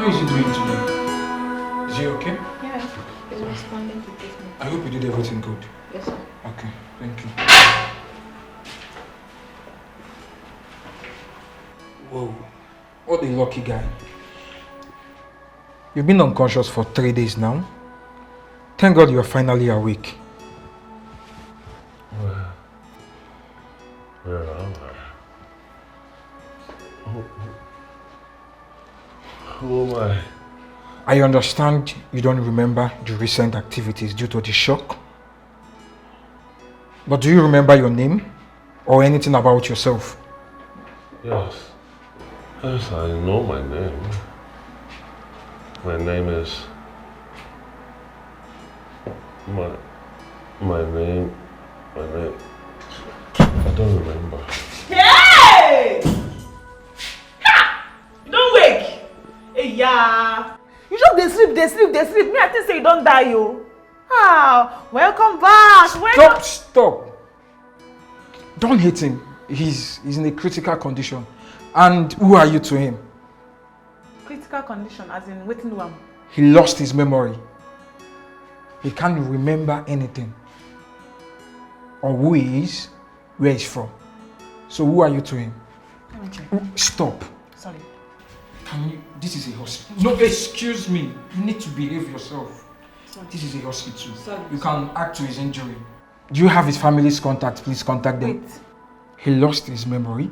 How is he doing today? Is he okay? Yeah, he's responding to treatment. I hope you did everything good. Yes, sir. Okay, thank you. Whoa, what a lucky guy. You've been unconscious for 3 days now. Thank God you are finally awake. Where am I? Who am I? I understand you don't remember the recent activities due to the shock. But do you remember your name or anything about yourself? Yes. Yes, I know my name. My name is... My name... I don't remember. Hey! Ha! You don't wake! Hey, yeah. You just they sleep. Me, I think say you don't die, yo. Ah, welcome back. Stop. Don't hate him. He's in a critical condition. And who are you to him? Critical condition, as in waiting one. He lost his memory. He can't remember anything. Or who he is, where he's from. So who are you to him? Okay. Stop. Sorry. Can you? This is a hospital. No, excuse me. You need to behave yourself. Sorry. This is a hospital. Sorry. You can act to his injury. Do you have his family's contact? Please contact them. Wait. He lost his memory.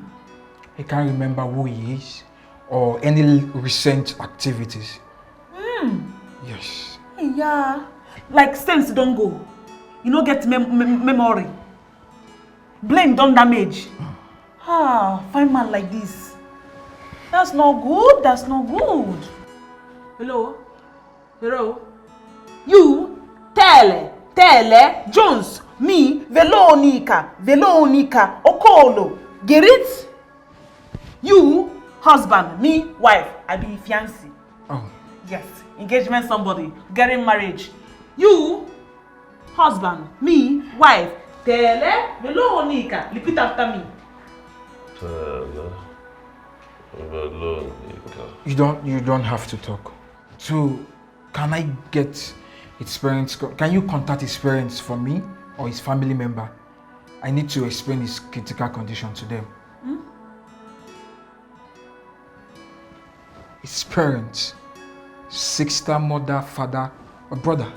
He can't remember who he is or any recent activities. Yes. Yeah. Like sense don't go. You don't get memory. Brain don't damage. Fine man like this. That's not good. That's not good. Hello? You, Tele, Jones, me, Veronica, Okolo. Get it? You, husband, me, wife, I be fiancé. Oh. Yes, engagement somebody, getting marriage. You, husband, me, wife, Tele, Veronica. Repeat after me. Veronica. You don't have to talk. So, can I get his parents? Can you contact his parents for me or his family member? I need to explain his critical condition to them. His parents, sister, mother, father, or brother.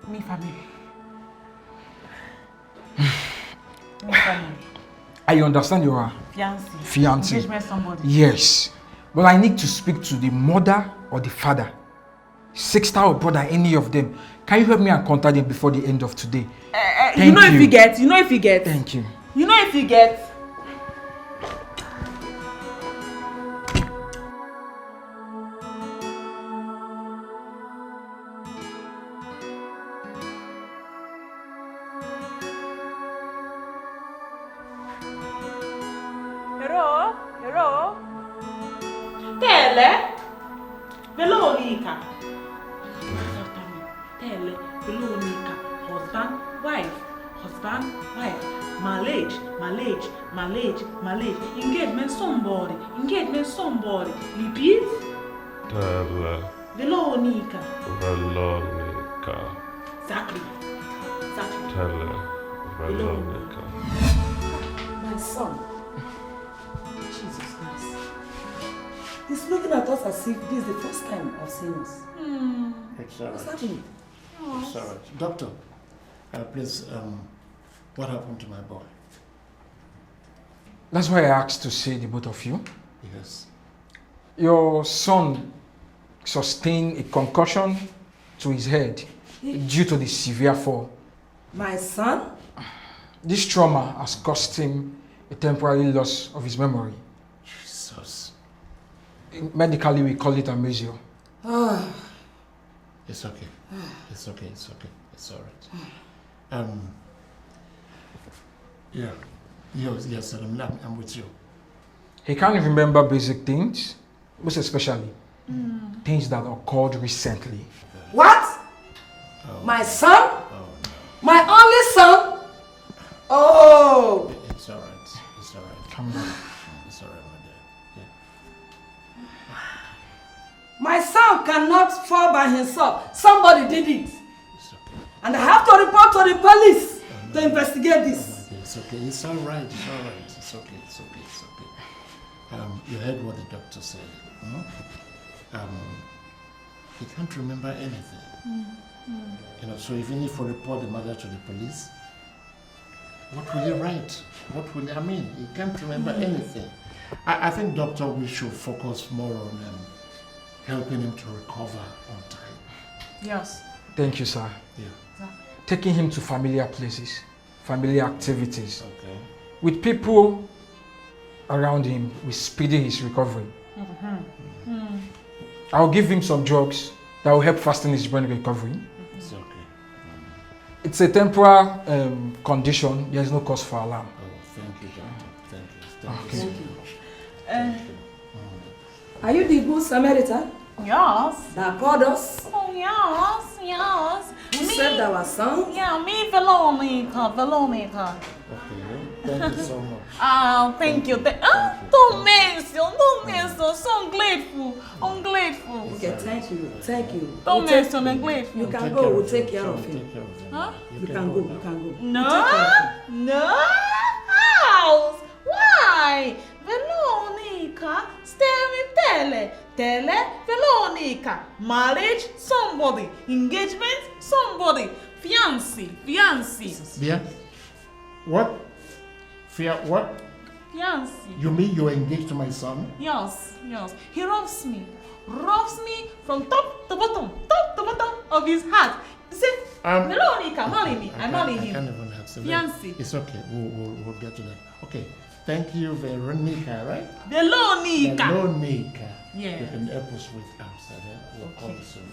Me family. Me family. I understand you are fiancé. Engagement somebody. Yes. But I need to speak to the mother or the father. Sister or brother, any of them. Can you help me and contact them before the end of today? You know if you get. Thank you. You know if you get. Hello? Tele, Veronica. Tele, Veronica. Husband, wife. Marriage. Engagement somebody. Repeat. Tele. Veronica. Exactly. Tele. Veronica. My son. Jesus Christ. He's looking at us as if this is the first time I've seen us. It's all What's right. happening? It's all right. Doctor, please, what happened to my boy? That's why I asked to see the both of you. Yes. Your son sustained a concussion to his head due to the severe fall. My son? This trauma has caused him a temporary loss of his memory. Jesus. Medically, we call it amnesia. It's okay. It's all right. Yes, I'm with you. He can't remember basic things, most especially things that occurred recently. What? Oh. My son? Oh, no. My only son? Oh! It's all right. Calm down. It's all right, my dear. My son cannot fall by himself. Somebody did it. And I have to report to the police to investigate this. It's okay. It's all right. It's all right. It's okay. It's okay. It's okay. You heard what the doctor said. He can't remember anything. You know, so even if we report the matter to the police, what will he write? What will I mean? He can't remember anything. I think, doctor, we should focus more on helping him to recover on time. Yes. Thank you, sir. Yeah. Taking him to familiar places, familiar activities, Okay. with people around him, will speed his recovery. I'll give him some drugs that will help fasten his brain recovery. It's okay. It's a temporal condition. There is no cause for alarm. Oh, thank you, doctor. Thank you. Thank Okay. you so much. Thank you. Are you the good Samaritan Yes. that called us? Oh, yes, yes. Who saved our son? Yeah, me, Veronica. Okay. Thank you so much. Thank you. Don't miss you. Don't miss you. So grateful. I'm grateful. Okay, thank you. Thank you. Don't We'll miss you. I'm grateful. You can Take go. care We'll of take him. care of Take him. care of him. Huh? You can go. You can go. No. House. Why? Veronica. Stay with Tele. Veronica. Marriage. Somebody. Engagement. Somebody. Fiancé. Yeah? What? Fear what? Fiancé. You mean you're engaged to my son? Yes. He robs me from top to bottom of his heart. He said, Veronica, marry me. I marry I can't him. even have to. Fiancé. It's okay. We'll get to that. Okay. Thank you, Veronica, right? Veronica. Veronica. Yeah. You can help us with Amsterdam. We'll call you soon.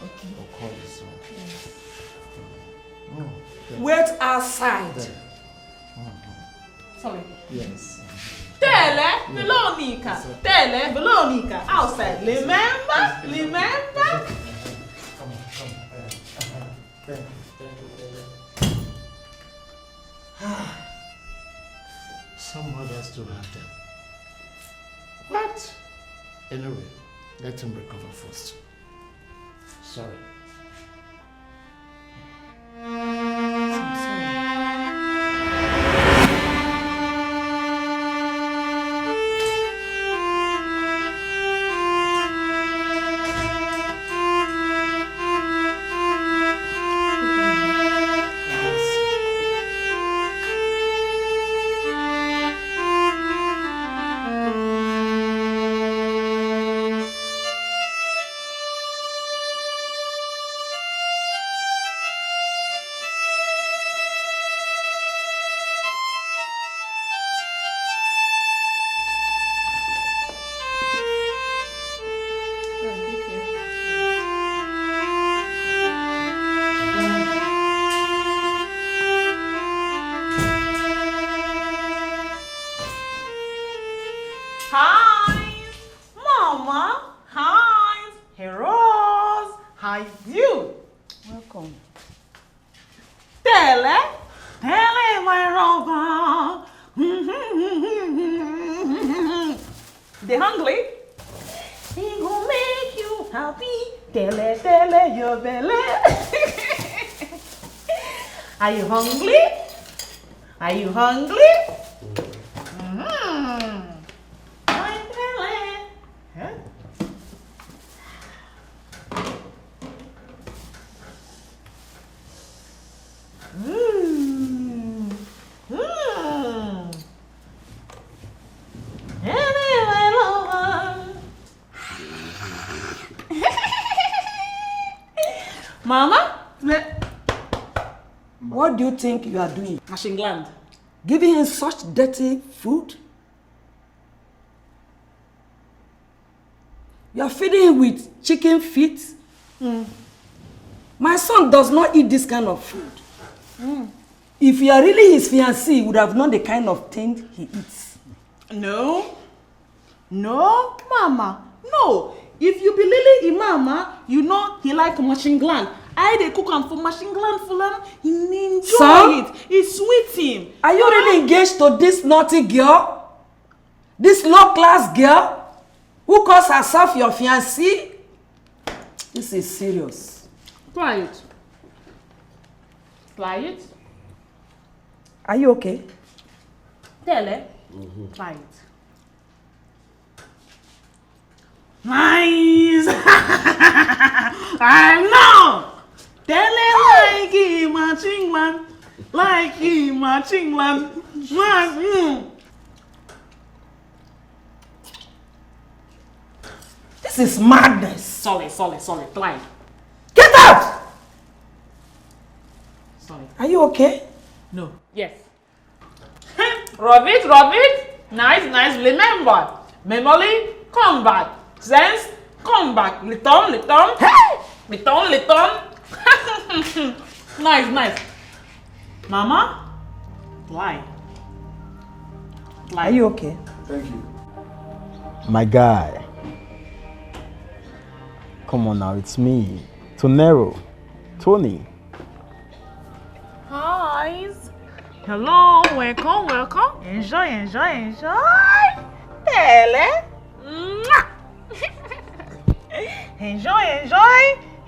Okay. We'll call you soon. Wait outside. There. Sorry. Yes. Tele, Veronica. Tele, Veronica. Outside. Remember? Come on. Thank you. Some mothers do have them. What? Anyway, let him recover first. Sorry. They hungry? He gon' make you happy. Tele, your belly. Are you hungry? Are you hungry? My tele. Huh? Mama? What do you think you are doing? Machine gland. Giving him such dirty food? You are feeding him with chicken feet? My son does not eat this kind of food. If you are really his fiancé, you would have known the kind of thing he eats. No, Mama, no. If you be really in Mama, you know he like machine gland. I dey cook am for machine gland for him. He enjoy Son? it. It's sweet him. Are you really engaged to this naughty girl? This low-class girl? Who calls herself your fiancée? This is serious. Try it. Try it. Are you okay? Tele. Try it. Nice! I know! Tele like him a chinglan. Like him a chinglan. This is madness. Sorry. Try it. Get out! Sorry. Are you okay? No. Yes. Rub it. Nice. Remember. Memory, come back. Sense, come back. Return. Hey! Return. Nice. Mama, fly. Are you okay? Thank you. My guy. Come on now, it's me. Tonero. Tony. Hi. Hello, welcome. Enjoy. Tele.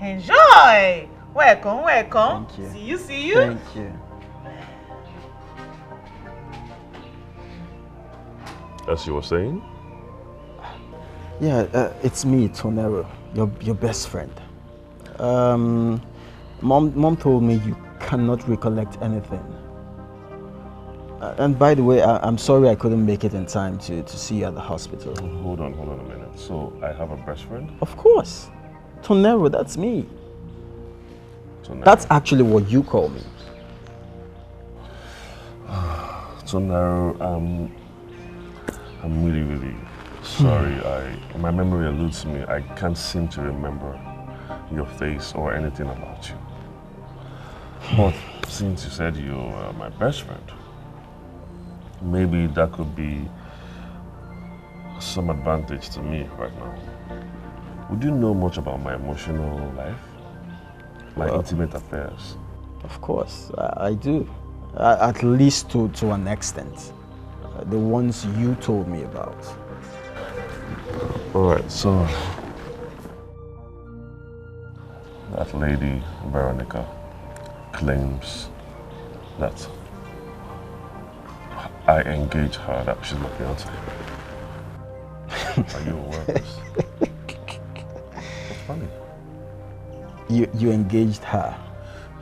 Enjoy. Welcome. Thank you. See you. Thank you. As you were saying? Yeah, it's me, Tonero, your best friend. Mom told me you cannot recollect anything. And by the way, I'm sorry I couldn't make it in time to see you at the hospital. Hold on a minute. So, I have a best friend? Of course. Tonero, that's me. Tonero. That's actually what you call me. Tonero, I'm really sorry. My memory eludes me. I can't seem to remember your face or anything about you. But since you said you're my best friend, maybe that could be some advantage to me right now. Would you know much about my emotional life? My intimate affairs? Of course, I do. At least to an extent. The ones you told me about. Alright, so that lady, Veronica, claims that I engaged her, that she's my fiancée. Are you aware of this? What's funny? You engaged her?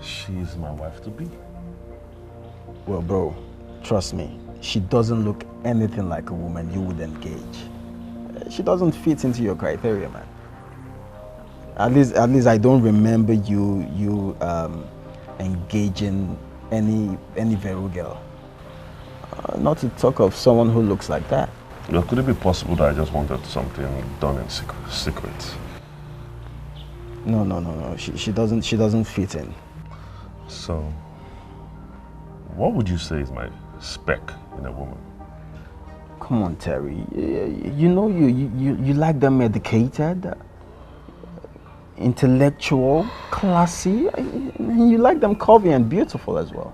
She's my wife to be. Well, bro, trust me, she doesn't look anything like a woman you would engage. She doesn't fit into your criteria, man. At least I don't remember you engaging any Veru girl. Not to talk of someone who looks like that. Well, could it be possible that I just wanted something done in secret? No. She doesn't fit in. So, what would you say is my spec in a woman? Come on, Terry. You know you like them educated, intellectual, classy. You like them curvy and beautiful as well.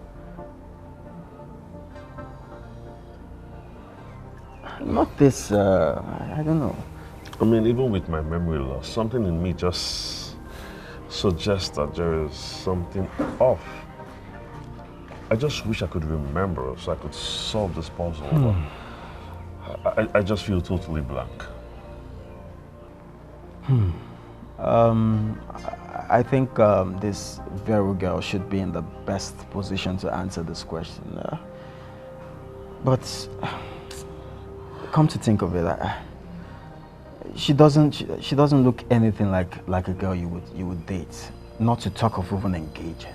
Not this, I don't know. I mean, even with my memory loss, something in me just suggests that there is something off. I just wish I could remember so I could solve this puzzle. I just feel totally blank. I think this Vero girl should be in the best position to answer this question. But come to think of it, she doesn't look anything like a girl you would date. Not to talk of even engaging.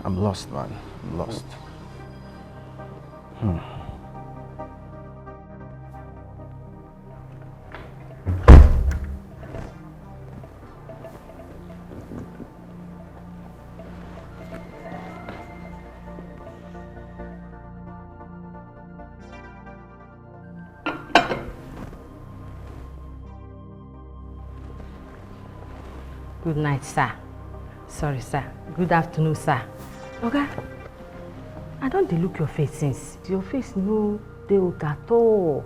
I'm lost, man. I'm lost. Good night, sir. Sorry, sir. Good afternoon, sir. Okay. I don't look your face since. Your face no They Ogato.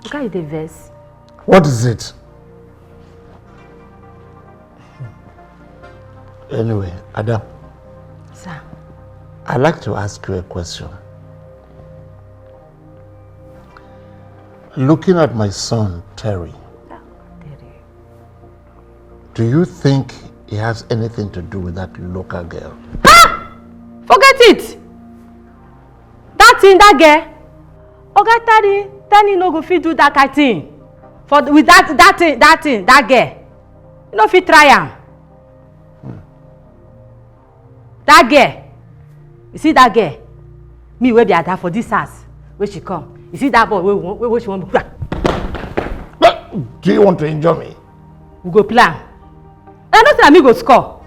Look at the verse. What is it? Anyway, Adam. Sir. I'd like to ask you a question. Looking at my son, Terry, do you think he has anything to do with that local girl? Ah! Forget it! That thing, that girl. Oga Tani no go fit do that kind of thing. With that girl. You no fit try am. That girl. You see that girl? Me wey be Ada for this house. Where she come? You see that boy where she want to... Do you want to injure me? We go plan. I don't think me go score.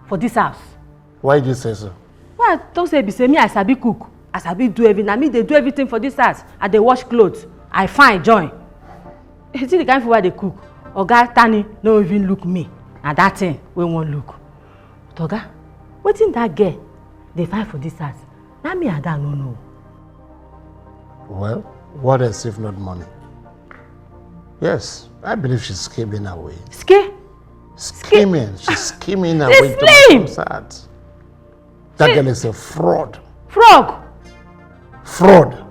For this house. Why do you say so? Why don't say me I sabi cook. I sabi do everything. I mean they do everything for this house. And they wash clothes. I find join. You see the kind of why they cook. Oga Tani no even look me. And that thing we won't look. But Oga, wetin that girl they find for this house? Now me Ada no know. Well, what else if not money? Yes, I believe she's scheming her way. Scheming. She's scheming her way to my son's heart. That girl is a fraud. Frog. Fraud.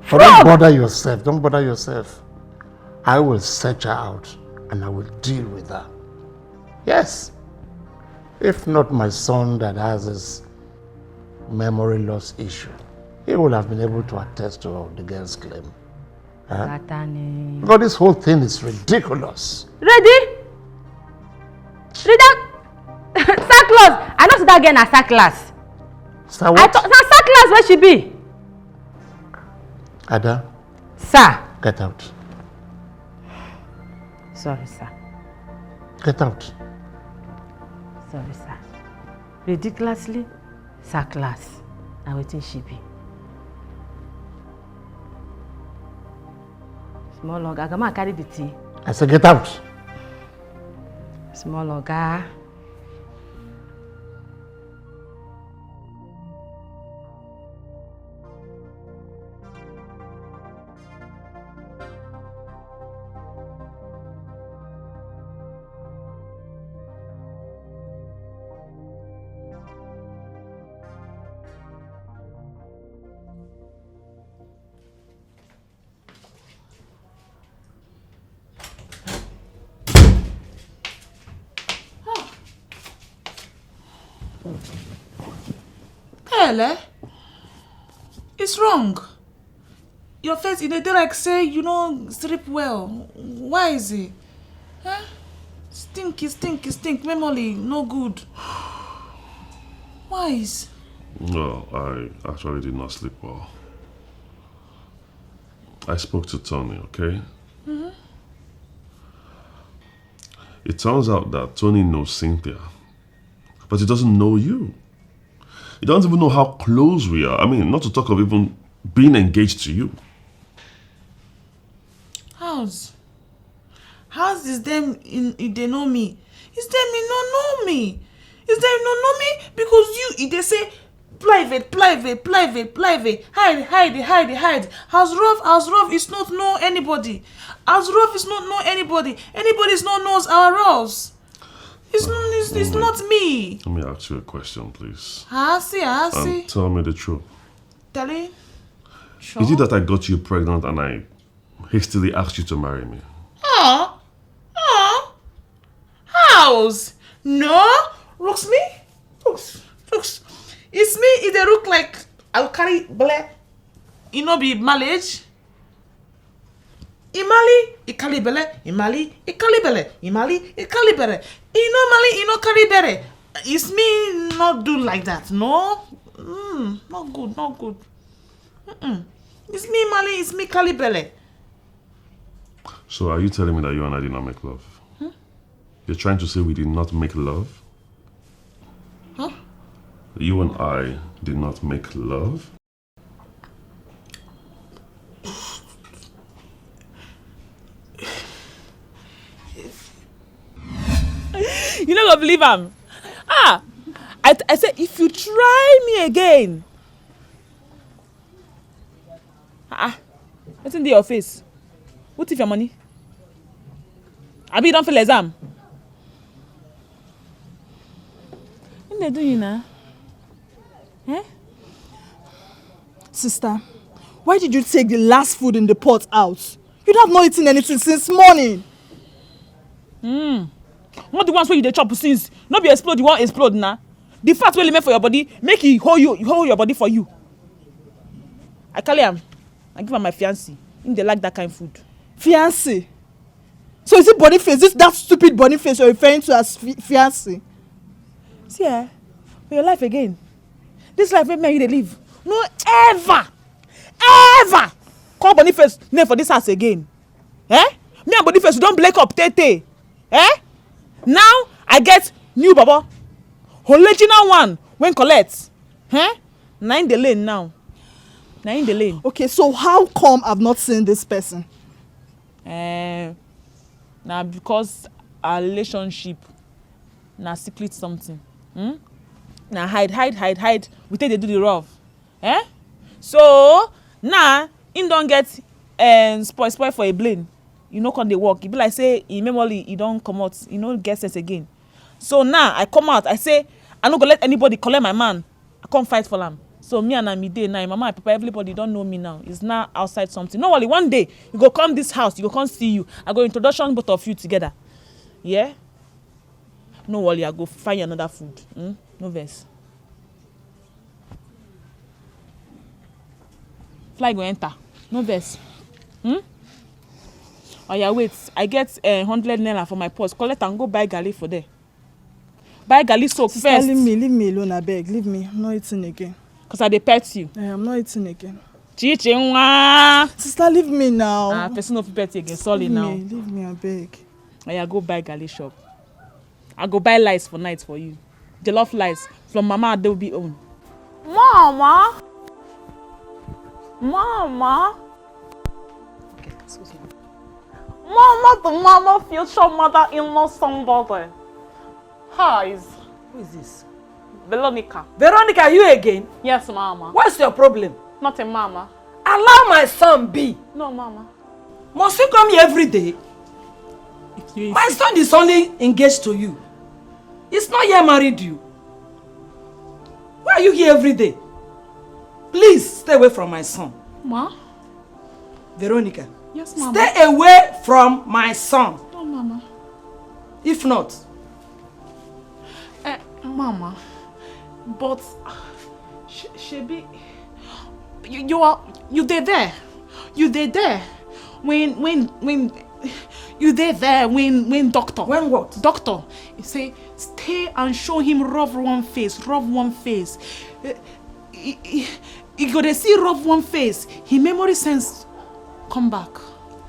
Frog. Don't bother yourself. Don't bother yourself. I will search her out and I will deal with her. Yes. If not my son that has this memory loss issue, he would have been able to attest to the girl's claim. Huh? Because this whole thing is ridiculous. Ready? Sackcloth. I know that girl na sackcloth. Sir, what? Na sackcloth where she be? Ada. Sir. Get out. Sorry, sir. Get out. Sorry, sir. Ridiculously sackcloth. Na wetin she be. Small oga, come and carry the tea. I said get out. Small oga. Hele, it's wrong. Your face in a day like say you don't sleep well. Why is it? Huh? Stink. Memory no good. Why is? No, I actually did not sleep well. I spoke to Tony, okay? Mm-hmm. It turns out that Tony knows Cynthia, but he doesn't know you. He doesn't even know how close we are. I mean, not to talk of even being engaged to you. How's is them they know me? Is them no know me? Is them no know me? Because they say private. Hide. House rough is not know anybody. House rough is not know anybody. Anybody is not knows our roles. It's not me. Let me ask you a question, please. I see. And tell me the truth. Tell you? Sure. Is it that I got you pregnant and I hastily asked you to marry me? House? No? Looks. It's me. It they look like I'll carry belle. You know be marriage. Imali, ikali belle. Imali, ikali belle. Imali, ikali belle. Mali, carry belle. It's me not do like that. No? Not good. It's me, Mali. It's me, Kali belle. So are you telling me that you and I did not make love? You're trying to say we did not make love? Huh? You and I did not make love? You not gonna believe him. I said, if you try me again, What's in your face? What if your money? Abi, you don't feel exam. What they doing now? Eh? Sister, why did you take the last food in the pot out? You have not eaten anything since morning. Not the ones where you dey chop since. Not be explode, you won't explode now. The fat will make for your body, make it hold your body for you. I call him. I give her my fiancé. They like that kind of food. Fiancé? So is it Boniface? Is that stupid Boniface you're referring to as fiancé? See, for your life again. This life where you dey live. No ever call Boniface name for this house again. Me and Boniface, we don't break up, tete. Now I get new baba. Original one when collect. Na in the lane now. Na in the lane. Okay, so how come I've not seen this person? Na because our relationship na secret something. Na hide. We take dey do the rough. So now him don get spoil for a blame. You no come dey work. E be like say in memory e don comot. E no get sense again. So now I come out. I say I no go let anybody collect my man. I come fight for am. So me and Amide now, mama and papa, everybody don't know me now. It's now outside something. No worry, one day you go come this house, you go come see you. I go introduction both of you together. Yeah? No worry, I go find you another food. No verse. Fly go enter. No verse. Oh yeah, wait. I get 100 naira for my purse. Collect and go buy garlic for there. Buy garlic soap first. Leave me alone, I beg. Leave me. I'm not eating again. Because I dey pet you. I'm not eating again. Chichinwa. Sister, leave me now. Person no fit pet you again. Sorry now. Leave me, I beg. Oh yeah, go buy garlic shop. I go buy lice for night for you. Jollof lice from Mama Adobe own. Mama. Okay, excuse me. Mama, the mama future mother-in-law somebody. Hi. Who is this? Veronica. Veronica, are you again? Yes, Mama. What's your problem? Nothing, Mama. Allow my son be. No, Mama. Must you come here every day? My son is only engaged to you. He's not yet married you. Why are you here every day? Please stay away from my son. Ma? Veronica. Yes, Mama. Stay away from my son. No, Mama. If not. Mama. But Shebi, you there. You there. When you there when doctor. When what? Doctor. He say stay and show him rub one face. He go to see rub one face. His memory sense come back.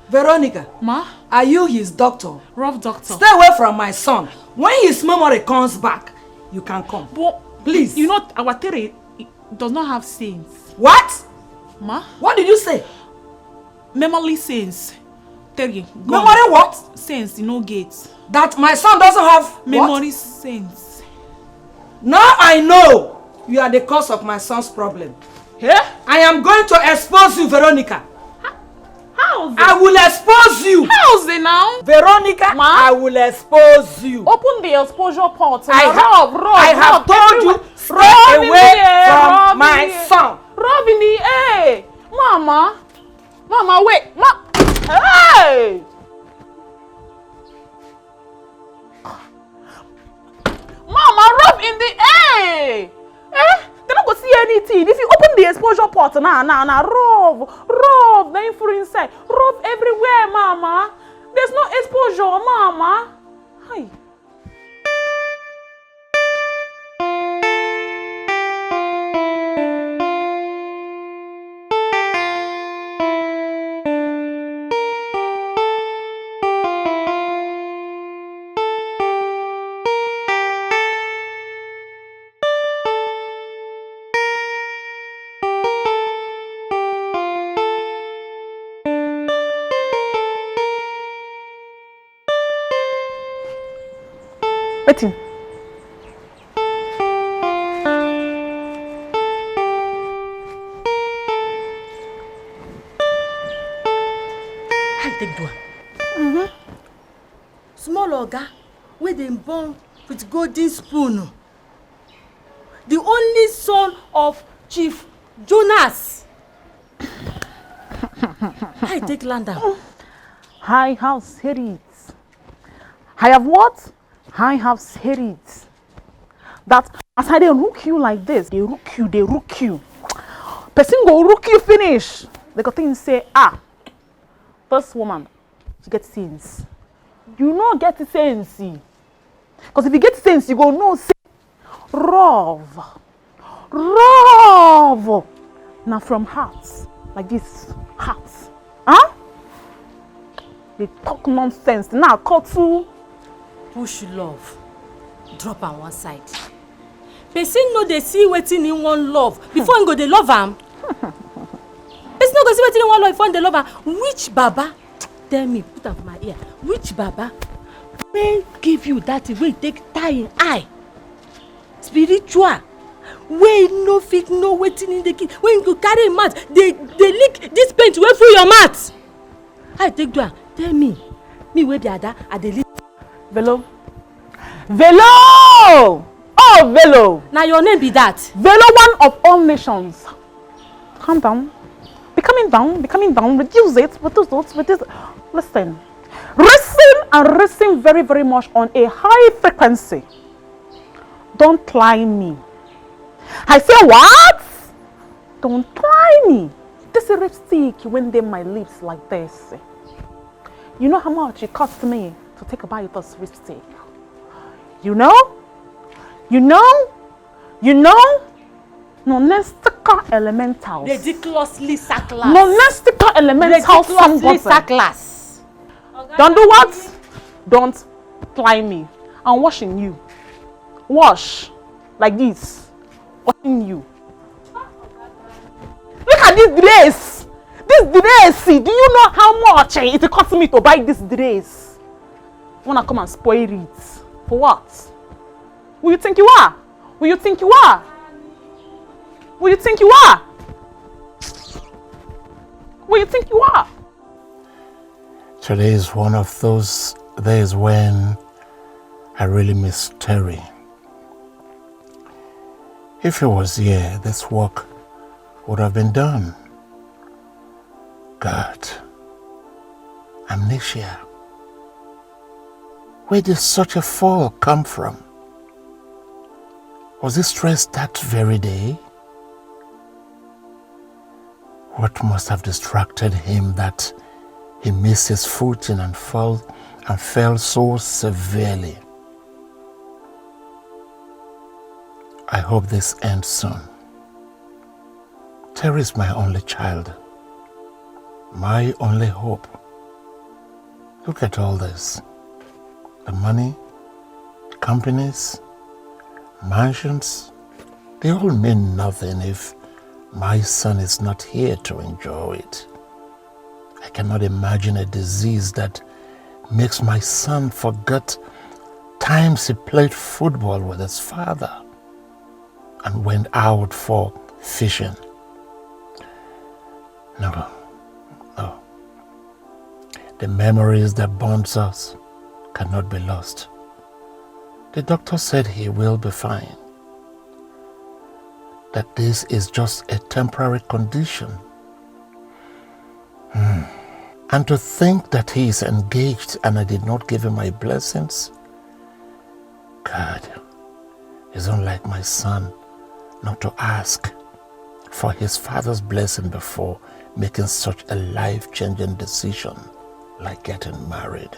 Veronica. Ma? Are you his doctor? Rub doctor. Stay away from my son. When his memory comes back, you can come. But please. You know our theory does not have sense. What? Ma? What did you say? Memory sense. Terry. Memory what? Sense, no gates. That my son doesn't have memory what? Sense. Now I know you are the cause of my son's problem. Yeah? I am going to expose you, Veronica. How's it? I will expose you. How's it now? Veronica, Ma? I will expose you. Open the exposure port. I have told you, stay away from my son. Rub in the air. Mama, wait. Hey! Mama, rub in the air. They don't go see anything. If you open the exposure port, rub, then for inside. Rub everywhere, Mama. There's no exposure, Mama. Hi. take do am? Small oga wey dem born with golden spoon. The only son of Chief Jonas. How you take land am? I have said it. I have what? I have said it. That as I dey rook you like this, they rook you. Person go rook you finish. They go think say, this woman, she get sense. You know get sense. Because if you get sense, you go know say, Rove. Now from hearts, like this, hearts. Huh? They talk nonsense. Now call to Push love. Drop am one side. Person no dey see wetin in wan love before him go dey love am. Person no go see wetin in wan love before him dey love am. Which baba, tell me, put am for my ear, which baba wey give you that thing wey take tie in eye? Spiritual. Wey no fit know wetin in dey kill. When you go carry him mouth, dey lick this paint wey full your mouth. How you take do am? Tell me wey be Ada, I dey lick. Velo. Oh, Velo. Now your name be that. Velo, one of all nations. Calm down. Be coming down. Reduce it. Listen. Racing very, very much on a high frequency. Don't try me. I say what? Don't try me. This lipstick when they my lips like this. You know how much it cost me to take a bite of this lipstick? You know? Non-mystical elementals. Ridiculously sackless. Non-mystical elementals. Sackless. Don't do what? Don't try me. I'm washing you. Wash. Like this. Washing you. Look at this dress. Do you know how much it cost me to buy this dress? Wanna come and spoil it? For what? Who you think you are? Today is one of those days when I really miss Terry. If he was here, this work would have been done. God, amnesia. Where did such a fall come from? Was he stressed that very day? What must have distracted him that he missed his footing and fell so severely? I hope this ends soon. Terry is my only child, my only hope. Look at all this. The money, companies, mansions, they all mean nothing if my son is not here to enjoy it. I cannot imagine a disease that makes my son forget times he played football with his father and went out for fishing. No. The memories that bonds us cannot be lost. The doctor said he will be fine. That this is just a temporary condition. And to think that he is engaged and I did not give him my blessings. God, it's unlike my son not to ask for his father's blessing before making such a life-changing decision like getting married.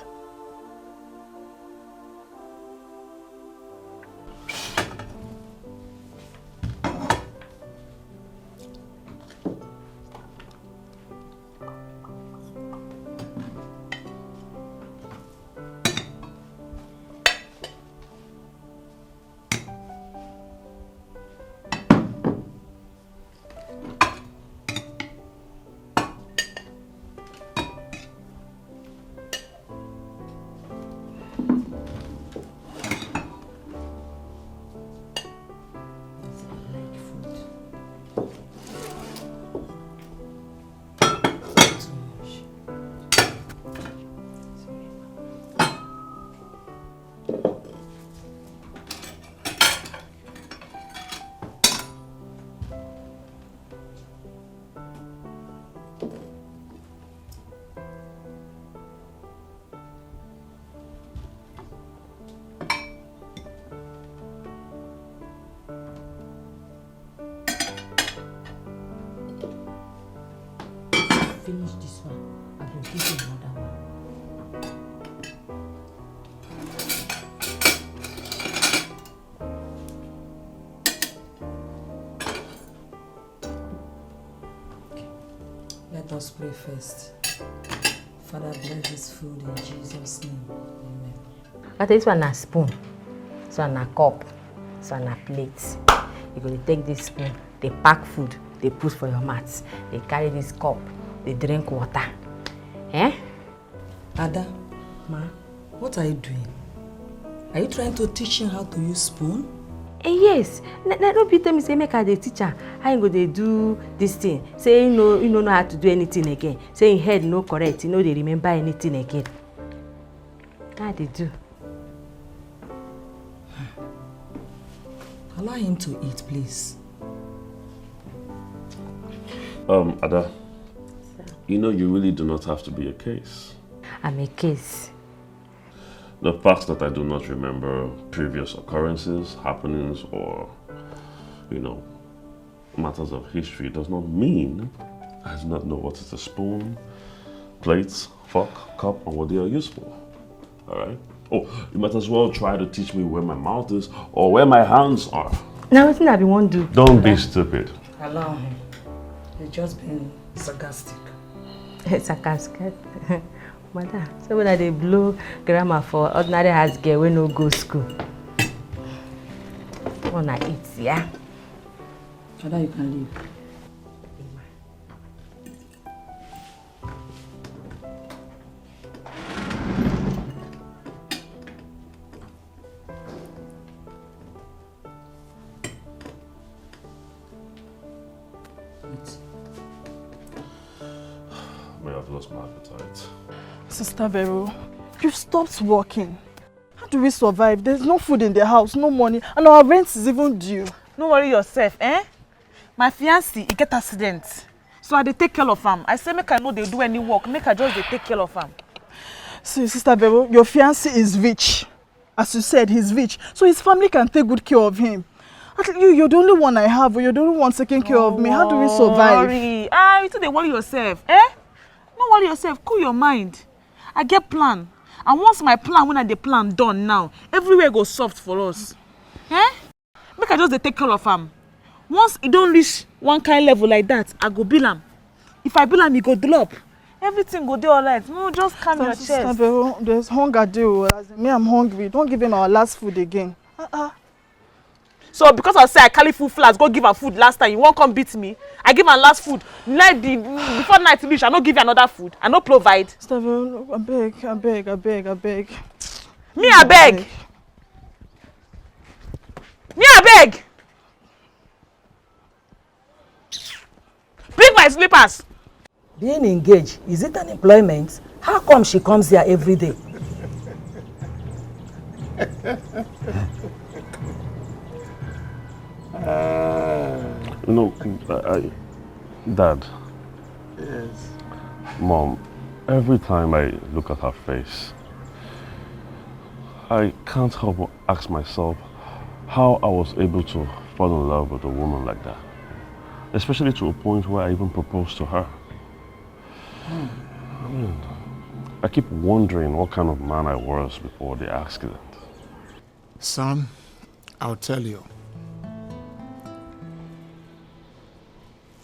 finish this one, I will give you another one. Let us pray first. Father, bless this food in Jesus' name. Amen. But this one a spoon, this one a cup, this one a plate. You're going to take this spoon, they pack food, they put for your mouth, they carry this cup, they drink water. Eh? Ada, Ma? what are you doing? Are you trying to teach him how to use spoon? Yes. No be tell me say make I the teacher. How you go dey do this thing? Say you know how to do anything again. Say in head no correct, you know they remember anything again. How they do? Allow him to eat, please. Ada, you know you really do not have to be a case. I'm a case. The fact that I do not remember previous occurrences, happenings, or, matters of history does not mean I do not know what is a spoon, plates, fork, cup, and what they are used for. Alright? Oh, you might as well try to teach me where my mouth is or where my hands are. Now what I be want do? Don't be stupid. Allow him. He's just being sarcastic. Sarcastic. Mother, so when they blow grammar for ordinary house girl when no go school. Wanna eat, yeah? Father, you can leave. I've lost my appetite. Sister Vero, you've stopped working. How do we survive? There's no food in the house, no money, and our rent is even due. No worry yourself, eh? My fiancé, he get accident. So I dey take care of him. I say make I know they do any work, make I just dey take care of him. See, Sister Vero, your fiancé is rich. As you said, he's rich. So his family can take good care of him. You're the only one I have, or you're the only one taking care of me. How do we survive? Worry. You too dey worry yourself, eh? No worry yourself, cool your mind. I get plan. And once my plan, when I dey plan done now, everywhere go soft for us. Eh? Make I just dey take care of him. Once he don't reach one kind level like that, I go bill him. If I bill him, he go drop. Everything go do alright. No, just calm your chest. Sister Vero, there's hunger due. As in, me, I'm hungry. Don't give him our last food again. So because I say I carry full flask, go give her food last time, you won't come beat me. I give her last food. Before night reach, I no give you another food. I no provide. Sister Vero, I beg. Me, I beg. Me, I beg. Bring my slippers. Being engaged, is it an employment? How come she comes here every day? Dad. Yes. Mom, every time I look at her face, I can't help but ask myself how I was able to fall in love with a woman like that. Especially to a point where I even proposed to her. I keep wondering what kind of man I was before the accident. Son, I'll tell you.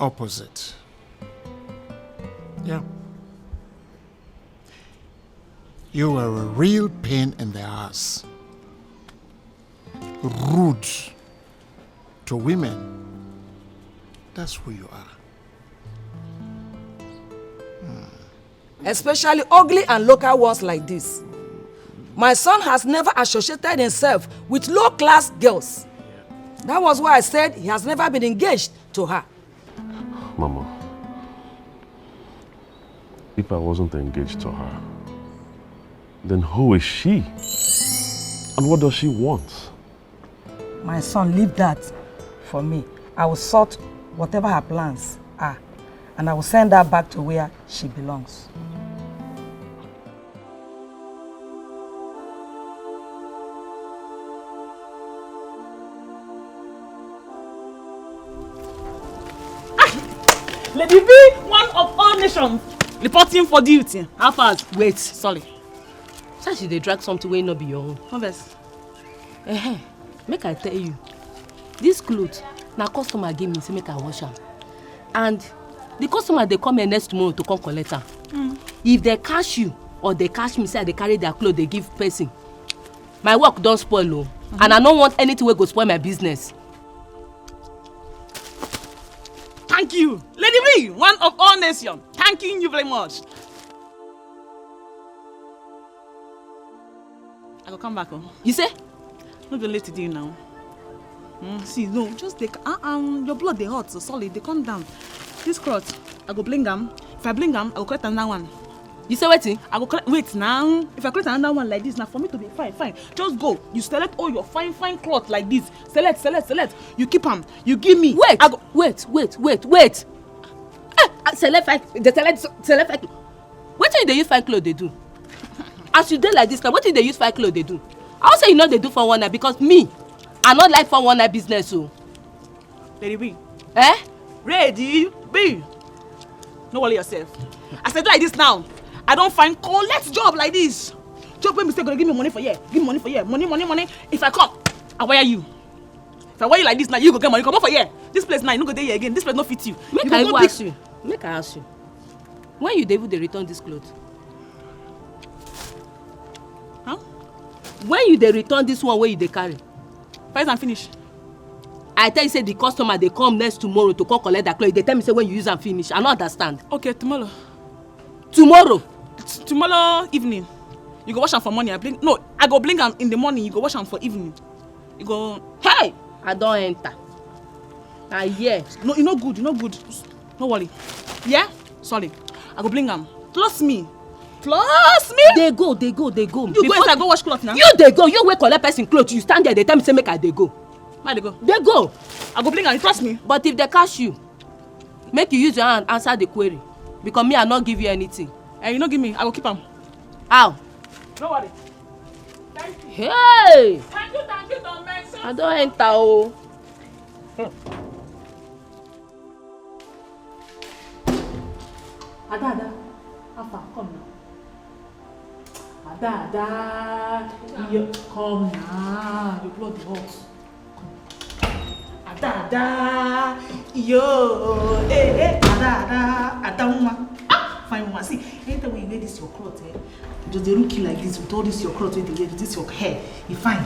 Opposite. Yeah. You were a real pain in the ass. Rude to women. That's who you are. Especially ugly and local ones like this. My son has never associated himself with low-class girls. That was why I said he has never been engaged to her. Mama, if I wasn't engaged to her, then who is she? And what does she want? My son, leave that for me. I will sort whatever her plans are, and I will send her back to where she belongs. Lady V, one of all nations. Reporting for duty. How fast? Wait. Sorry. Say she dey drag something wey no be your own. Obvious. Make I tell you. This cloth, na customer give me say make I wash am. And the customer dey come here next tomorrow to come collect am. If they catch you or they catch me say they carry their clothes they give person, my work don spoil o. And I no want anything wey go spoil my business. Thank you. Lady B, one of all nations. Thanking you very much. I will come back home. You say? Not be late to you now. See, no, just take your blood they hot, so solid, they come down. This cloth, I go bling them. If I bling them, I go collect another one. You say waiting? I go collect, wait now. If I collect another one like this, now for me to be fine. Just go. You select all your fine cloth like this. Select. You keep them. You give me. Wait. Wait. Select fine. Select fine. What do they use fine clothes they do? As you dey like this now, what do they use fine clothes they do? I will say you know they do for one night because me, I not like for one night business so. Lady B. Eh? Ready? B. No worry yourself. I said like this now. I don't find collect job like this. Job when mistake gonna give me money for year. Give me money for year. Money. If I come, I wire you. If I wire you like this now, you go get money. Come on for year. This place now, you no go there here again. This place no fit you. Make I ask you. When you dey return this clothes? Huh? When you dey return this one where you dey carry? Price and finish. I tell you say the customer they come next tomorrow to come collect that clothes. They tell me say when you use and finish. I don't understand. Okay, tomorrow. Tomorrow evening. You go wash them for morning. I go bling them in the morning. You go wash them for evening. You go. Hey, I don't enter. Yeah. No, you no good. No worry. Yeah. Sorry. I go bling them. Trust me. They go. You go inside go wash clothes now. You they go. You wait collect person clothes. You stand there. They tell me say make I they go. Why they go? They go. I go bling them. Trust me. But if they catch you, make you use your hand answer the query. Because me I not give you anything. And you no give me. I go keep them. How? No worry. Thank you. Hey. Thank you. Don't mention. I don't enter oh. Ada, Alpha, come now. Ada, you come now. Your blood is hot. Ada, yo, Ada, woman. Fine woman. See, anytime when you wear this your clothes, just the rookie like this with all this your clothes, with this your hair, you fine.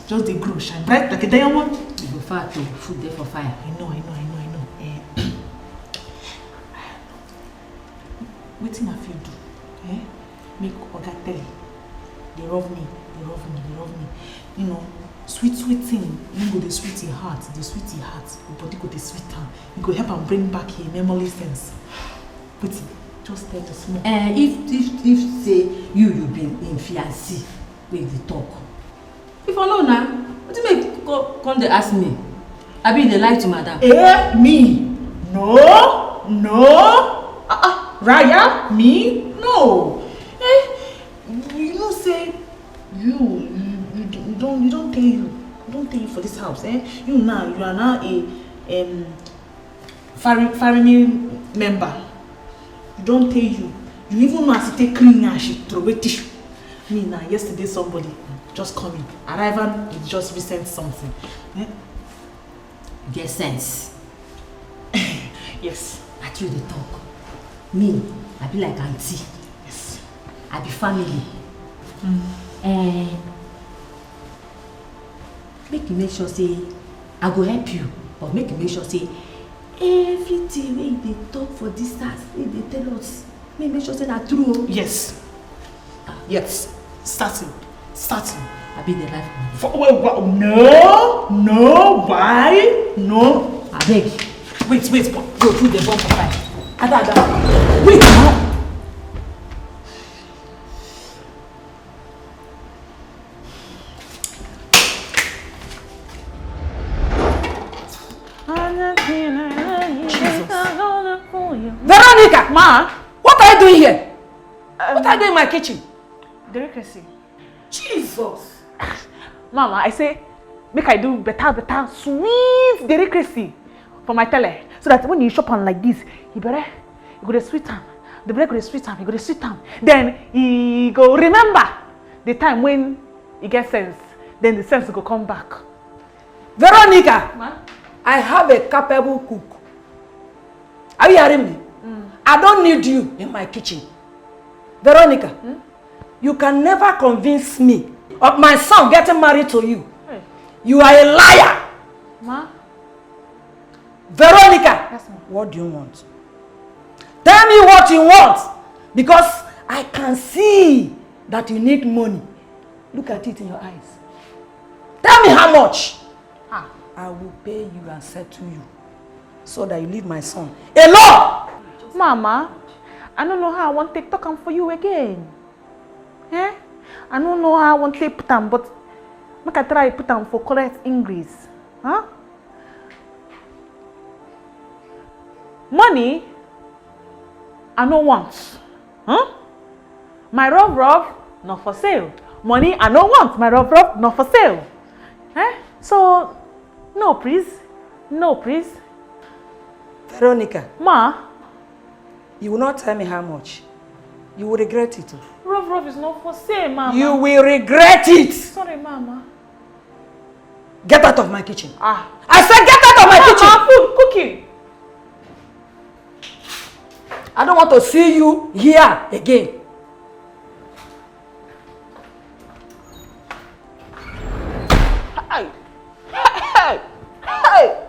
Just the grow shine bright like a diamond. You go fire to food there for fire. I know. Wetin I fit do? Make Oga tell you. They love me. You know, sweet thing. You go the sweet in heart. Your body go the sweet am. You go help am bring back him memory sense. Wetin? Just tell the small. If say you been in fiancé, wey dey talk. If I know now, what do you make come dey ask me? I be dey lie to madam. Me? No. Raya? Me? No. You know say you don't tell you for this house. You are now a family member. You don't tell you. You even know as you take clean and she throw away tissue. Me now yesterday somebody just come in. Arrival he just resent something. Get sense. Yes. I tell you the talk. Me, I be like auntie. Yes. I be family. Make you make sure say I go help you, but make you make sure say everything wey they talk for this house, wey they tell us, make sure say na true. Yes. Yes. Starting. I be the life of No. Why? No. I beg. Wait. Go put the bomb for fire. Ada. Wait now. Veronica! Ma! What are you doing here? What are you doing in my kitchen? Delicacy. Jesus! Mama, I say, make I do better, sweet delicacy for my tele. So that when you shop on like this, you go the sweet am. the bread go dey sweet am, he go dey sweet am. Then he go remember the time when he get sense. Then the sense go come back. Veronica, Ma? I have a capable cook. Are you hearing me? I don't need you in my kitchen. Veronica, you can never convince me of my son getting married to you. Hey. You are a liar. Ma? Veronica, Yes, ma'am. what do you want? Tell me what you want, because I can see that you need money. Look at it in your eyes. Tell me how much. I will pay you and settle you so that you leave my son alone. Mama, I don't know how I want to talk am for you again. Eh? I don't know how I want to put am, but make I try put am for correct English. Huh? Money, I no want. Huh? My rough, not for sale. Money, I no want. My rough, not for sale. Eh? So, no please. No please. Veronica, Ma, you will not tell me how much. You will regret it. rough is not for sale, Mama. You will regret it. Sorry, Mama. Get out of my kitchen. Ah. I said get out of my kitchen. Mama, food, cooking. I don't want to see you here again. Hey!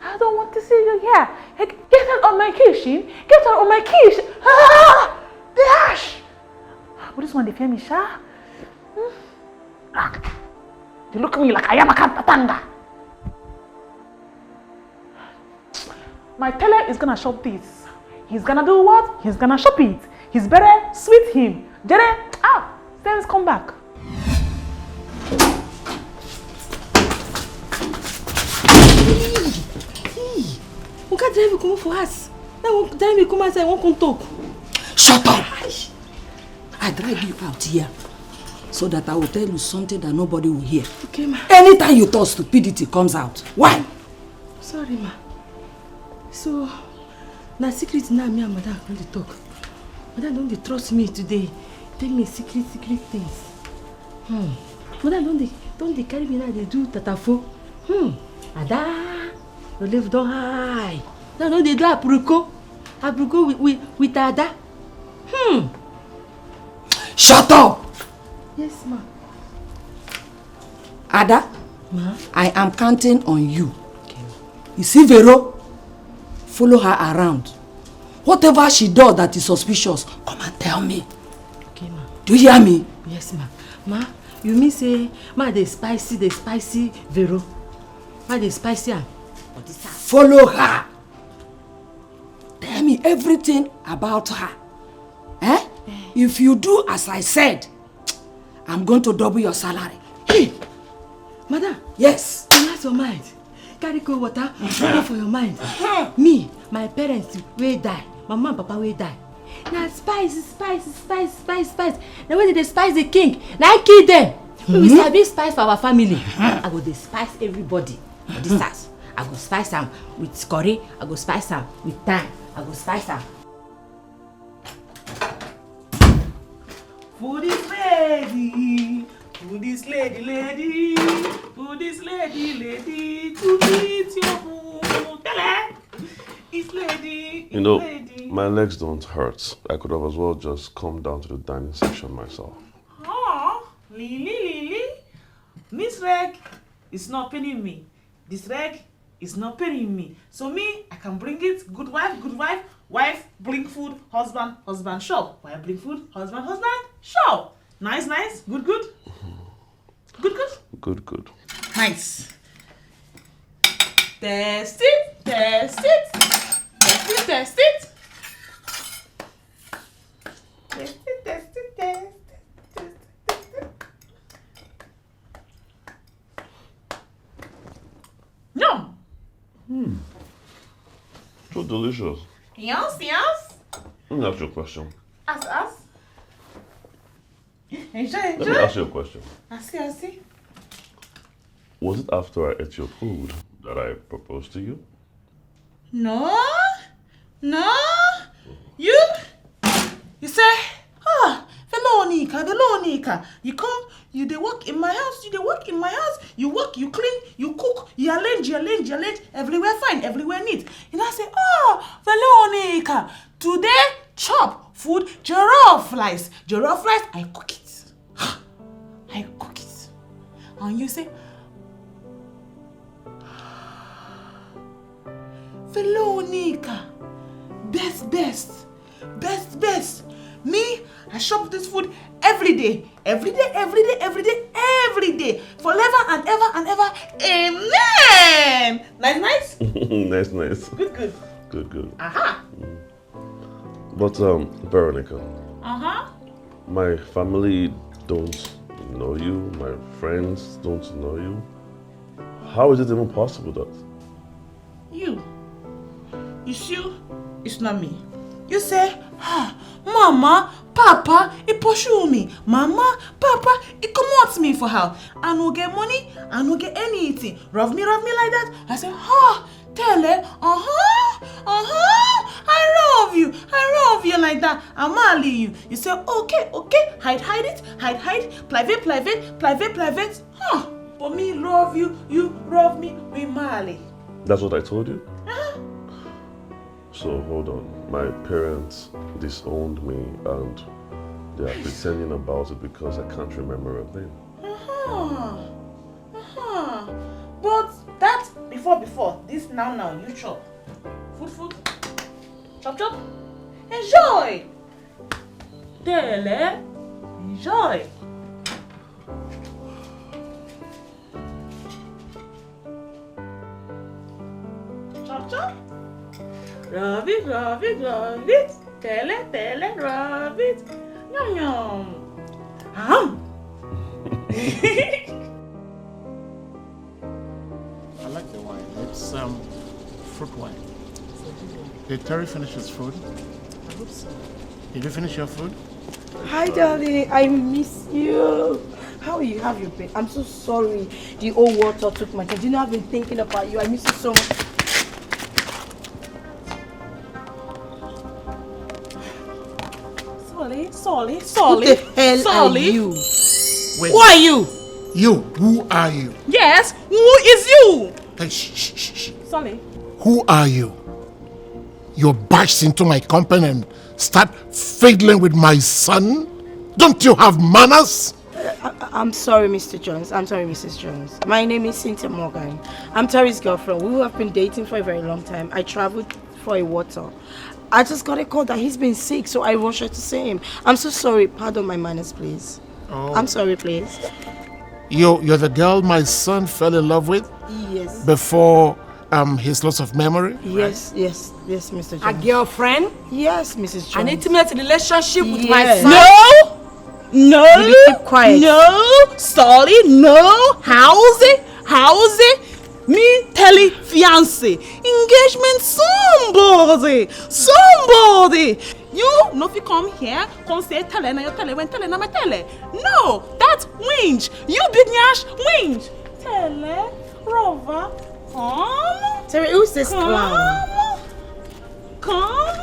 I don't want to see you here. Hey, get out of my kitchen. Get out of my kitchen. Ah! The ash! But this one, they fear me, Sha. They look at me like I am a kantatanga. My tailor is gonna shop this. He's gonna do what? He's gonna shop it. He's better sweet him. Jere, sense come back. Oga drive you come for us. Now drive me come outside, I won't come talk. Shut up! I drag you out here so that I will tell you something that nobody will hear. Okay, ma. Anytime you talk, stupidity comes out. Why? Sorry, ma. So, na secret now me and madam come dey talk. Madam don't dey trust me today. Tell me secret things. Madam don't dey carry me now dey do tatafo. Ada, your level don high. Now don't dey do apruko with Ada. Shut up! Yes, ma. Ada, Ma? I am counting on you. Okay. You see Vero? Follow her around. Whatever she does that is suspicious, come and tell me. Okay, ma. Do you hear me? Yes, ma. Ma, you mean say, ma, the spicy Vero. Ma, the spicy am. Follow her. Tell me everything about her. Eh? If you do as I said, I'm going to double your salary. Hey! Madam. Yes. Relax your mind. Carry cold water, go for your mind. Me, my parents will die. My mom and papa will die. Now spice. Now when they spice the king, now I kill them. We sabi spice for our family. I go dey spice everybody for this house. I go spice them with curry. I go spice them with thyme. I go spice them. Food is ready. Food is lady. Food is lady. To eat your food. It's lady. You know, lady. my legs don't hurt. I could have as well just come down to the dining section myself. Oh, Lily. Miss Reg is not paying me. This Reg is not paying me. So me, I can bring it. Good wife. Wife, bring food. Husband, shop. Wife, bring food. Husband, shop. Nice. Good. Good. Nice. Test it. Yum. So delicious. Yes. Let me ask you a question. Ask. Enjoy. Let me ask you a question. I see. Was it after I ate your food that I proposed to you? No. You? You say, Veronica, you come, you dey work in my house, you work, you clean, you cook, you arrange, everywhere fine, everywhere neat. And I say, Veronica, today chop food, jollof rice, I cook it. And you say, Veronica, best. Me, I shop this food every day, forever and ever. Amen. Nice. Nice. Good. Aha. But Veronica. Uh-huh. My family don't know you. My friends don't know you. How is it even possible that? You see, it's not me. You say, Mama, Papa, he pursue me. Mama, Papa, he commotes me for how? I no get money, I no get anything. Rub me like that. I say, tell her, I love you like that. I'm marry you. You say, okay, hide it, private. But me love you, you love me, we marry. That's what I told you? So hold on, my parents disowned me and they are pretending about it because I can't remember a thing. But that before, this now, you chop. Food. Chop. Enjoy! Dele, enjoy! Chop. Rub it. Tele, rub it. Yum. I like the wine. It's fruit wine. Did Terry finish his food? I hope so. Did you finish your food? Hi, darling. I miss you. How you have your bed? I'm so sorry. The old water took my time. You know, I've been thinking about you. I miss you so much. Solly. Who the hell are you? Wait. Who are you? You. Who are you? Yes, who is you? Hey, shh. Solly. Who are you? You barged into my company and start fiddling with my son? Don't you have manners? I'm sorry, Mr. Jones. I'm sorry, Mrs. Jones. My name is Cynthia Morgan. I'm Terry's girlfriend. We have been dating for a very long time. I traveled for a water. I just got a call that he's been sick, so I rushed to see him. I'm so sorry. Pardon my manners, please. Oh. I'm sorry, please. You're the girl my son fell in love with? Yes. Before his loss of memory? Yes, Mr. Jones. A girlfriend? Yes, Mrs. Jones. An intimate relationship with my Yes. son? No! You keep quiet. No! Sorry, no! How's it? Me telling fiancé. Engagement somebody! You no fi come here, come say tell her, my tell her. No! That's winch! You big nyash winch! Tell her, Rova, come! Terry, who's this clown? Come!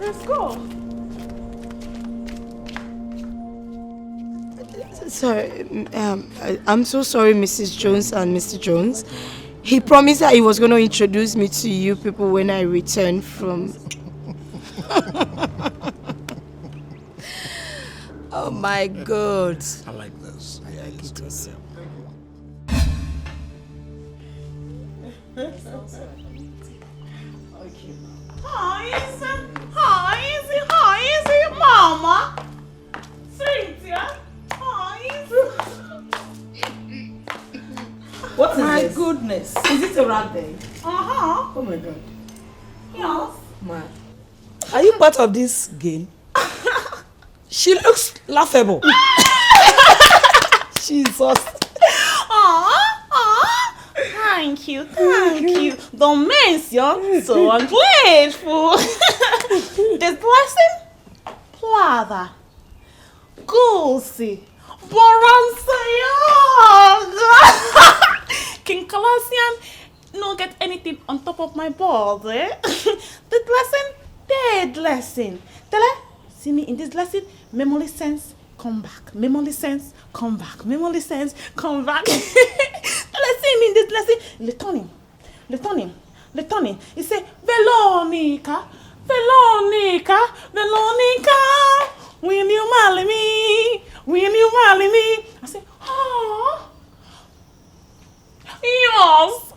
Let's go! Sorry, I'm so sorry, Mrs. Jones and Mr. Jones. He promised that he was going to introduce me to you people when I return from... Oh my God. I like this. I like it also. How is it, Mama? Cynthia? What is My this? goodness. Is it a rat there? Uh-huh. Oh my God. Yes. Man. Are you part of this game? She looks laughable. Jesus. Thank you. Don't mention, so I'm grateful. This blessing, Plata, Gulsi, King Colossian, no get anything on top of my balls, eh? The this lesson, dead lesson. Tell see me in this lesson, memory sense, come back. Memory sense, come back. Memory sense, come back. Tell see me in this lesson, returning. He say, Veronica, will you marry me? Will you marry me? I say, oh, yes.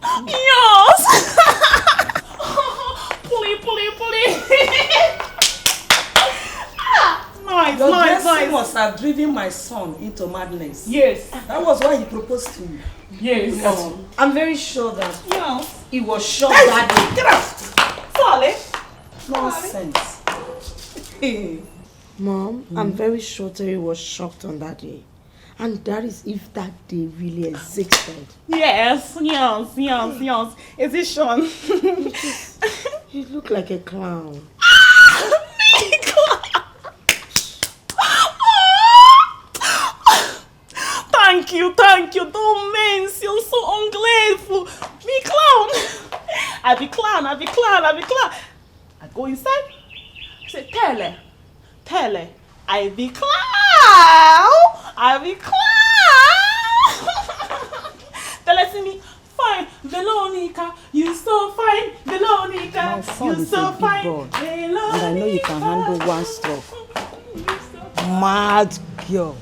Pulley. Nice. Your must have driven my son into madness. Yes. That was why he proposed to you. Yes. Mom, I'm very sure that Yes. he was shocked that day. Get out. Sorry. Nonsense. Mom, I'm very sure Terry was shocked on that day. And that is if that day really existed. Yes. Is it Sean? You look like a clown. Thank you. Don't mean you're so ungrateful. Me clown. I be clown. I go inside. I say, Tele. I be clown. Tele see me. Fine, Veronica. You so fine, Veronica. My son you is so a big fine, boy. Veronica. And I know you can handle one stroke. Mad girl.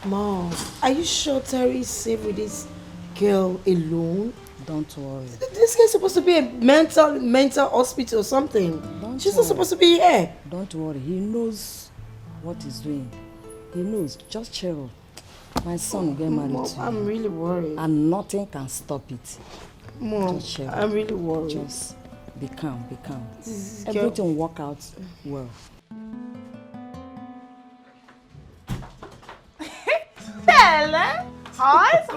Mom, are you sure Terry is safe with this girl alone? Don't worry. This guy's supposed to be a mental hospital or something. She's not supposed to be here. Don't worry. He knows what he's doing. He knows. Just chill. My son will get married to you. I'm really worried. And nothing can stop it. Mom, Just chill. I'm really worried. Just be calm. This Everything will work out well. Tele. Highs.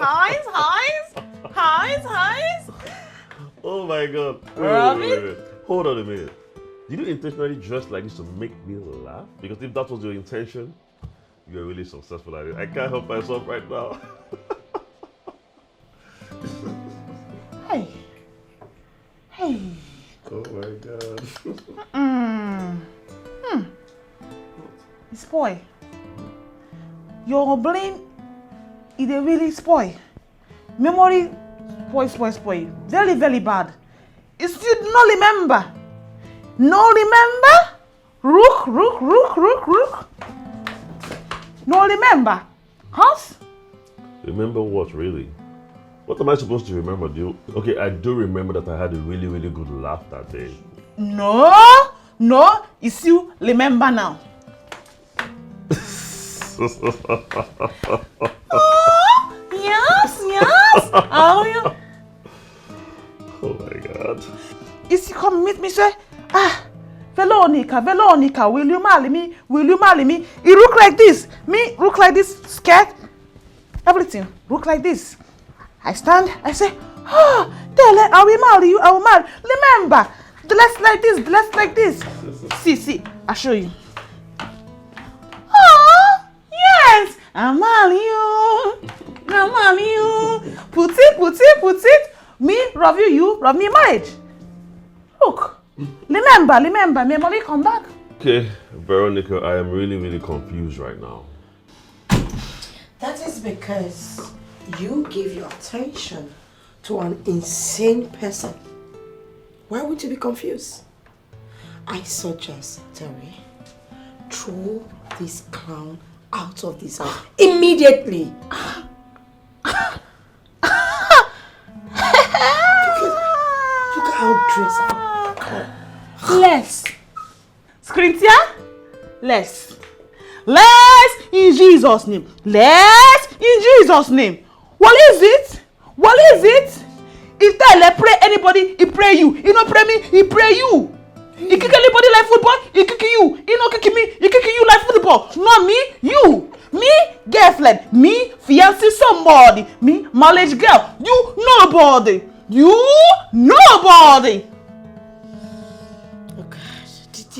Oh my God. Wait. Hold on a minute. Did you intentionally dress like this to make me laugh? Because if that was your intention, you're really successful at it. I can't help myself right now. Hey. Oh my God. Spoil. Your brain is really spoil. Memory spoil. Very, very bad. It's still no remember. Rook. No remember. House? Remember what, really? What am I supposed to remember? Okay, I do remember that I had a really, really good laugh that day. No. It's you remember now. Yes. Oh my God. Is he come meet me say, Veronica, will you marry me? He look like this. Me look like this, skirt. Everything look like this. I stand, I say, Tele, I will marry you, Remember, dress like this. See, I'll show you. Yes, I'll marry you. Put it. Me, love me marriage. Look, remember, memory come back. Okay, Veronica, I am really, really confused right now. That is because you give your attention to an insane person. Why would you be confused? I suggest, Terry, throw this clown out of this house immediately. Look at how dressed up. Less. Cynthia? Less in Jesus' name. What is it? If Tele pray anybody, he pray you. He don't pray me, he pray you. He kick anybody like football, he kick you. He not kick me, he kick you like football. Not me, you. Me, girlfriend. Me, fiancé somebody. Me, marriage girl. You, nobody. Oh gosh. Did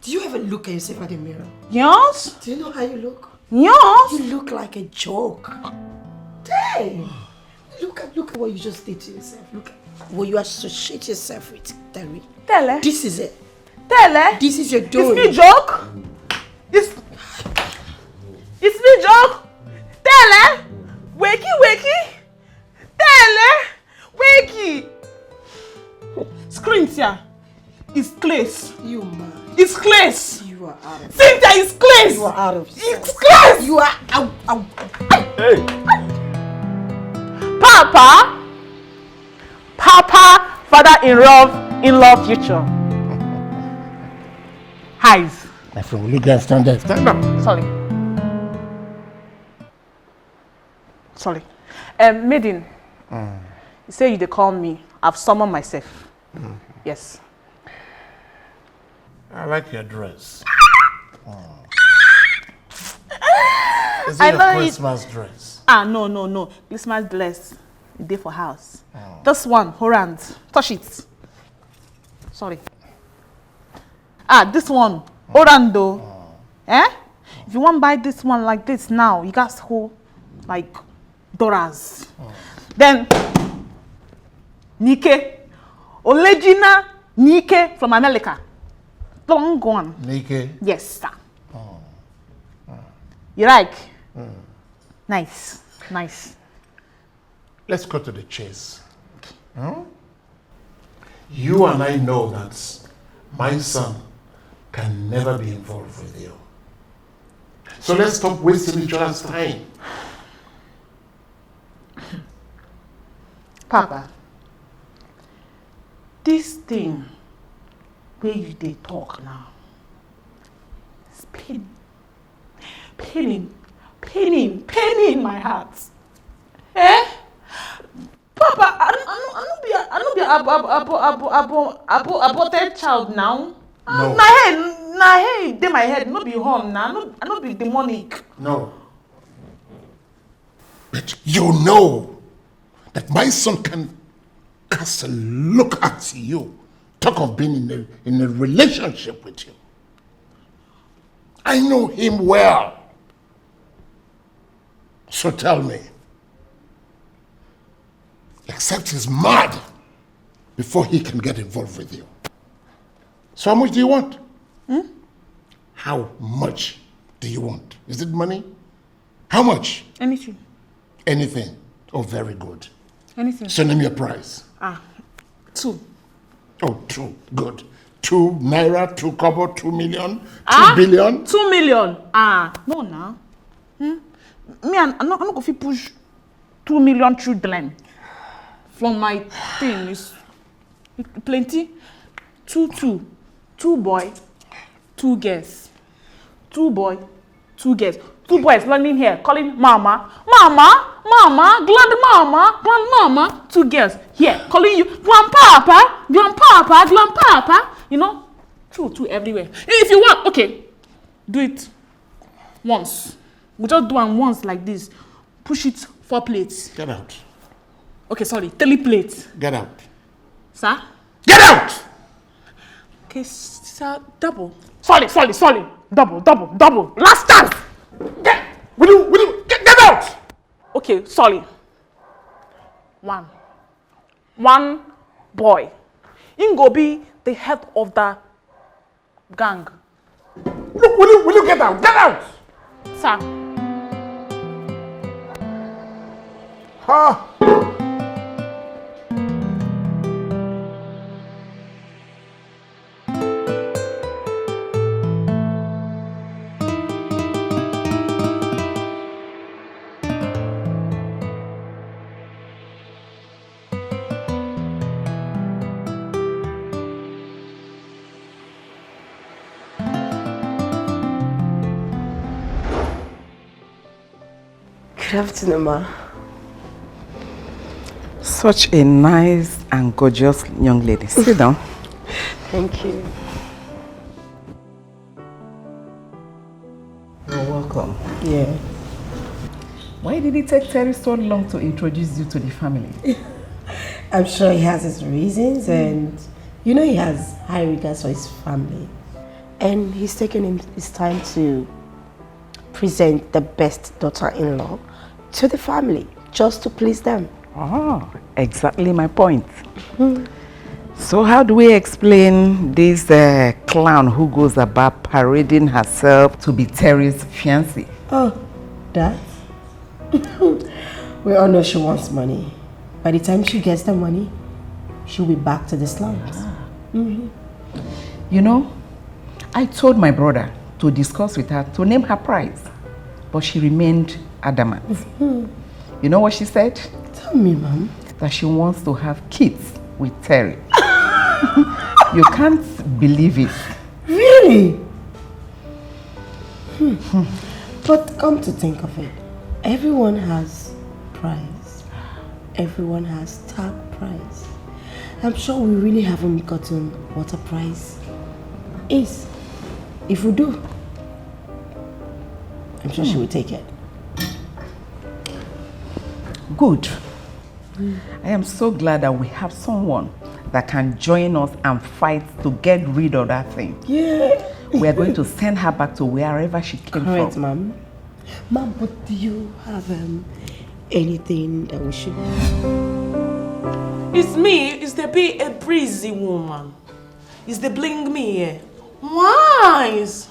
you ever look at yourself at the mirror? Yes. Do you know how you look? Yes. You look like a joke. Dang. Look at what you just did to yourself. Look at what you associate yourself with, Terry. Tell This is it. Tell This is your doing. It's me joke. It's me joke. Tell wakey. Tell wakey. Cynthia, it's class. You man. It's class. You are out of. Cynthia is class. You are out of. It's class. You are out. Hey! Papa, father-in-law future. Highs. My friend, will you guys stand there? Stand up. Sorry. Maiden, you say you dey call me. I've summoned myself. Yes. I like your dress. Is I it a know Christmas dress? No. Christmas dress. Day for house. This one, hold touch it. Sorry. This one, hold though. If you want to buy this one like this now, you got to hold like $. Then Nike, original Nike from America. Long gone. Nike? Yes, sir. You like? Nice. Let's go to the chase. You and I know that my son can never be involved with you. So let's stop wasting each other's time. Papa, this thing where you dey talk now, it's paining my heart. Papa, I don't be aborted child now. No. Na head, dey my head, no be home now. I no be demonic. No. But you know that my son can cast a look at you. Talk of being in a relationship with you. I know him well. So tell me, except he's mad before he can get involved with you. So how much do you want? How much do you want? Is it money? How much? Anything. Anything. Oh, very good. Anything. So name your price. 2. Oh, 2. Good. 2 naira, 2 kobo, 2 million, 2 billion. 2 million. No now. Me, I'm not going to push 2 million children from my thing. Is plenty. 2 boy, 2 girls. 2 boy, 2 girls. 2 boys running here, calling mama, grandmama. 2 girls here, calling you grandpapa. You know, 2 everywhere. If you want, okay, do it once. We just do one once like this. Push it 4 plates. Get out. Okay, sorry, 3 plates. Get out. Sir? Get out! Okay, sir, double. Sorry. Double. Last chance. Will you get out? Okay, sorry. 1 boy. He go be the head of the gang. Look, will you get out? Get out! Sir. Good afternoon, ma. Such a nice and gorgeous young lady. Sit down. Thank you. You're welcome. Yeah. Why did it take Terry so long to introduce you to the family? I'm sure he has his reasons, and you know he has high regards for his family. And he's taken his time to present the best daughter-in-law to the family, just to please them. Oh, exactly my point. So how do we explain this clown who goes about parading herself to be Terry's fiancé? Oh, that? We all know she wants money. By the time she gets the money, she'll be back to the slums. You know, I told my brother to discuss with her to name her price, but she remained adamant. You know what she said? Tell me, Mom. That she wants to have kids with Terry. You can't believe it. Really? But come to think of it, everyone has price. Everyone has tag price. I'm sure we really haven't gotten what a price is. If we do, I'm sure she will take it. Good. I am so glad that we have someone that can join us and fight to get rid of that thing. Yeah. We are going to send her back to wherever she came Correct, from. Mom. Mom, but do you have anything that we should... It's me. It's the be a breezy woman. It's the bling me here. Wise.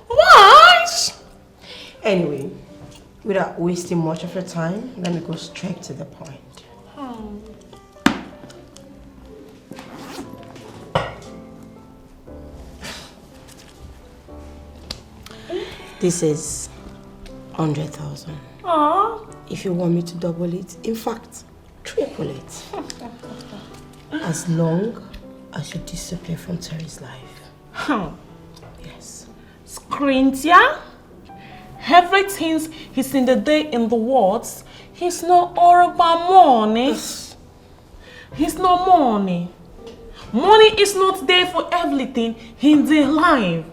Wise. Anyway, without wasting much of your time, let me go straight to the point. This is 100,000. If you want me to double it, in fact, triple it. As long as you disappear from Terry's life. Yes. Cynthia, everything he's in the day in the words, he's not all about money. He's not money. Money is not there for everything in the life.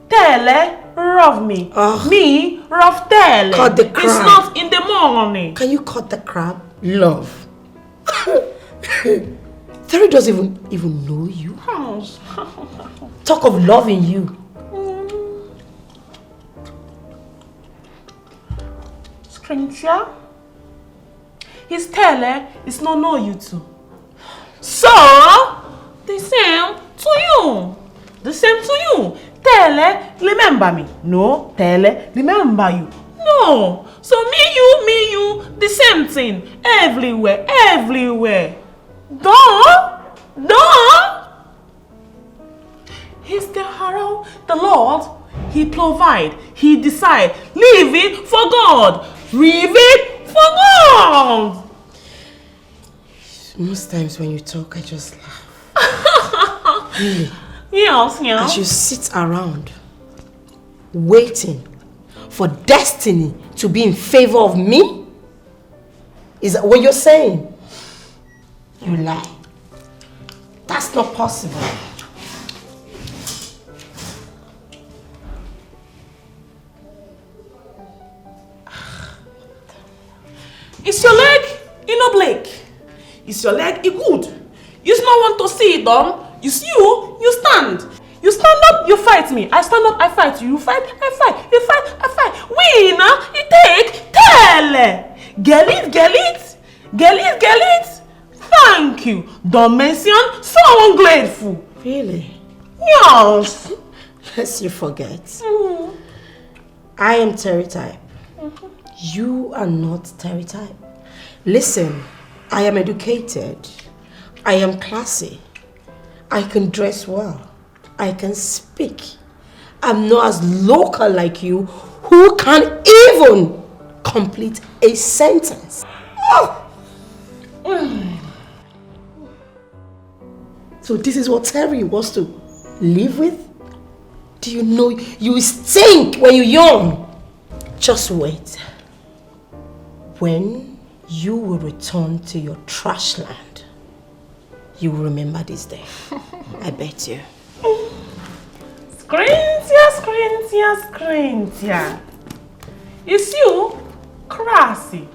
Tele, rough me. Me, rough Tele. Cut the crap. It's not in the morning. Can you cut the crap? Love. Terry doesn't even know you. Talk of loving you. Cynthia, his Tele is not know you too. So, the same to you. The same to you. Tele, remember me. No, Tele, remember you. No. So me, you, the same thing. Everywhere, everywhere. Don't. He's the hero, the Lord. He provide, he decide. Leave it for God. Leave it for God. Most times when you talk, I just laugh. Really? Yes. As you sit around, waiting for destiny to be in favor of me? Is that what you're saying? You lie. That's not possible. Is your leg in a blake? Is your leg good? You not want to see it done? It's you stand. You stand up, you fight me. I stand up, I fight you. You fight, I fight. You fight, I fight. Winner, you take, tell. Get it. Thank you. Don't mention, so ungrateful. Really? Yes. Lest you forget. I am Terry type. You are not Terry type. Listen, I am educated. I am classy. I can dress well. I can speak. I'm not as local like you who can't even complete a sentence. So this is what Terry wants to live with? Do you know you stink when you're young? Just wait. When you will return to your trash land, you will remember this day. I bet you. Cynthia. It's you, classy.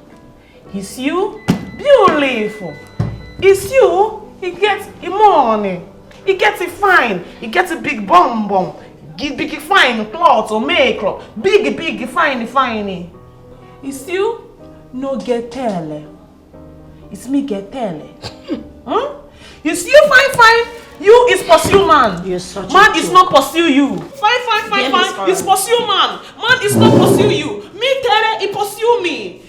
It's you, beautiful. It's you, he gets the money. He gets it fine. He gets a big bum. Big fine clothes or makeup. Big fine. It's you, no get tele. It's me get tele. Huh? You see you fine. You is pursue man. You're such man a is joke. not pursue you. Fine. It's pursue man. Man is not pursue you. Me tele, he pursue me.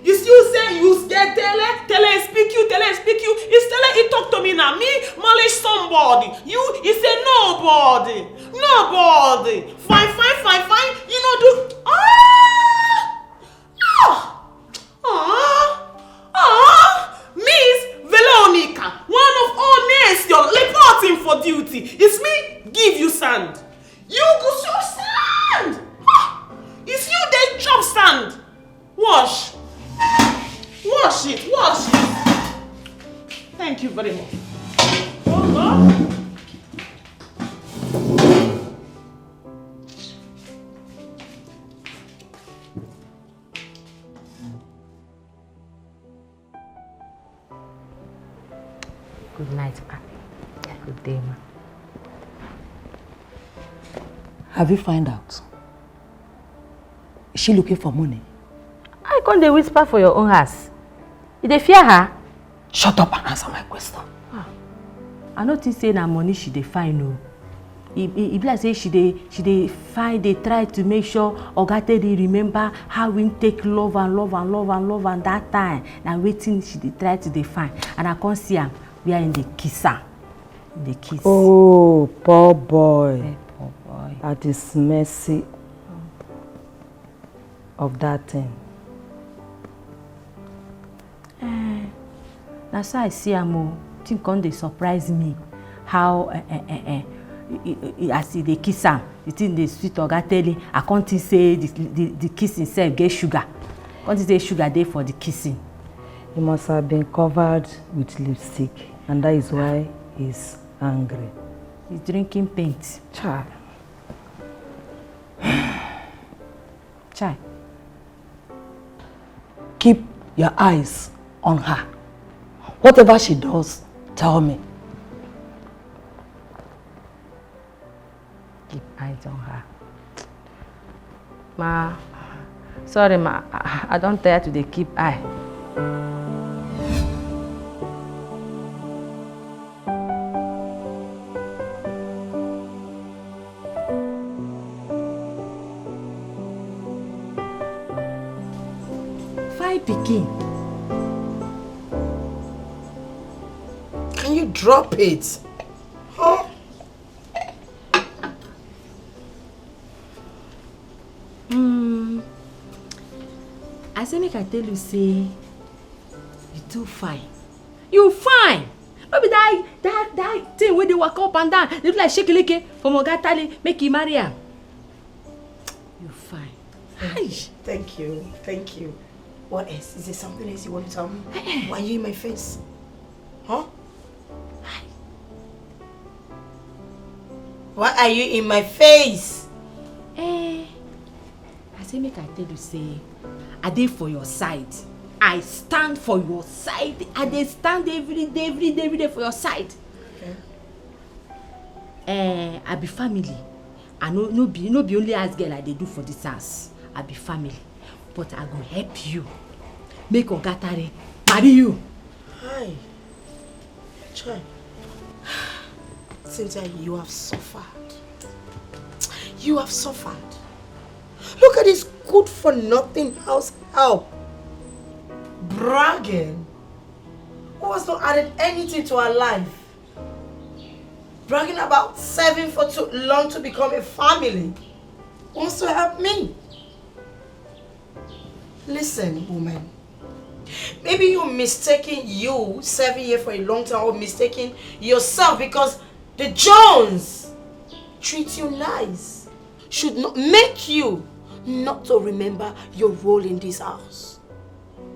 You still say you get tele speak you. It's tele he talk to me now. Me manage somebody. You he say nobody. Fine. You know do Miss Veronica, one of all names you're reporting for duty. It's me give you sand. You go show sand. It's you they chop sand. Wash it. Thank you very much. Hold on. Good night, ma. Good day, ma. Have you found out? Is she looking for money? I can't dey whisper for your own house. You dey fear her? Shut up and answer my question. I no think say na money she dey find o. E be like say she dey find, dey try to make sure Oga Teddy remember how we take love and that time. Na wetin she dey try to dey find. And I can't see am where in the kiss am. The kiss. Oh, poor boy. Yeah, poor boy. At his mercy of that thing. Na so I see am o. Think come dey surprise me how as he dey kiss am, the thing dey sweet Oga Teddy. I can't think say the kissing sef get sugar. Can't think say sugar dey for the kissing. He must have been covered with lipstick, and that is why he's angry. He's drinking paint. Chai. Keep your eyes on her. Whatever she does, tell me. Keep eyes on her. Ma, sorry ma, I don't tire to dey keep eye. Pikin. Can you drop it? Huh? I say make I tell you say you too fine. You fine. No be that thing where they walk up and down. They look like Shekeleke from Ogatali. Make you marry her. You fine. Hi. Thank you. What else? Is there something else you want to tell me? Why are you in my face? Huh? Why are you in my face? I say make I tell you say I dey for your side. I stand for your side. I dey stand every day for your side. Okay. I be family. I no be only as girl I dey do for this house. I be family. But I go help you. Make Ogatare marry you. Hi. Try. Cynthia, you have suffered. Look at this good-for-nothing house help. Bragging. Who has not added anything to our life? Bragging about serving for too long to become a family. Wants to help me. Listen, woman. Maybe you're mistaking you serving here for a long time or mistaking yourself because the Jones treat you nice. Should not make you not to remember your role in this house.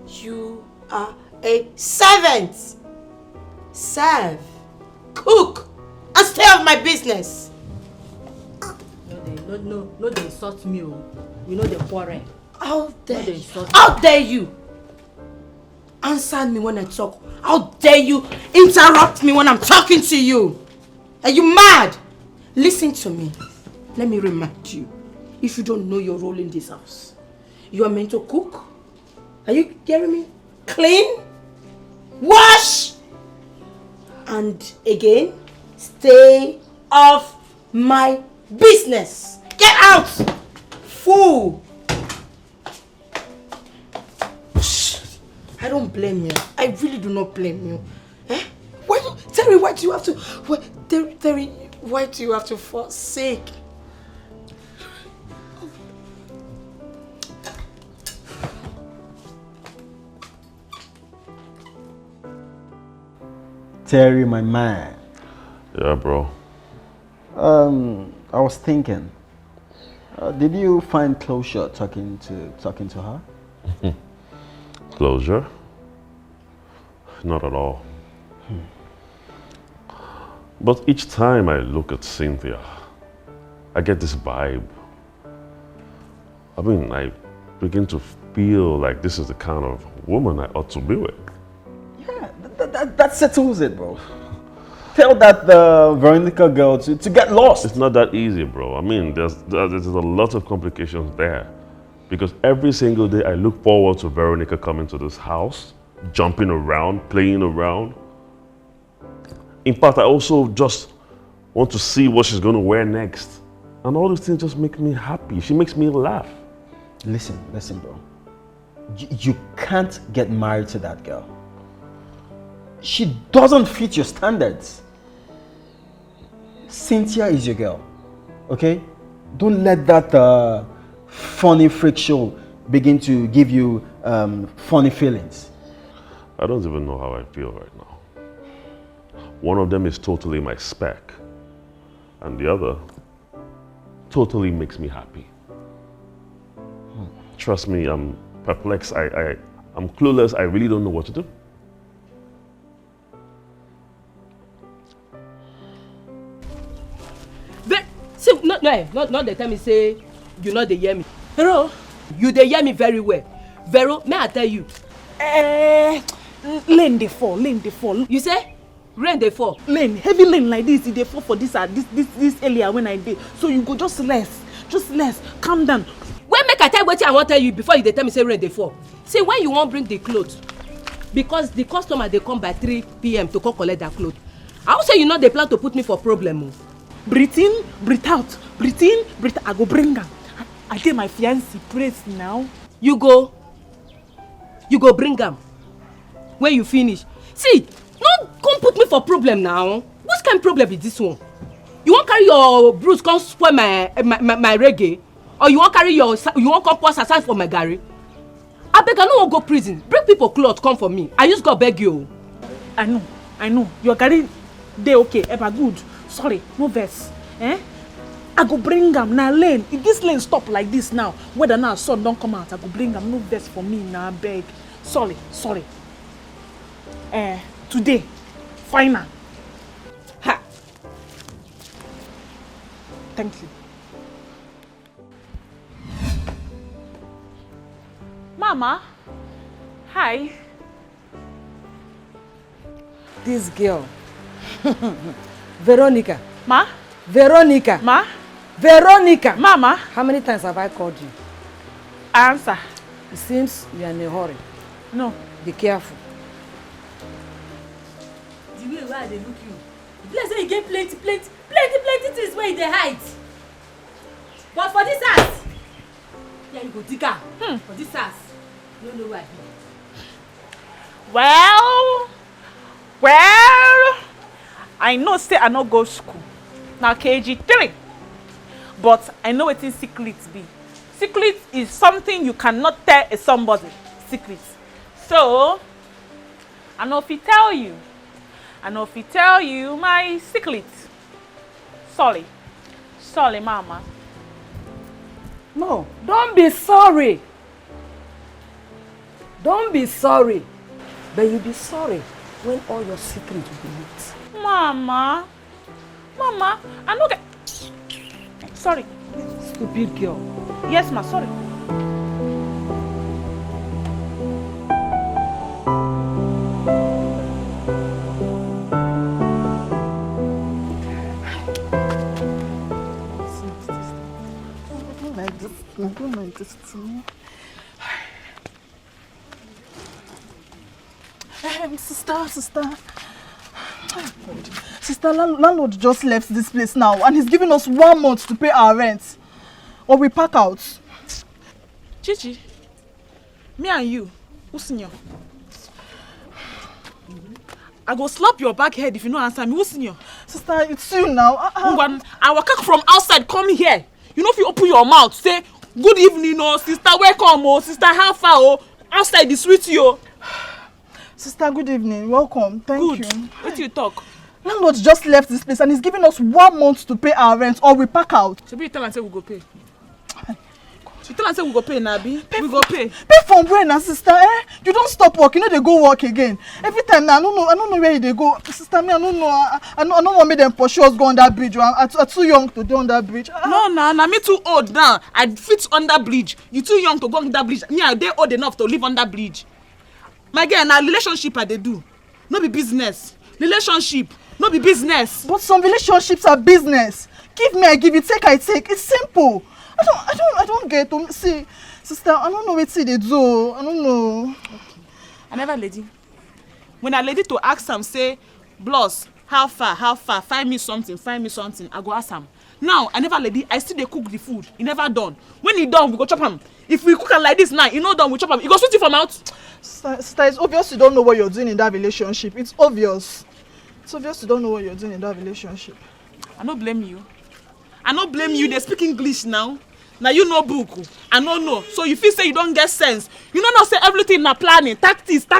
You are a servant. Serve, cook, and stay out of my business. No, they insult me. You know the quarrel. How dare you? Answer me when I talk. How dare you interrupt me when I'm talking to you? Are you mad? Listen to me. Let me remind you. If you don't know your role in this house, you are meant to cook. Are you hearing me? clean, wash, and again, stay off my business. Get out! Fool! I don't blame you. I really do not blame you. Eh? Terry, why do you have to... Terry, why do you have to forsake? Terry, my man. Yeah, bro. I was thinking. Did you find closure talking to her? Closure? Not at all. But each time I look at Cynthia, I get this vibe. I mean, I begin to feel like this is the kind of woman I ought to be with. Yeah, that settles it, bro. Tell that Veronica girl to get lost. It's not that easy, bro. I mean, there's a lot of complications there. Because every single day I look forward to Veronica coming to this house, jumping around, playing around. In fact, I also just want to see what she's going to wear next. And all these things just make me happy. She makes me laugh. Listen, bro. You can't get married to that girl. She doesn't fit your standards. Cynthia is your girl, okay? Don't let that funny freak show begin to give you funny feelings. I don't even know how I feel right now. One of them is totally my spec, and the other totally makes me happy. Trust me, I'm perplexed. I'm clueless. I really don't know what to do. See, not the time you say you know they hear me. Vero, you they hear me very well. Vero, may I tell you? Rain they fall. You say? Rain they fall. Rain, heavy rain like this, they fall for this earlier when I did. So you go just less. Calm down. When make I tell what I want to tell you before you they tell me say rain they fall. See, when you won't bring the clothes, because the customer they come by 3 p.m. to come collect their clothes. I will say you know they plan to put me for problem. Breathe in, breathe out. Breathe in, breathe out. I go bring her. I get my fiancé praise now. You go bring them. When you finish. See, don't come put me for problem now. What kind of problem is this one? You won't carry your bruise come spoil my reggae? Or you won't come pour aside for my Gary? I beg, I don't want to go prison. Bring people clothes, come for me. I just got beg you. I know. Your Gary, they okay, ever good. Sorry, no verse. I go bring them now lane. If this lane stop like this now, whether now sun don't come out, I go bring them. No verse for me now, beg. Sorry. Today, final. Ha. Thank you. Mama, hi. This girl. Veronica. Ma? Veronica. Ma? Veronica. Mama? How many times have I called you? Answer. It seems you are in a hurry. No. Be careful. The way where they look you. Let's say you get plenty things where they hide. But for this house, yeah, you go dig her. For this house, you don't know where I be. Well, I know say I no go school. Now KG3. But I know what is secret be. Secret is something you cannot tell somebody. Secret. So, I know if he tell you my secret. Sorry, mama. No, don't be sorry. Don't be sorry. But you'll be sorry when all your secrets will be leaked. Mama, I no get... Sorry. Stupid girl. Yes, ma, sorry. I don't like this too. Sister. Sister, landlord just left this place now and he's giving us 1 month to pay our rent. Or we pack out. Chichi, me and you, who's senior? I go slap your back head if you don't answer me. Who's senior? Sister, it's you now. I will come from outside, come here. You know if you open your mouth, say, good evening, oh, sister, welcome, oh, sister, how far, oh, outside is with you. Sister, good evening, welcome, thank you. What do you talk? Landlord just left this place and he's giving us 1 month to pay our rent or we pack out. So you tell and say we go pay. You tell and say we go pay, Nabi. We go pay. Pay from where now, sister? You don't stop work. You know they go work again. Every time now, I don't know where they go. Sister, me, I don't know. I don't want me them pursue us go on that bridge. I'm too young to go on that bridge. No, me too old now. I fit on that bridge. You too young to go on that bridge. Me, they old enough to live on that bridge. My girl, now relationship they do. No be business. Relationship, no be business. But some relationships are business. Give me, I give you. Take, I take. It's simple. I don't get to see, sister. I don't know what they do. I don't know. Okay. I never lady. When I lady to ask him, say, Bloss, how far? Find me something. I go ask him. Now I never lady. I still they cook the food. He never done. When he done, we go chop him. If we cook him like this now, he not done. We chop him. He go sweet you from out. Sister, it's obvious you don't know what you're doing in that relationship. It's obvious. It's obvious you don't know what you're doing in that relationship. I don't blame you. They speak English now. Now you know book. I don't know. So you feel say you don't get sense. You don't know say everything na planning. Tactics.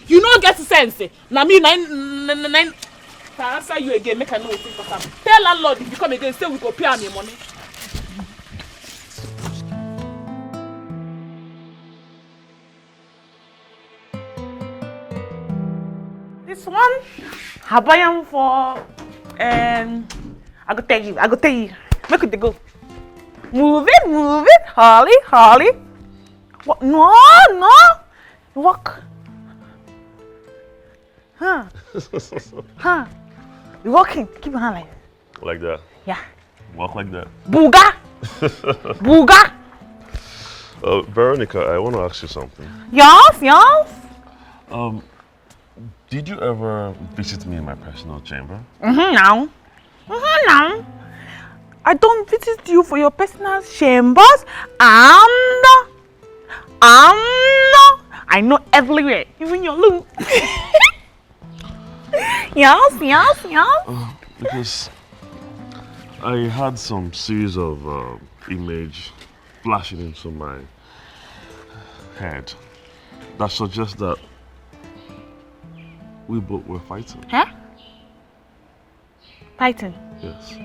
You don't get sense. Now me nine. If I answer you again, make I know what you talk. Tell landlord if you come again, say we go pay me money. This one, I buy them for I go tell you. Make it go. Move it, Holly. What? No. Walk. Huh? You walking? Keep your hand like that. Like that? Yeah. Walk like that. Booga. Veronica, I want to ask you something. Yes. Did you ever visit me in my personal chamber? Now. I don't visit you for your personal chambers. I know everywhere, even your look. Yes. Because I had some series of image flashing into my head that suggests that we both were fighting. Huh? Fighting? Yes.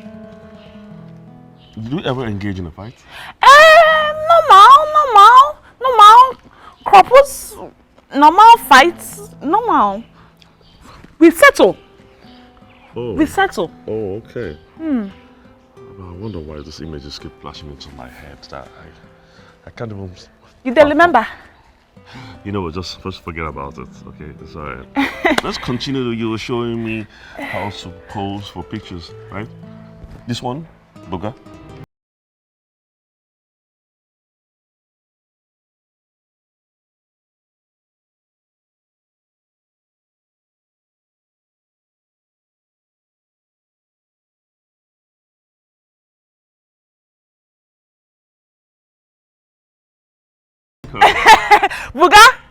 Did we ever engage in a fight? Normal. Couples, normal fights, normal. We settle. Oh. We settle. Oh, okay. I wonder why this image just keep flashing into my head that I can't even... You don't remember? You know what, just first forget about it, okay? It's alright. Let's continue. You were showing me how to pose for pictures, right? This one, Boga.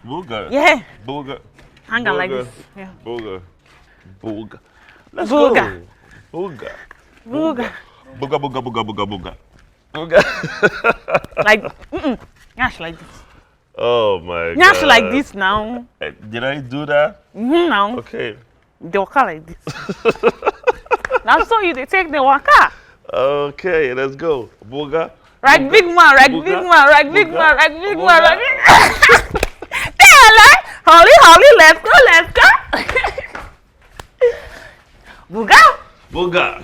Booga? Yeah. Booga. Hang on like this. Yeah. Booga. Let's Booga. Go. Booga. Booga. Like, Yash like this. Oh my god. Yash like this now. Did I do that? Now. Okay. They waka like this. Now so you they take the waka. Okay, let's go. Booga. Right, big man. Holly, let's go. Booga.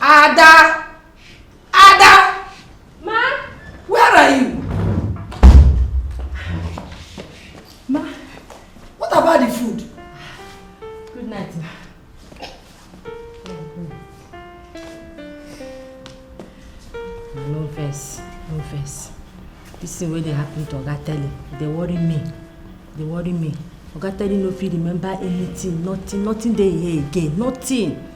Ada! Ada! Ma? Where are you? Ma? What about the food? Good night, ma. No verse, no verse. This thing where they happen to Oga Tele, they worry me. They worry me. Oga Tele no fit remember anything, nothing they hear again, nothing.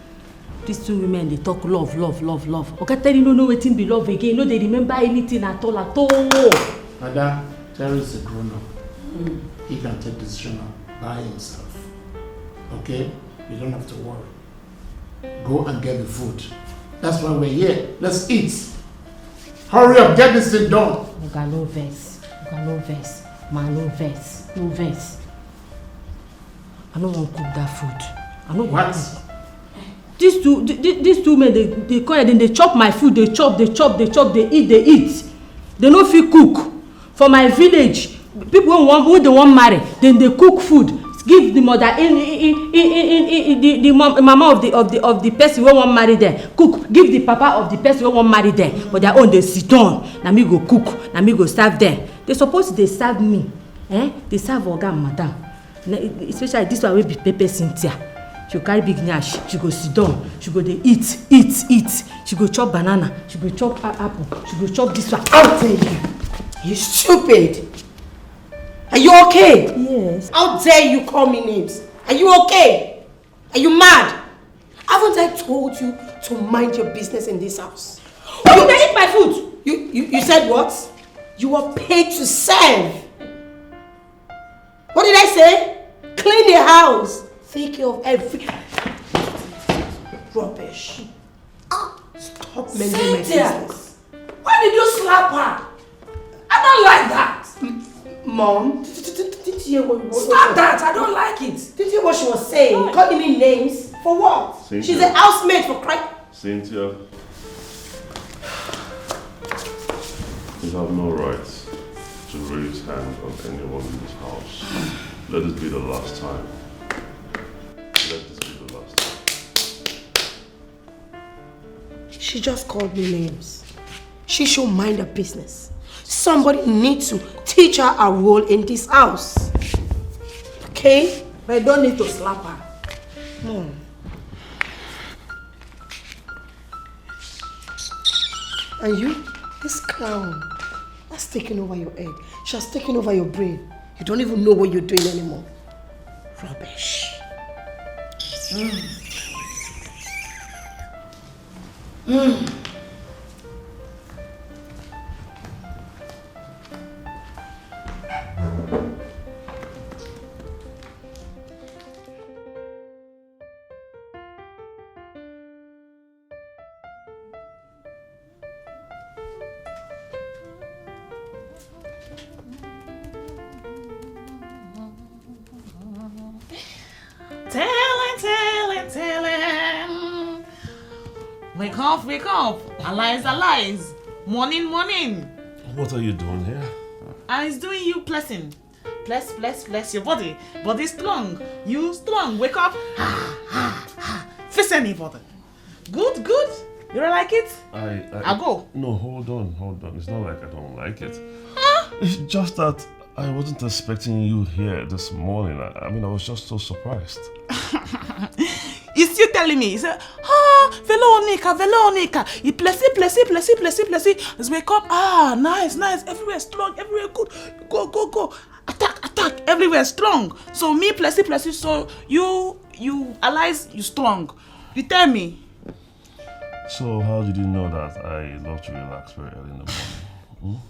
These two women, they talk love. Oga Tele no know wetin be love again, no they remember anything at all. Ada, Terry is a grown-up. He can take decision by himself. Okay? You don't have to worry. Go and get the food. That's why we're here. Let's eat. Hurry up, get this thing done. Oga no verse. Ma, no verse. I don't want to cook that food. I don't want to. These two men, they come here, they chop my food, they chop, they eat. They no fit cook. For my village, people who they want marry, then they cook food, give the mother the mama of the person who want marry them, cook, give the papa of the person who want marry them. But their own they sit down, na me go cook, na me go serve them. They suppose they serve me, They serve oga and madam. Especially this one will be Pepe Cynthia. She go carry big nyash, she go sit down, she go dey eat. She go chop banana, she go chop apple, she go chop this one. I'll tell you. You stupid. Are you okay? Yes. How dare you call me names? Are you okay? Are you mad? Haven't I told you to mind your business in this house? You dey eat my food. You said what? You were paid to serve. What did I say? Clean the house. Take care of every rubbish. Stop mending my business. Why did you slap her? I don't like that. Mom, did you hear what Stop that, I don't like it. Did you hear what she was saying? Calling me names? For what? Cynthia. She's a housemaid for Christ. Cynthia, you have no right to raise hands on anyone in this house. Let this be the last time. Let this be the last time. She just called me names. She should mind her business. Somebody needs to teach her a role in this house. Okay? But I don't need to slap her. No. And you? This clown. That's taking over your head. She has taken over your brain. You don't even know what you're doing anymore. Rubbish. Telling. Wake up. Arise. Morning. What are you doing here? It's doing you blessing. Bless your body. Body strong. You strong. Wake up. Face anybody. Good. You don't like it? I'll go. No, hold on. It's not like I don't like it. Huh? It's just that I wasn't expecting you here this morning. I was just so surprised. You still telling me? You say, Veronica. You plessy. Let's wake up. Nice. Everywhere strong. Everywhere good. Go. Attack. Everywhere strong. So me plessy. So you allies, you strong. You tell me. So how did you know that I love to relax very early in the morning?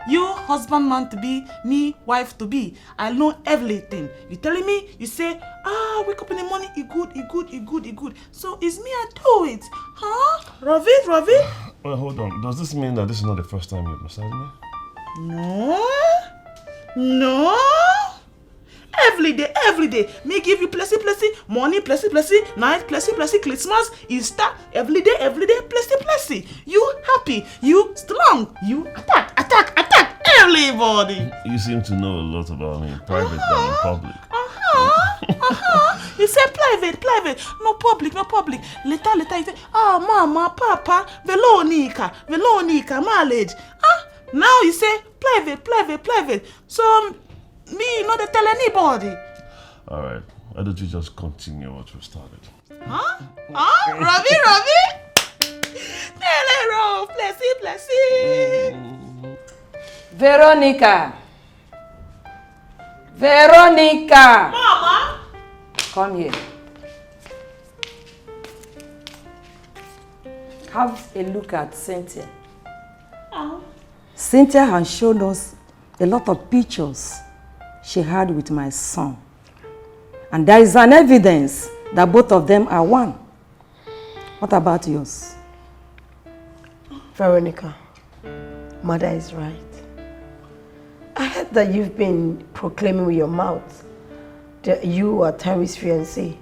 You husband man to be, me wife to be. I know everything. You telling me? You say, wake up in the morning, it good. So it's me I do it. Huh? Ravi? Well, hold on. Does this mean that this is not the first time you've massaged me? No. Every day. Me give you plessy. Morning, plessy. Night, plessy. Christmas, Easter. Every day, plessy. You happy. You strong. You attack. Everybody. You seem to know a lot about me in private than in public. He said private. No public. Later, he said, mama, papa, Veronica, marriage. Now he say private. So, me not to tell anybody. Alright, why don't you just continue what you started? Robbie? Hello, blessy. Veronica! Mama! Come here. Have a look at Cynthia. Cynthia has shown us a lot of pictures she had with my son. And there is an evidence that both of them are one. What about yours? Veronica, mother is right. I heard that you've been proclaiming with your mouth that you are Terry's fiancé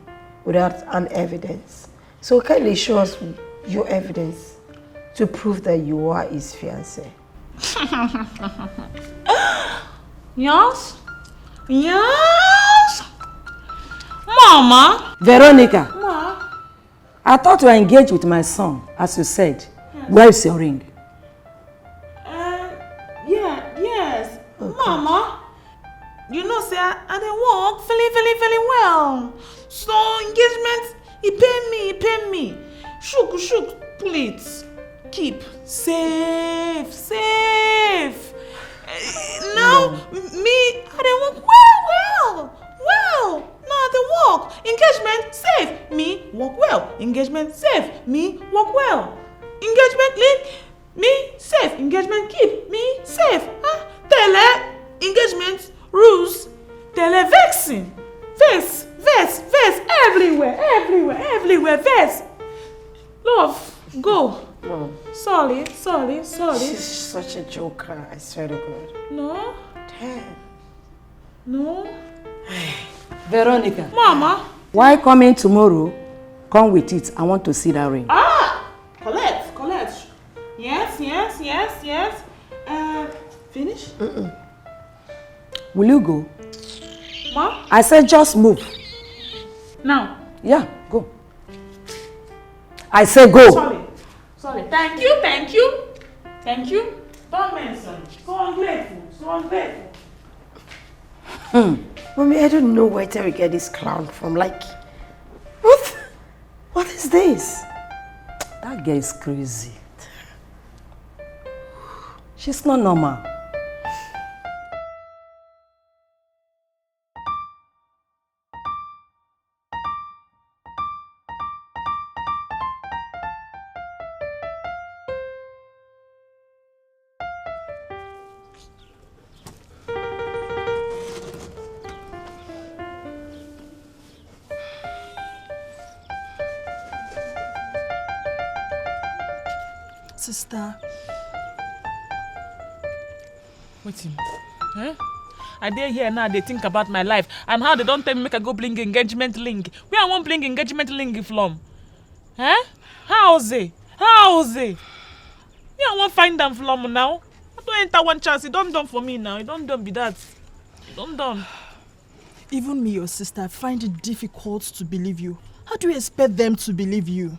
without an evidence. So kindly show us your evidence to prove that you are his fiancé. Yes? Mama? Veronica, Ma? I thought you were engaged with my son, as you said. Yes. Where is your ring? Yes. Okay. Mama, you know, say I dey work feeling well. So engagement, he pay me. Shook, please. Keep safe. Now, me, I dey work well. Now I dey work. Engagement, safe. Me, work well. Engagement, safe. Me, work well. Engagement, lead. Me, safe. Engagement, keep. Me, safe. Tele, engagement, rules. Tele, vexing. Vex. Everywhere, vex. Love, go. Mom. Sorry. She's such a joker, I swear to God. No. Damn. No. Veronica. Mama. Why come in tomorrow? Come with it. I want to see that ring. Collect. Yes. Finish? Will you go? Ma? I said just move. Now. Yeah, go. I say go. Sorry. Thank you. Don't mention. So ungrateful. Mommy, I don't know where Terry get this clown from. Like, what is this? That girl is crazy. She's not normal. Sister. Waiting. I dey here now, they think about my life and how they don't tell me make I go bring engagement link. Where I won't bring engagement link from? How's it? Where I won't find them from now? I don't enter one chance. It don't done for me now. It don't done be that. It don't done. Even me, your sister, find it difficult to believe you. How do you expect them to believe you?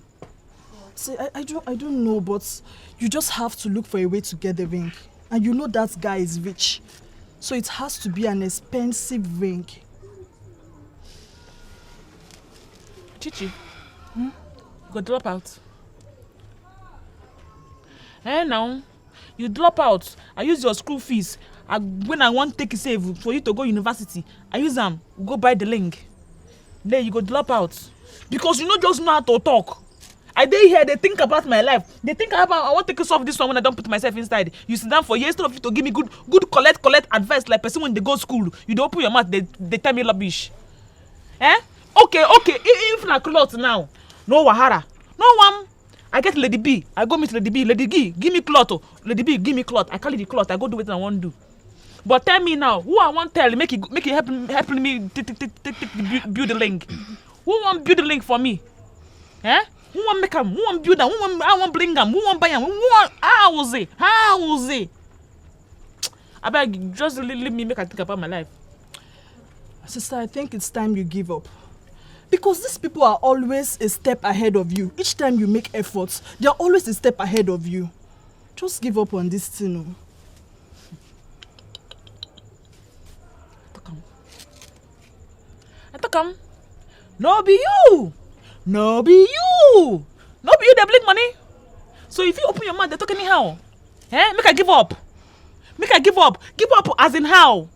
See, I don't know, but you just have to look for a way to get the ring. And you know that guy is rich. So it has to be an expensive ring. Chichi, you go drop out. Now, you drop out. I use your school fees. When I want to take a save for you to go university, I use them. Go buy the link. Then you go drop out. Because you don't just know how to talk. I dey here, they think about my life. They think about, I want to take off this one when I don't put myself inside. You sit down for years instead of you to give me good collect advice like person when they go school. You don't open your mouth, they tell me rubbish. Okay. If na cloth now, no wahara. No one. I get Lady B. I go meet Lady B. Lady G, give me cloth. Lady B, give me cloth. I carry the cloth. I go do what I want to do. But tell me now, who I want tell make it help me build the link. Who want build the link for me? Who want make them? Who want build them? I want bring them? Who want buy them? How was it? I beg, just leave me make I think about my life. Sister, I think it's time you give up. Because these people are always a step ahead of you. Each time you make efforts, they are always a step ahead of you. Just give up on this thing. Come. No be you. No be you. No be you they blink money. So if you open your mouth, they talk anyhow. Make I give up. Make I give up. Give up as in how?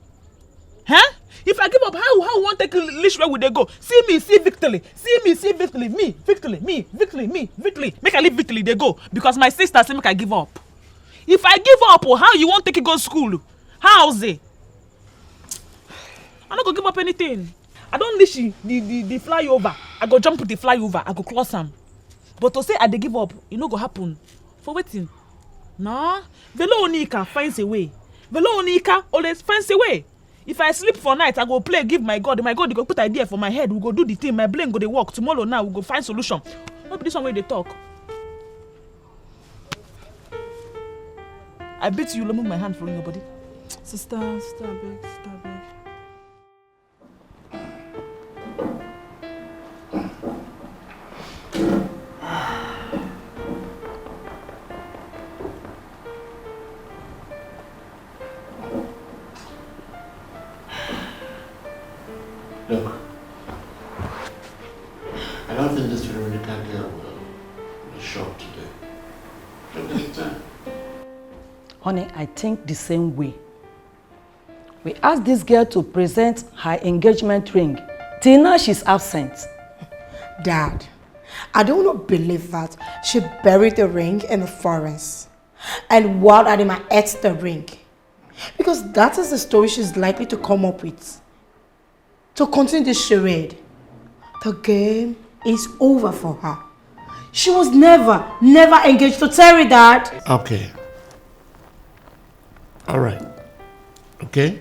If I give up, how won't take leash where would they go? See me, see victory. See me, see victory. Me, victory. Me, victory. Me, victory. Make I leave victory, they go. Because my sister say make I give up. If I give up, how you won't take it go to school? How's it? I'm not gonna give up anything. I don't leash the flyover. I go jump with the flyover. I go cross them. But to say I dey give up, it no go happen. For waiting. No. Veronica finds a way. Veronica always finds a way. If I sleep for night, I go play, give my God. My God, he go put idea for my head. We go do the thing. My brain go dey work. Tomorrow now, we go find solution. Not this one way they talk. I bet you remove my hand from your body. Sister, beg. Look, I don't think this Veronica girl will be shocked today. Don't take time. Honey, I think the same way. We asked this girl to present her engagement ring. Till now, she's absent. Dad, I do not believe that she buried the ring in the forest and wild animal ate the ring. Because that is the story she's likely to come up with. To continue this charade, the game is over for her. She was never engaged to Terry, Dad. Okay. All right. Okay?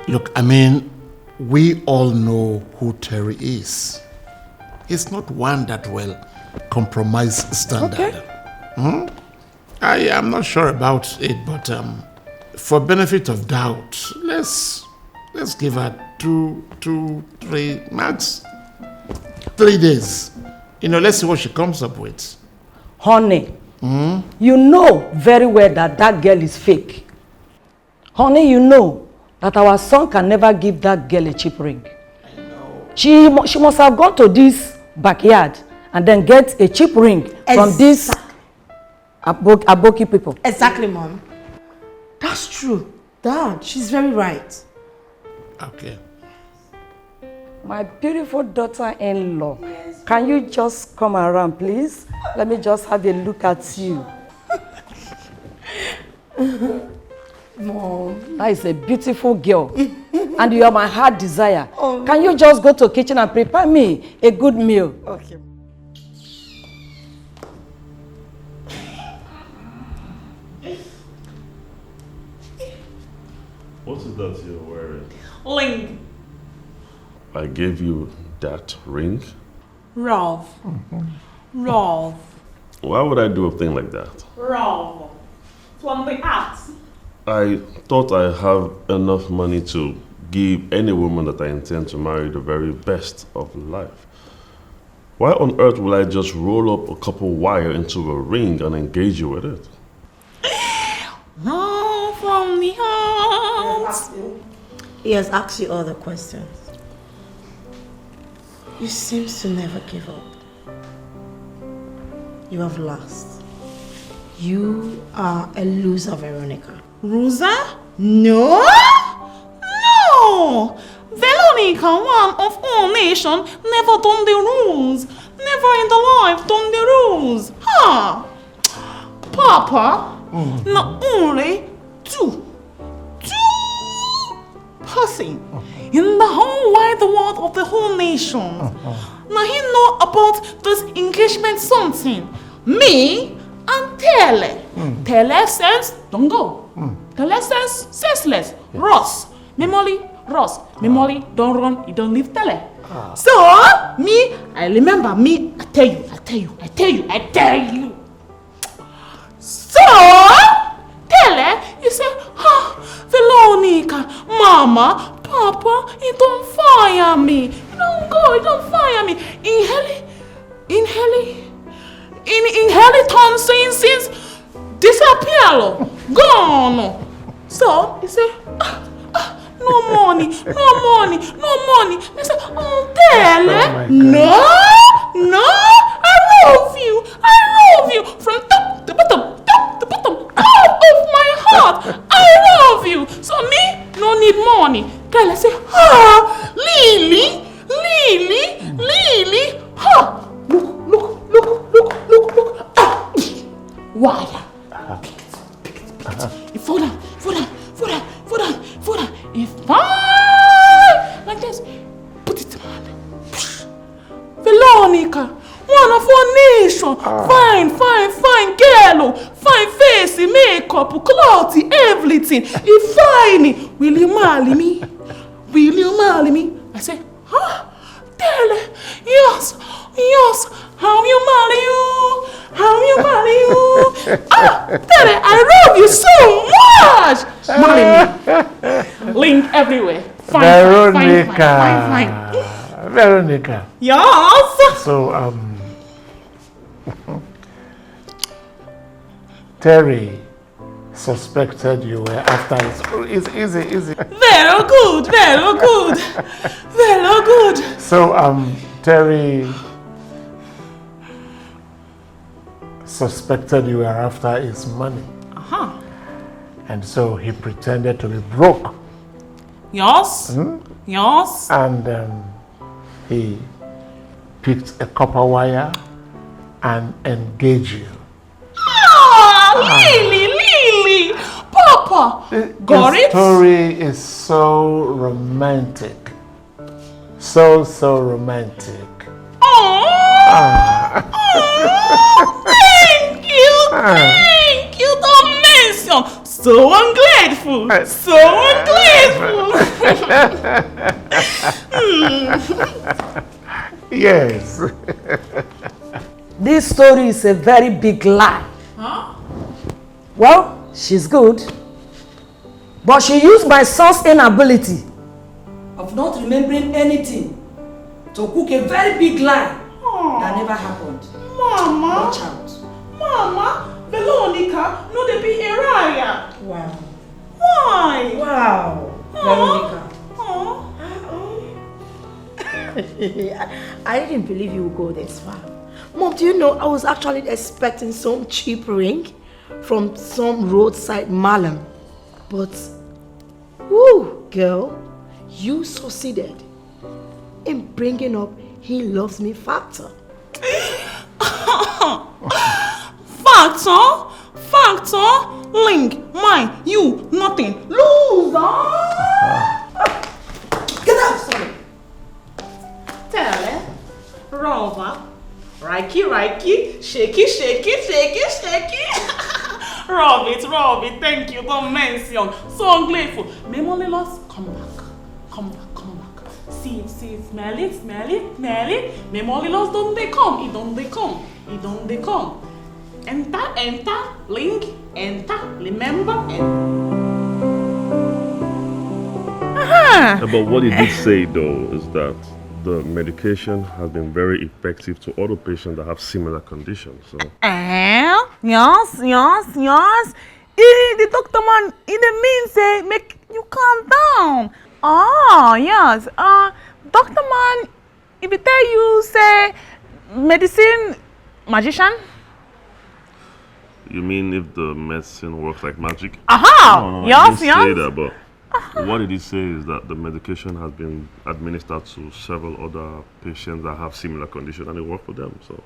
Look, I mean, we all know who Terry is. He's not one that will compromise standard. Okay. I am not sure about it, but for benefit of doubt, let's give her 3 max 3 days. Let's see what she comes up with. Honey, you know very well that girl is fake. Honey, you know that our son can never give that girl a cheap ring. I know. She must have gone to this backyard and then get a cheap ring from these Aboki people. Exactly, Mom. That's true. Dad, she's very right. Okay. My beautiful daughter-in-law, can you just come around, please? Let me just have a look at you. Mom. That is a beautiful girl. And you are my heart desire. Oh. Can you just go to the kitchen and prepare me a good meal? Okay. What is that you're wearing? Ring. I gave you that ring? Ralph. Ralph. Why would I do a thing like that? Ralph. From the act. I thought I have enough money to give any woman that I intend to marry the very best of life. Why on earth will I just roll up a couple wire into a ring and engage you with it? No, from the heart. He has asked you all the questions. You seem to never give up. You have lost. You are a loser, Veronica. Rosa? No! No! Veronica, one of all nations, never done the rules. Never in the life done the rules. Ha! Papa, not only two person in the whole wide world of the whole nation. Now he know about this engagement something. Me and Tele. Tele says don't go. Tele says senseless. Ross. Memory, Ross. Memory, don't run, you don't leave Tele. So me, I remember me, I tell you. So Tele, you say, Veronica, Mama, Papa, you don't fire me. You don't go, you don't fire me. Inheritance since disappear. Gone. So, he said, no money. They say, oh, Dele, no, I love you from top to bottom out of my heart. I love you. So me, no need money. Girl, I say, Lily, look. Wire. Pick it. You fall down. If like this, put it on. Veronica, one of our nation. Fine girl. Fine face, makeup, clothes, everything. If fine, will you marry me? I say, tell her, yes. How you marry you? Tell her, I love you so much. Marry me. Link everywhere. Fine. Veronica. Yes. So, Terry suspected you were after his... Easy. Very good. So, Terry suspected you were after his money. And so he pretended to be broke. Yes. Yes. And he picked a copper wire and engaged you. Lily, Papa. Got it? The story is so romantic. So romantic. Thank you, don't mention. So ungrateful. Yes. This story is a very big lie. Well, she's good. But she used my son's inability of not remembering anything to cook a very big lie that never happened. Mama. Watch out. Mama, Veronica, no they be a liar. Wow. Why? Wow. Veronica. I didn't believe you would go this far. Mom, do you know I was actually expecting some cheap ring from some roadside malam. But, woo, girl, you succeeded in bringing up he loves me factor. Factor, link, mine, you, nothing, loser. Get out, sorry. Tell it, Rover, Reiki, shaky. Rub it, thank you, don't mention. So grateful. Memory loss, come back. See it, smell it. Memory loss, don't they come. Enter, link, remember, But what he did say though is that the medication has been very effective to other patients that have similar conditions. So. Yes. The doctor man, in the mean say, make you calm down. Yes. Doctor man, if he tell you say, medicine, magician. You mean if the medicine works like magic? No, yes. Say that, but what did he say is that the medication has been administered to several other patients that have similar conditions and it worked for them. So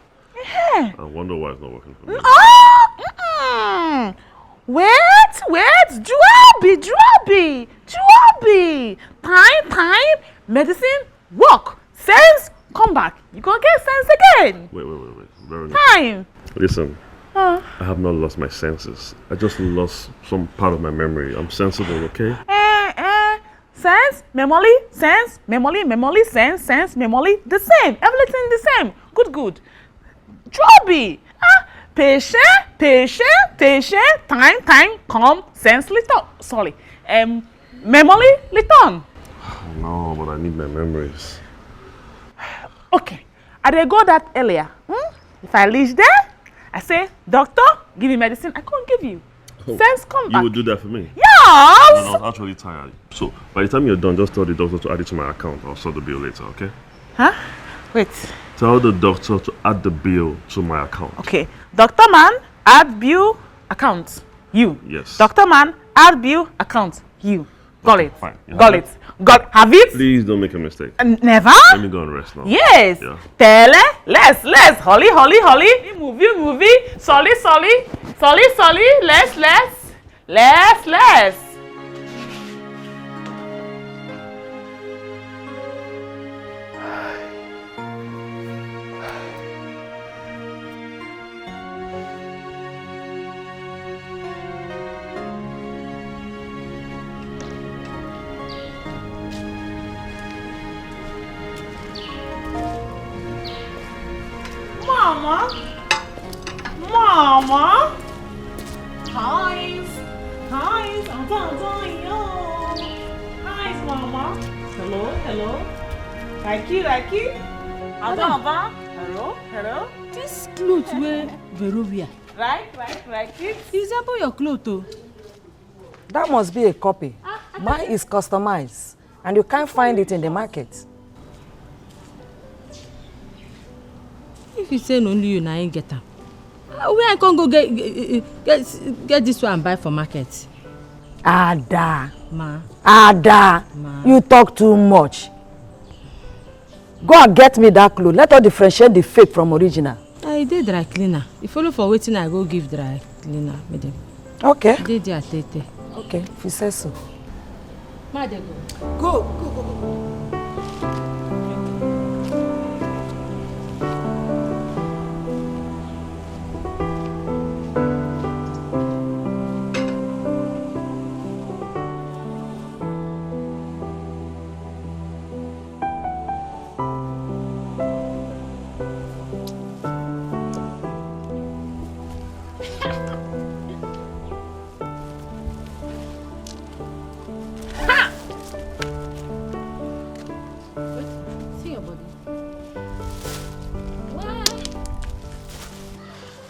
I wonder why it's not working for me. Wait, Juabi. Time, medicine, work, sense, come back. You gonna get sense again. Wait. Very Time. Listen, I have not lost my senses. I just lost some part of my memory. I'm sensible, okay? Sense, memory, sense, memory, the same. Everything the same. Good. Joby. Patient, time, come, sense, return. Memory, return. No, but I need my memories. Okay, I dey go that earlier. If I reach there, I say, doctor, give me medicine. I can't give you. Sense come back. You would do that for me? Yes! No, I was actually tired. So, by the time you're done, just tell the doctor to add it to my account. I'll sort the bill later, okay? Huh? Wait. Tell the doctor to add the bill to my account. Okay. Doctor man, add bill account. You. Yes. Doctor man, add bill account. You. Got it. Fine. Got it. Have it? Please don't make a mistake. Never? Let me go and rest now. Yes. Yeah. Tele, let's. Holly. Movie. Solly. Let's. Mama. Hi, Mama. Hello. Like you. Hello. This cloth wey Veronica. Right. It resemble your cloth too. That must be a copy. Mine is customized, and you can't find it in the market. If you say only you, na you get am. Where I can go get this one and buy for market? Ada. Ma. You talk too much. Go and get me that cloth. Let us differentiate the fake from original. I did dry cleaner. If follow for waiting, I go give dry cleaner. Okay. Did there tete. Okay, if you say so. Ma, dey go. Go.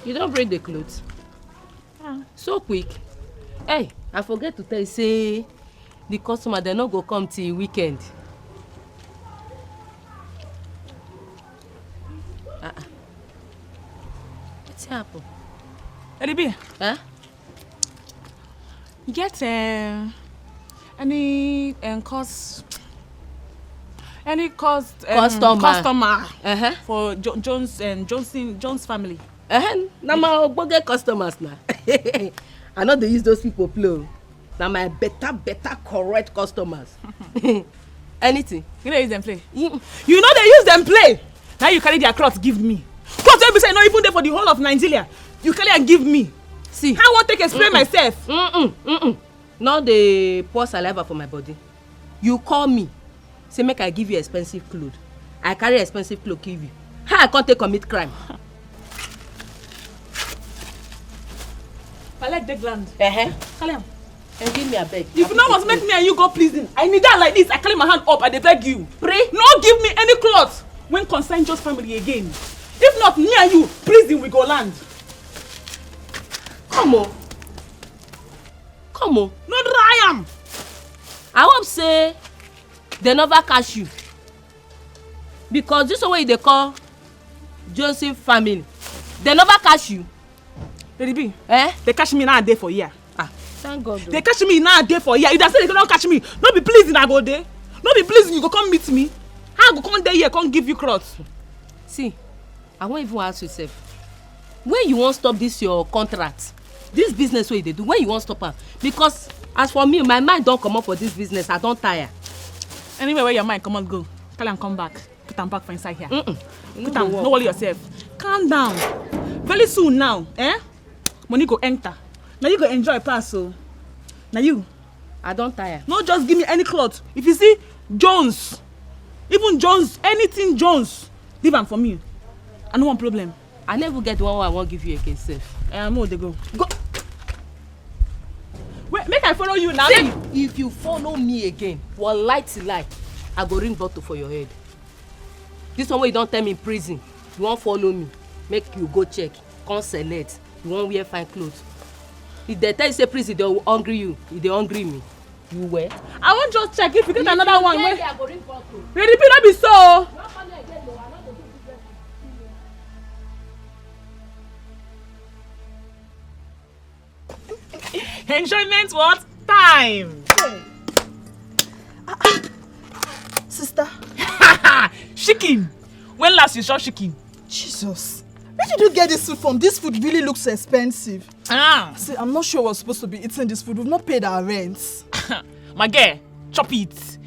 You don't bring the clothes. So quick. Hey, I forget to tell you, say the customer they not go come till weekend. What's happen? Eribi. Huh? You get any customer for Jones family? Now my ogbonge customers now. I know they use those people play. Now my better correct customers. Anything. You know use them play. You know they use them play. Now you carry their clothes give me. Clothes wey be say not even there for the whole of Nigeria. You carry and give me. See. I want to take explain myself. Not the pour saliva for my body. You call me. Say make I give you expensive clothes. I carry expensive clothes give you. How I can't take commit crime? I like the gland. And give me a beg. If you no want make me and you go pleasing, I need that like this. I carry my hand up and they beg you. Pray. No give me any clothes when concern just family again. If not, me and you, pleasing we go land. Come on. No dry am. I hope say they never catch you. Because this is what they call Joseph family. They never catch you. Baby, they catch me now a day for a year. Thank God. They catch me now a day for a year. If they say they cannot catch me, not be pleasing I go there. Not be pleasing you go come meet me. I go come there here, come give you clothes. See, I won't even ask yourself. When you won't stop this your contract, this business way they do, when you won't stop her? Because as for me, my mind don't come up for this business. I don't tire. Anyway, where your mind come on go. Tell them come back. Put them back for inside here. Put them. No worry yourself. Calm down. Very soon now, money go enter. Now you go enjoy pass so. Now you. I don't tire. No, just give me any cloth. If you see Jones, even Jones, anything Jones, leave them for me. I no want problem. I never get the one I won't give you again, safe. More they go. Go. Wait, make Make I follow you now. See, if you follow me again, lie till lie, I go ring bottle for your head. This one wey you don tell me in prison, you wan follow me, make you go check, come select, you wan wear fine clothes. If they tell you say prison dey hungry you, if they hungry me, you wear. I wan just check if you get another one. If you I go ring bottle. Ready, no be so. Enjoyment what? Time. Sister. Chicken. When last you saw chicken? Jesus. Where did you get this food from? This food really looks expensive. See, I'm not sure we're supposed to be eating this food. We've not paid our rent. My girl, chop it.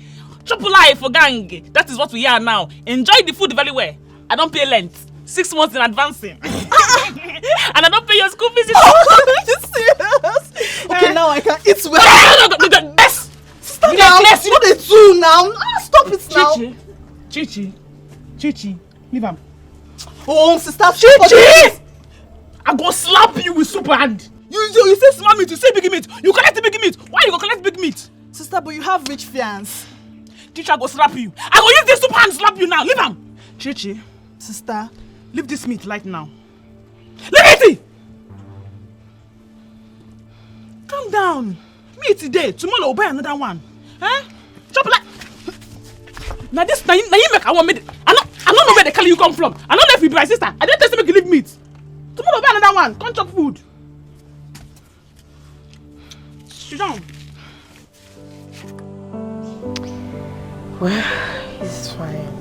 Chop life for gang. That is what we are now. Enjoy the food very well. I don't pay rent. 6 months in advancing. And I don't pay your school fees. Are you serious? Okay, now I can eat well. Yes! Sister, now, you know they do now. Stop it now. Chichi, leave him. Oh, sister, Chichi! I go slap you with super hand. You say small meat, you say big meat. You collect big meat. Why you go collect big meat? Sister, but you have rich fiance. Chichi, I go slap you. I go use this super hand slap you now. Leave him. Chichi. Sister. Leave this meat right now. Leave it! Calm down. Meat today. Tomorrow we'll buy another one. Eh? Chop like. Now this, now you make I want me. I don't know where the color you come from. I don't know if you be my sister. I didn't tell you make you leave meat. Tomorrow we'll buy another one. Can't chop food. Sit down. Well, it's fine.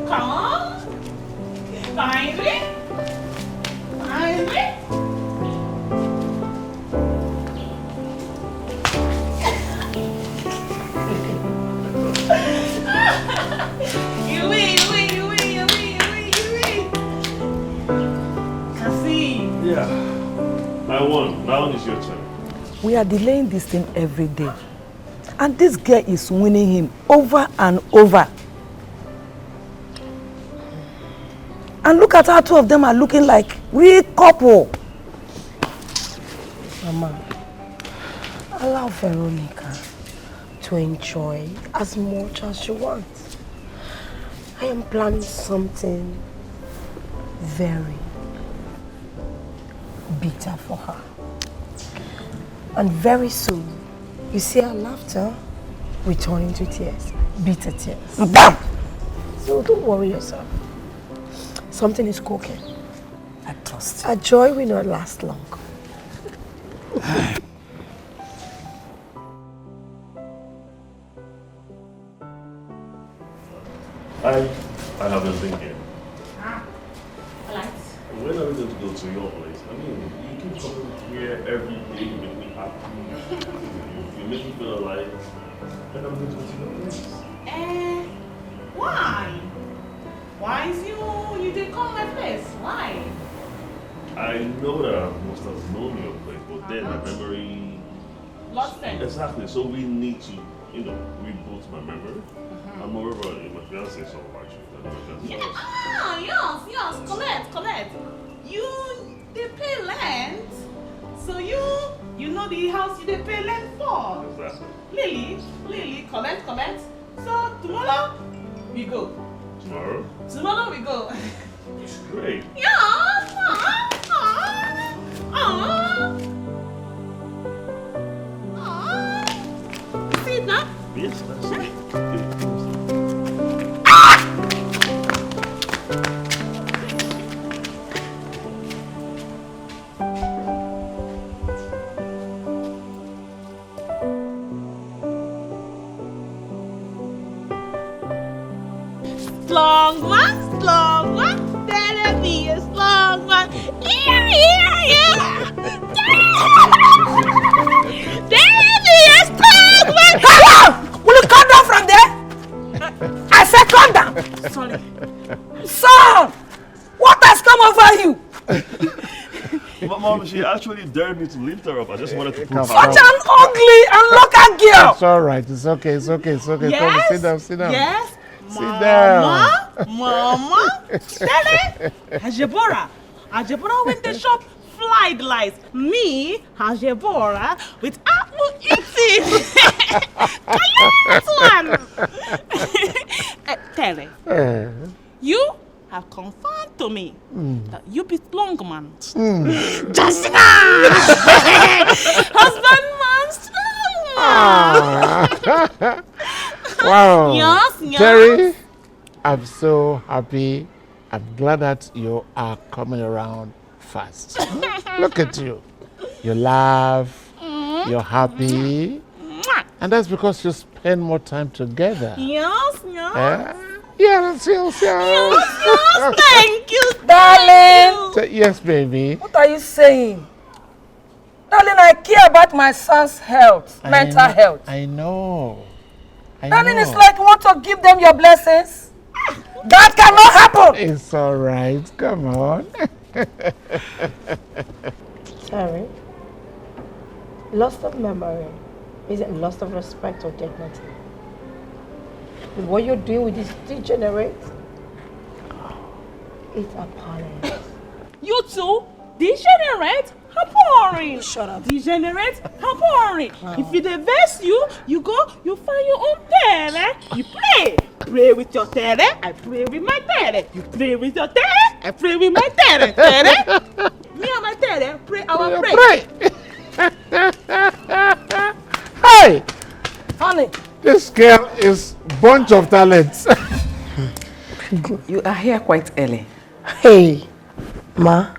Come on. Finally. Yeah, I won. Now it's your turn. We are delaying this thing every day. And this girl is winning him over and over. And look at how two of them are looking like real couple. Mama, allow Veronica to enjoy as much as she wants. I am planning something very bitter for her. And very soon, you see her laughter return into tears, bitter tears. Bam! So don't worry yourself. Something is cooking. I trust you. Our joy will not last long. I have been thinking. What? When are we going to go to your place? I mean, you keep coming here every day, you make me happy. You make me feel alive. When are we going to go to your place? Why? Why is you didn't come my place? Why? I know that I must have known your place, but then my memory Lost sense. Exactly. So we need to, reboot my memory. And moreover, my fiance is so much. Yes, collect. They pay rent. So you know the house they pay rent for. Exactly. Lily, collect. So tomorrow we go. Tomorrow we go. Great. See it now? Yes, that's it. Long one, that'll be a long one. Yeah. That'll be a strong one. Hello! Will you come down from there? I said come down. Sorry. Son, what has come over you? Mom, she actually dared me to lift her up. I just wanted to prove her Such wrong. an ugly and local girl. It's all right. It's okay. It's okay. It's okay. Yes. Come, sit down. Sit down. Yes. Sit down. Mama. Tele. Ajebora went the shop flight lights. Me, Ajebora, with apple eating. That one. Tele. You have confirmed to me that you belong, man. Justina! Husband, man, strong. Wow. Yes. Terry, I'm so happy. I'm glad that you are coming around fast. Look at you. You laugh. You're happy. And that's because you spend more time together. Yes. Yes. Thank you, Darling. Yes, baby. What are you saying? Darling, I care about my son's health, mental health. I know. Darling, it's like you want to give them your blessings. That cannot happen. It's all right. Come on. Sorry. Loss of memory isn't loss of respect or dignity. What you're doing with this degenerate, it's appalling. You two, degenerate, how boring. Shut up. Degenerate, how boring. If it vex you, you go, you find your own tere, you pray. Pray with your tere, I pray with my tere. You pray with your tere, I pray with my tere. Tere, me and my tere, pray our pray. Hey! Honey. This girl is bunch of talents. You are here quite early. Hey, Ma,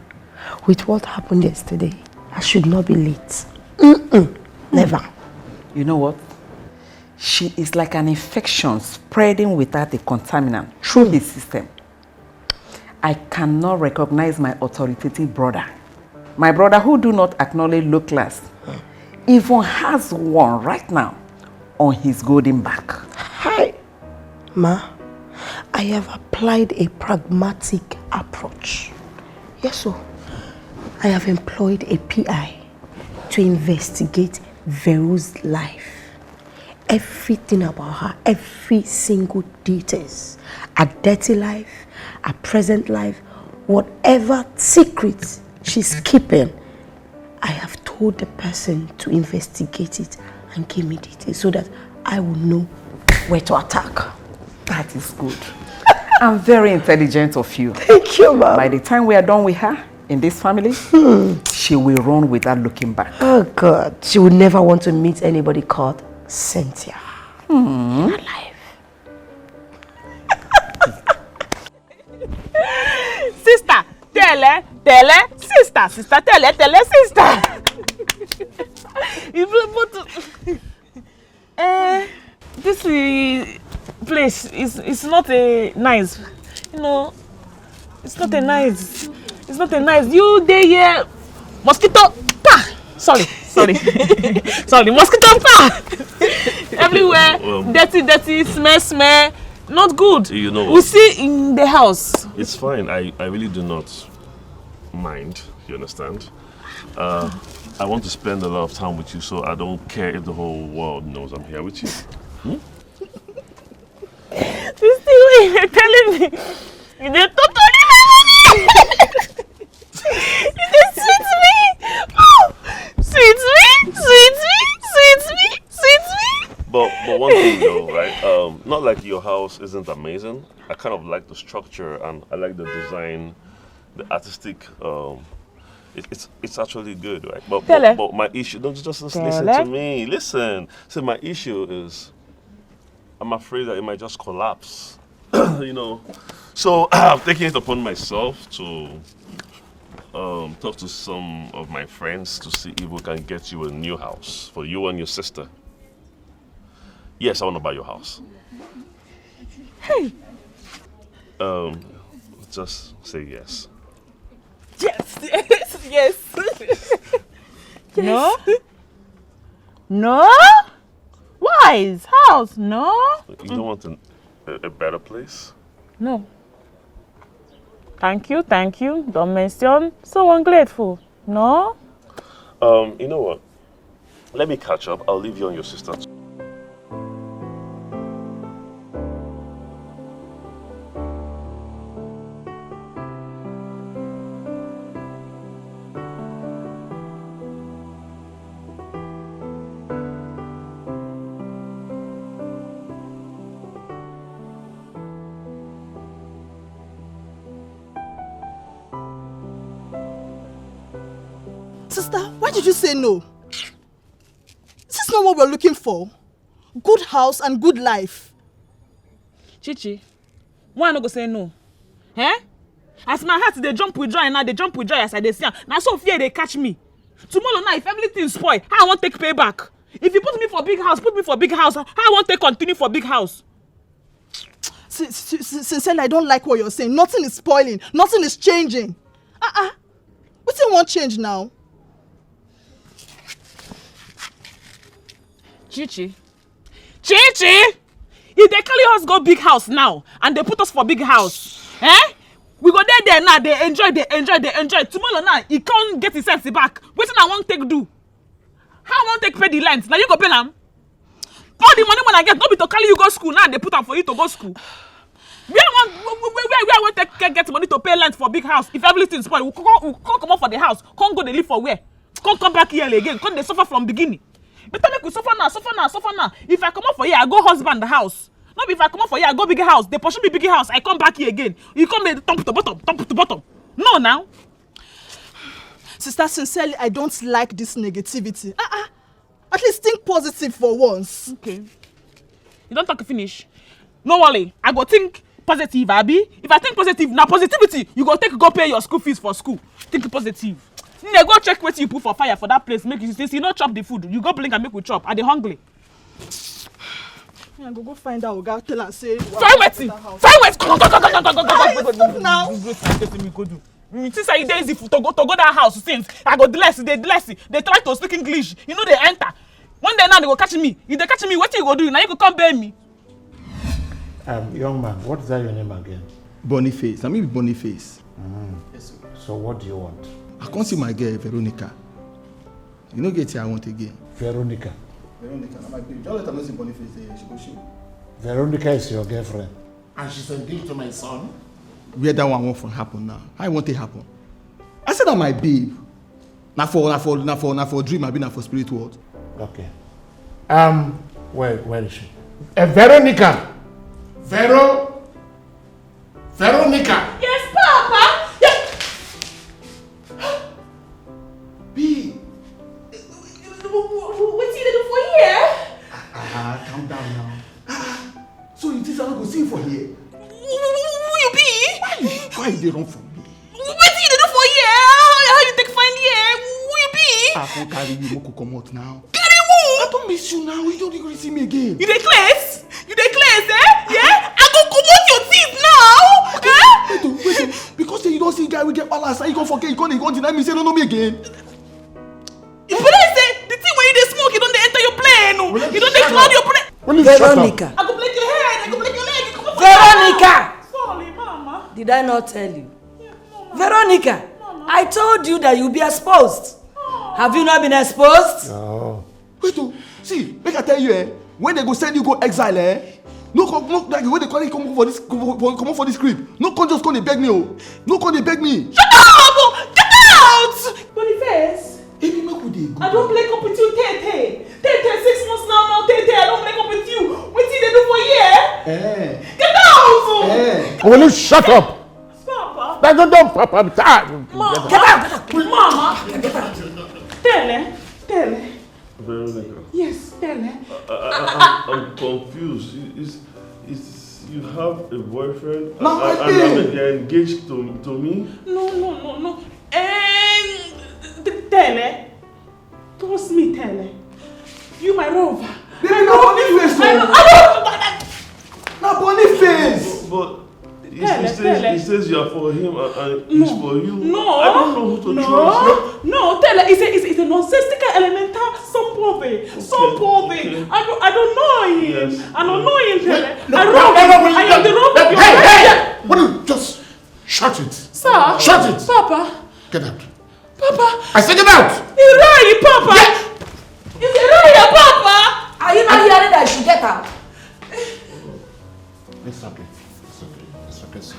with what happened yesterday, I should not be late. Never. You know what? She is like an infection spreading without a contaminant through his system. I cannot recognize my authoritative brother. My brother who do not acknowledge low class even has one right now on his golden back. Hi, Ma. I have applied a pragmatic approach. Yes, sir. I have employed a PI to investigate Veru's life. Everything about her, every single details. Her dirty life, her present life, whatever secrets she's keeping. I have told the person to investigate it and give me details so that I will know where to attack. That is good. I'm very intelligent of you. Thank you, Mom. By the time we are done with her in this family, she will run without looking back. Oh God, she would never want to meet anybody called Cynthia in her life. Sister, tele, sister, tele, sister. This place is not a nice, it's not a nice, you there here, mosquito, sorry, mosquito, everywhere, dirty, smell, not good. You know what? We see in the house. It's fine. I really do not mind, you understand? I want to spend a lot of time with you, so I don't care if the whole world knows I'm here with you. You see what you're telling me? You're totally you just sweet me. Oh, sweet me. But one thing though, right? Not like your house isn't amazing. I kind of like the structure and I like the design, the artistic. It's actually good, right? But my issue, don't just listen to me. Listen. So my issue is, I'm afraid that it might just collapse. So I've taken it upon myself to talk to some of my friends to see if we can get you a new house for you and your sister. Yes, I want to buy your house. Hey. Just say yes. Yes. No? No? Wise house, no? You don't want a better place? No. Thank you. Don't mention. So ungrateful. No? You know what? Let me catch up. I'll leave you on your sister. Sister, why did you say no? Is this not what we're looking for? Good house and good life. Chichi, why not go say no? Eh? As my heart they jump with joy now, they jump with joy as I dey see am. Now so fear they catch me. Tomorrow night, if everything spoil, how I want take payback? If you put me for big house, put me for big house. How I want take continue for big house? Sincerely, I don't like what you're saying. Nothing is spoiling. Nothing is changing. We still want change now. Chichi, if they carry us go big house now and they put us for big house, we go there now, they enjoy. Tomorrow now, he can't get his sense back. Wetin I want take do? How I want take pay the rent? Now you go pay them. All the money when I get, no be to carry you go school now, they put am for you to go school. Where I want take get money to pay rent for big house? If everything spoil, we can't come out for the house. Can't go they live for where? Can't come back here again. Can't they suffer from beginning? Better make we suffer now. If I come out for here, I go husband the house. Not if I come out for here, I go big house. They pursue me big house. I come back here again. You come here, top to bottom. No now. Sister, sincerely, I don't like this negativity. At least think positive for once. Okay. You don't talk finish. No worry. I go think positive, Abby. If I think positive, now positivity, you go pay your school fees for school. Think positive. They go check what you put for fire for that place. Make you see, not chop the food. You go blink and make we chop. Are they hungry? I go find out. Go tell her say. Fine waiting. Go now. You think say it's easy to go that house since I go bless. They try to speak English. You know they enter. One day now they go catch me. If they catch me, what you go do? Now you go come bear me. Young man, what is that your name again? Boniface. I mean Boniface. Yes, so what do you want? I can't see my girl, Veronica. You know get here I want again. Veronica. Veronica, my baby. Don't let her know see Boniface there. She go show. Veronica is your girlfriend. And she's engaged to my son? Where that one won't happen now? How it won't it happen? I said that my babe. Now for dream, I be now for spirit world. Okay. Where is she? Veronica! Veronica! Yes, Papa! B. What's he do for here? Calm down now. So you think I go see for here? Who you be? Why they run from me? What's he do for here? How you take find here? Who you be? I can't carry you, Moko come out now. Carry who? I don't miss you now. You don't going to see me again. You dey class, eh? Yeah? I go comot your teeth now. Wait, because you don't see guy we get balance, you can't forget, you can't deny me, say no me again. But I say the thing when you dey smoke, you don't dey enter your plane. You don't dey cloud your plane. Veronica. I go break your head. I go break your leg. Veronica. Sorry, Mama. Did I not tell you? Veronica, I told you that you'll be exposed. Have you not been exposed? No. Wait, see, make I tell you, when they go send you go exile, no, like when they call you come for this crib. No, just come they beg me, No, come they beg me. Shut up! Get out! Boniface. Amy, make we dey go. I don't break up with you, Tete. 6 months now, Tete. I don't break up with you. What did they do for you? Get out! Will you shut up? Papa. Don't, Papa. I'm tired. Get out! Mama. Get out. Tell her. Veronica. Yes, tell her. I'm confused. You have a boyfriend? No, and you're engaged to me? No. Tell her. Trust me, tell her. You my rover. Baby, no Boniface. No Boniface. But he says you are for him and he's for you. No. I don't know who to trust. No, tell her. It's a nonsensical elemental somebody. Okay. I don't know him. Yes. I don't know him, tell her. I am the rover of your Hey! What do you just shut it? Sir. Shut it. Papa. Get out. Papa! I said get out! Irayi, Papa! Yeah. It's Irayi, Papa! Are you not hearing that I should get out? It's okay. It's okay. It's okay, sir.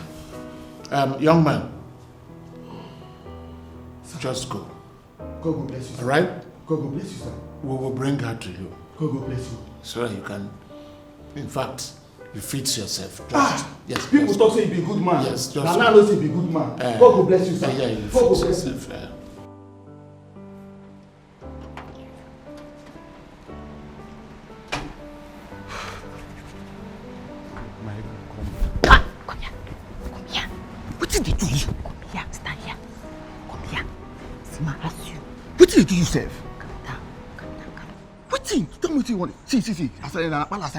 Young man. Just go. God will bless you, sir. Alright? God will bless you, sir. We will bring her to you. God will bless you. So that you can, in fact, you fix yourself. Yes. People just talk say you be a good man. Yes, just Nana knows you be a good man. God will bless you, sir. Yeah, you God will fix bless you. yourself. What did they do you? Come here, stand here. Come here. Sima, ask you. What did they do you, Sef? Calm down. What thing? Tell me what you want. See. As I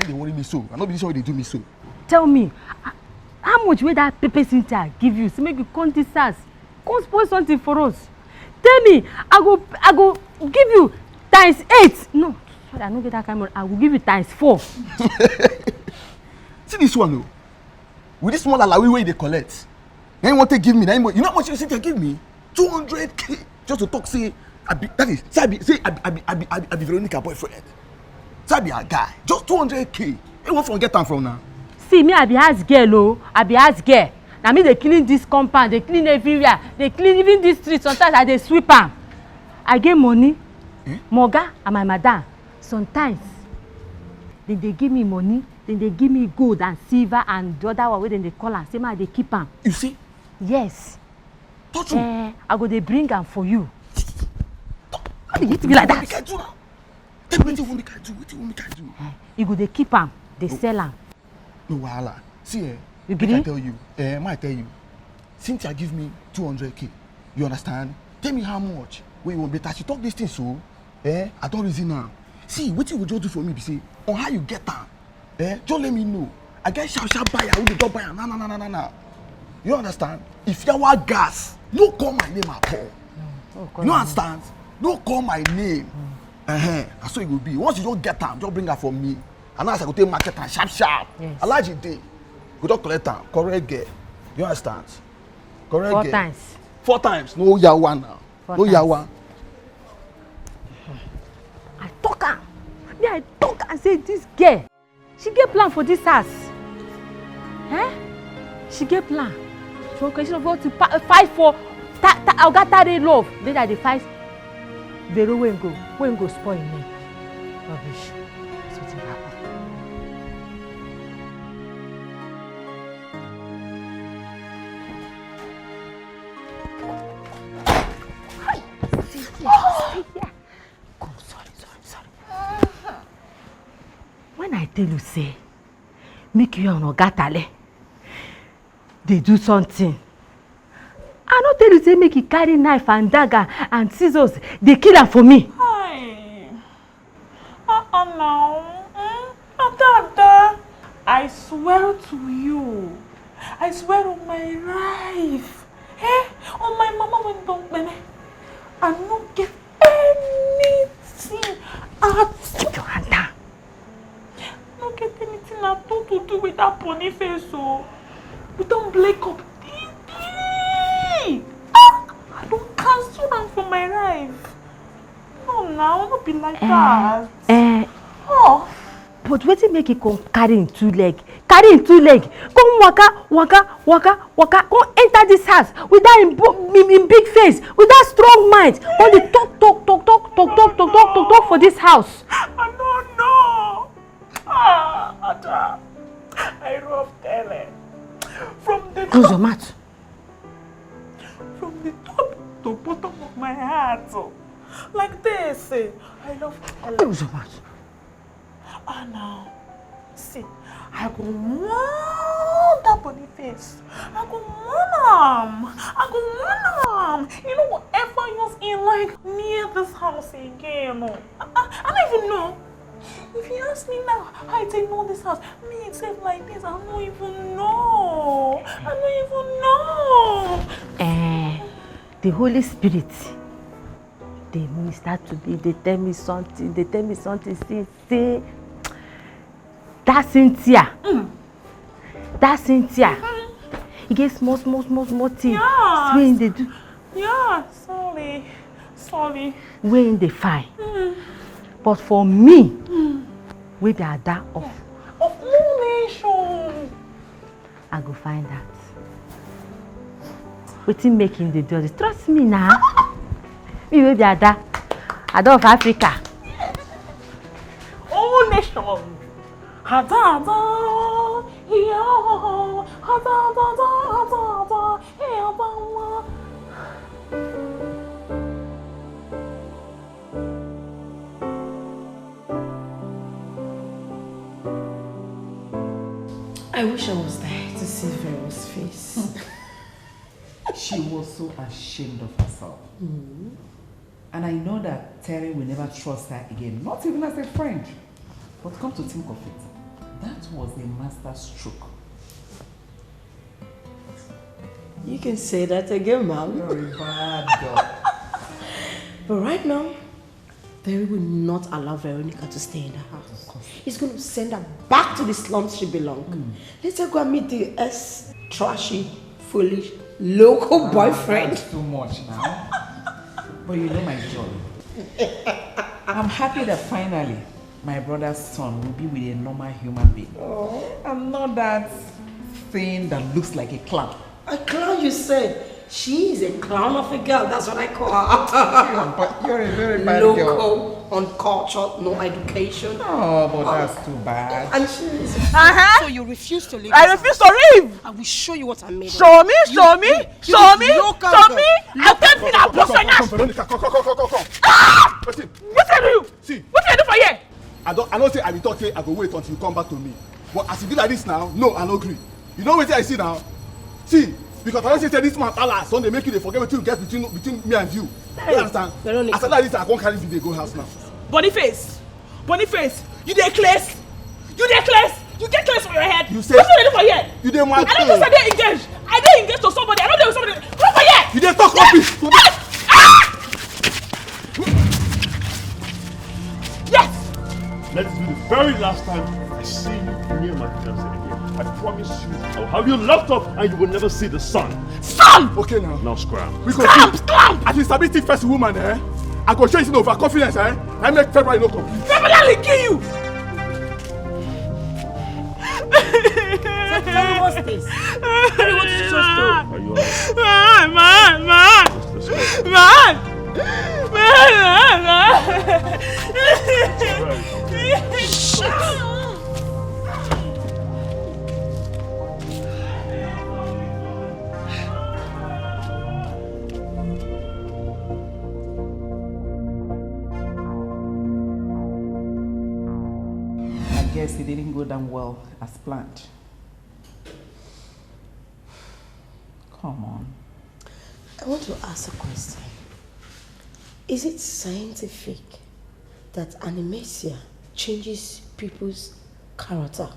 they worry me so. I not be sure they do me so. Tell me, how much will that Pepe Cynthia give you to make you come this house? Come spoil something for us. Tell me, I go give you times 8. No, sorry, I don't get that kind of money. I will give you times 4. See this one, though. With this small alawi way they collect. Then want to give me, you know how much you Cynthia give me? 200k just to talk. Say, I be Veronica boyfriend. Say I be a guy. Just 200k. You want to get them from now? See me, I be house girl, oh. I be house girl. Now me they clean this compound, they clean everywhere, they clean even this street. Sometimes I they sweep am. I get money, Moga and my madam. Sometimes then they give me money, then they give me gold and silver and the other one where then they call am. Say ma they keep am. You see? Yes. Touch you. I go they bring am for you. How did it be like that? Tell me what you want me to do. What you want me to do? You go they keep am, they sell am. No wahala. See, you I tell you, I tell you, Cynthia give me 200k. You understand? Tell me how much. When you want better, she talk this thing so. I don't reason now. See, what you would just do for me, be say, on how you get that. Just let me know. I get sharp buyer, who the dog buyer. Nah. You understand? If you want gas, don't call my name at all. You understand? Don't call my name. That's what it will be. Once you don't get them, just bring her for me. And as I go to market and sharp. Yes. I like it day. We don't collect them. Correct girl. You understand? Correct 4 girl. times. 4 times. No yawa now. No yawa. I talk am. I talk and say this girl, she get plan for this house. She get plan. So question of what to fight for. I got that love. Then I dey fight. Vero when go spoil me. Rubbish. Something happen. Come, sorry. When I tell you say, make you and Ogatale, they do something. I don't tell you say make you carry knife and dagger and scissors. They kill her for me. Hi. No. Dada, I swear to you. I swear on my life. On my mama when don't bene. I don't get anything Keep your hand down. Don't get anything at all to do with that pony face, so we don't break up. I don't cancel them for my life. No, now not be like that. But wetin make you come carry in 2 leg? Carry in 2 leg. Come waka. Come enter this house with that in big face, with that strong mind. Only talk for this house. I don't know. Ada, I love Tele. From the Close your mouth. From the top to bottom of my heart. Like this. I love Tele. Close your mouth. Now, see, I go want that body face. I go want him. You know, whatever else in like near this house again. I don't even know. If you ask me now, I take know this house. Me itself like this, I don't even know. The Holy Spirit, they minister to me. They tell me something. Say. That Cynthia. He gets small things. Yeah. When they do. Yeah, sorry. Sorry. Wey in dey fine. But for me, we be Ada of no nation. I go find that. Wetin make him dey do this? Trust me now. Me wey be Ada of Africa. Oh nation. Ada, yeah. Ada, yeah. I wish I was there to see Vero's face. She was so ashamed of herself. And I know that Terry will never trust her again, not even as a friend. But come to think of it, that was a master stroke. You can say that again, Mom. You're a bad girl. But right now, Terry will not allow Veronica to stay in the house. He's going to send her back to the slums she belongs. Let her go and meet the trashy, foolish, local boyfriend. That's too much now. But you know my joy. I'm happy that finally my brother's son will be with a normal human being. I'm not that thing that looks like a clown. A clown, you said? She is a clown of a girl, that's what I call her. But you're a very bad girl. Local, uncultured, no education. Oh, but that's too bad. And she is. So you refuse to leave? I refuse to leave. I will show you what I made. Show me. I'm tempting her boyfriend. Veronica, come. Listen. What do you? See. What do you do for here? I don't say I will talk say I go wait until you come back to me. But as you be like this now, no, I no agree. You know what I see now? See, because I don't say this man Allah, so they make you they forget what you get between me and you. You understand? Veronica. As I like this, I can't carry video go house now. Boniface, you dey class? You get class for your head. You say. What do you do for here? You dey mad. I don't just say they engaged. I dey engaged to somebody. I don't know with somebody. Come for here. You dey talk rubbish. Yes. Let this be the very last time I see you near my fiancé again. I promise you, I'll have you locked up and you will never see the sun. Sun! Okay now. Now scram. We go scram! As you sabi thief first woman, I go show you some overconfidence, I make February no complete. February kill you! What's this? Tell what you just do. Are you alright? I guess it didn't go down well as planned. Come on. I want to ask a question. Is it scientific that animatia changes people's character?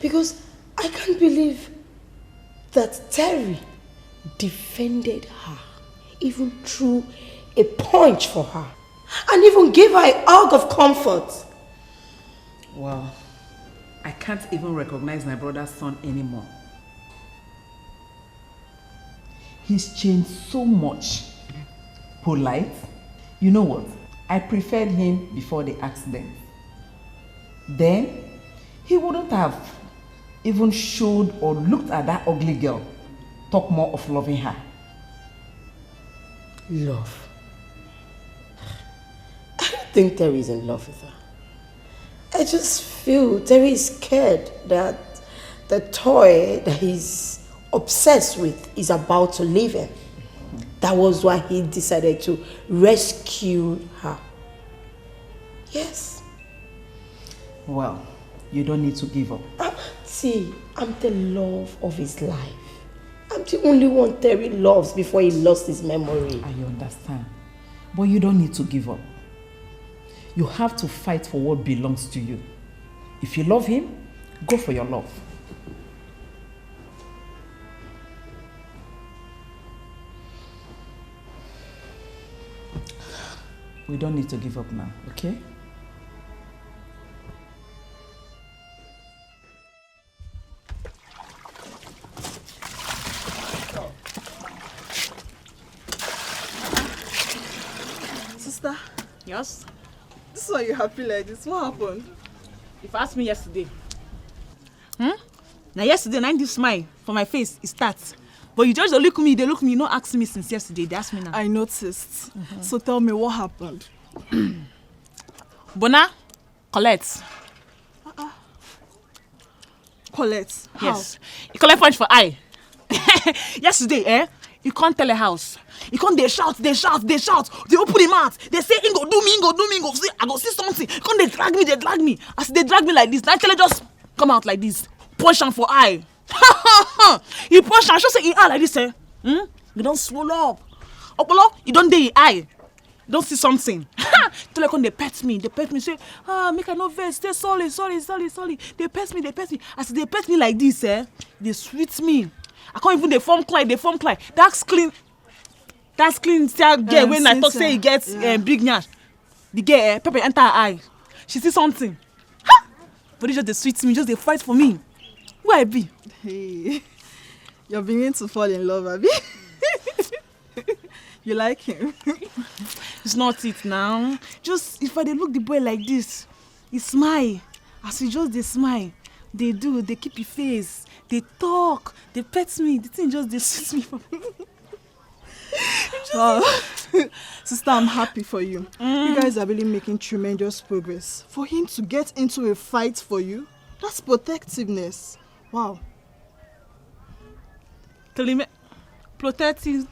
Because I can't believe that Terry defended her, even threw a punch for her, and even gave her a hug of comfort. Well, I can't even recognize my brother's son anymore. He's changed so much. Polite. You know what? I preferred him before the accident. Then, he wouldn't have even showed or looked at that ugly girl. Talk more of loving her. Love? I don't think Terry is in love with her. I just feel Terry is scared that the toy that he's obsessed with is about to leave him. That was why he decided to rescue her. Yes. Well, you don't need to give up. See, I'm the love of his life. I'm the only one Terry loves before he lost his memory. I understand. But you don't need to give up. You have to fight for what belongs to you. If you love him, go for your love. We don't need to give up now, okay? Sister, Yes? this is why you're happy like this. What happened? If you asked me yesterday. Now yesterday, now this smile for my face, it starts. But you just look me, they look me, you not ask me since yesterday. They ask me now. I noticed. So tell me what happened. Bona, Colette. Colette. How? Yes. You collect punch for eye. Yesterday, you can't tell a house. You can't, they shout. They open the mouth. They say, Ingo, do me, see, I go see something. You can't, they drag me. As they drag me like this, naturally just come out like this. Punch am for eye. You punch am, just say in eye like this, You don't swallow up. Opolo, you don't dey in eye. You don't see something. Till like when they pet me, say, make I no vex, stay sorry. They pet me. As they pet me like this, they sweet me. I can't even they form cry. That's clean. Girl, when I talk say he gets big nyash. The girl, pepper enter her eye. She see something. But they just they sweet me, just they fight for me. Where I be? Hey, you're beginning to fall in love, Abby. You like him? It's not it now. Just if I they look the boy like this, he smile. As we just they smile, they keep your face, they talk, they pet me. The thing just they sweet me for me. Sister, I'm happy for you. You guys are really making tremendous progress. For him to get into a fight for you, that's protectiveness. Wow. Protectiveness,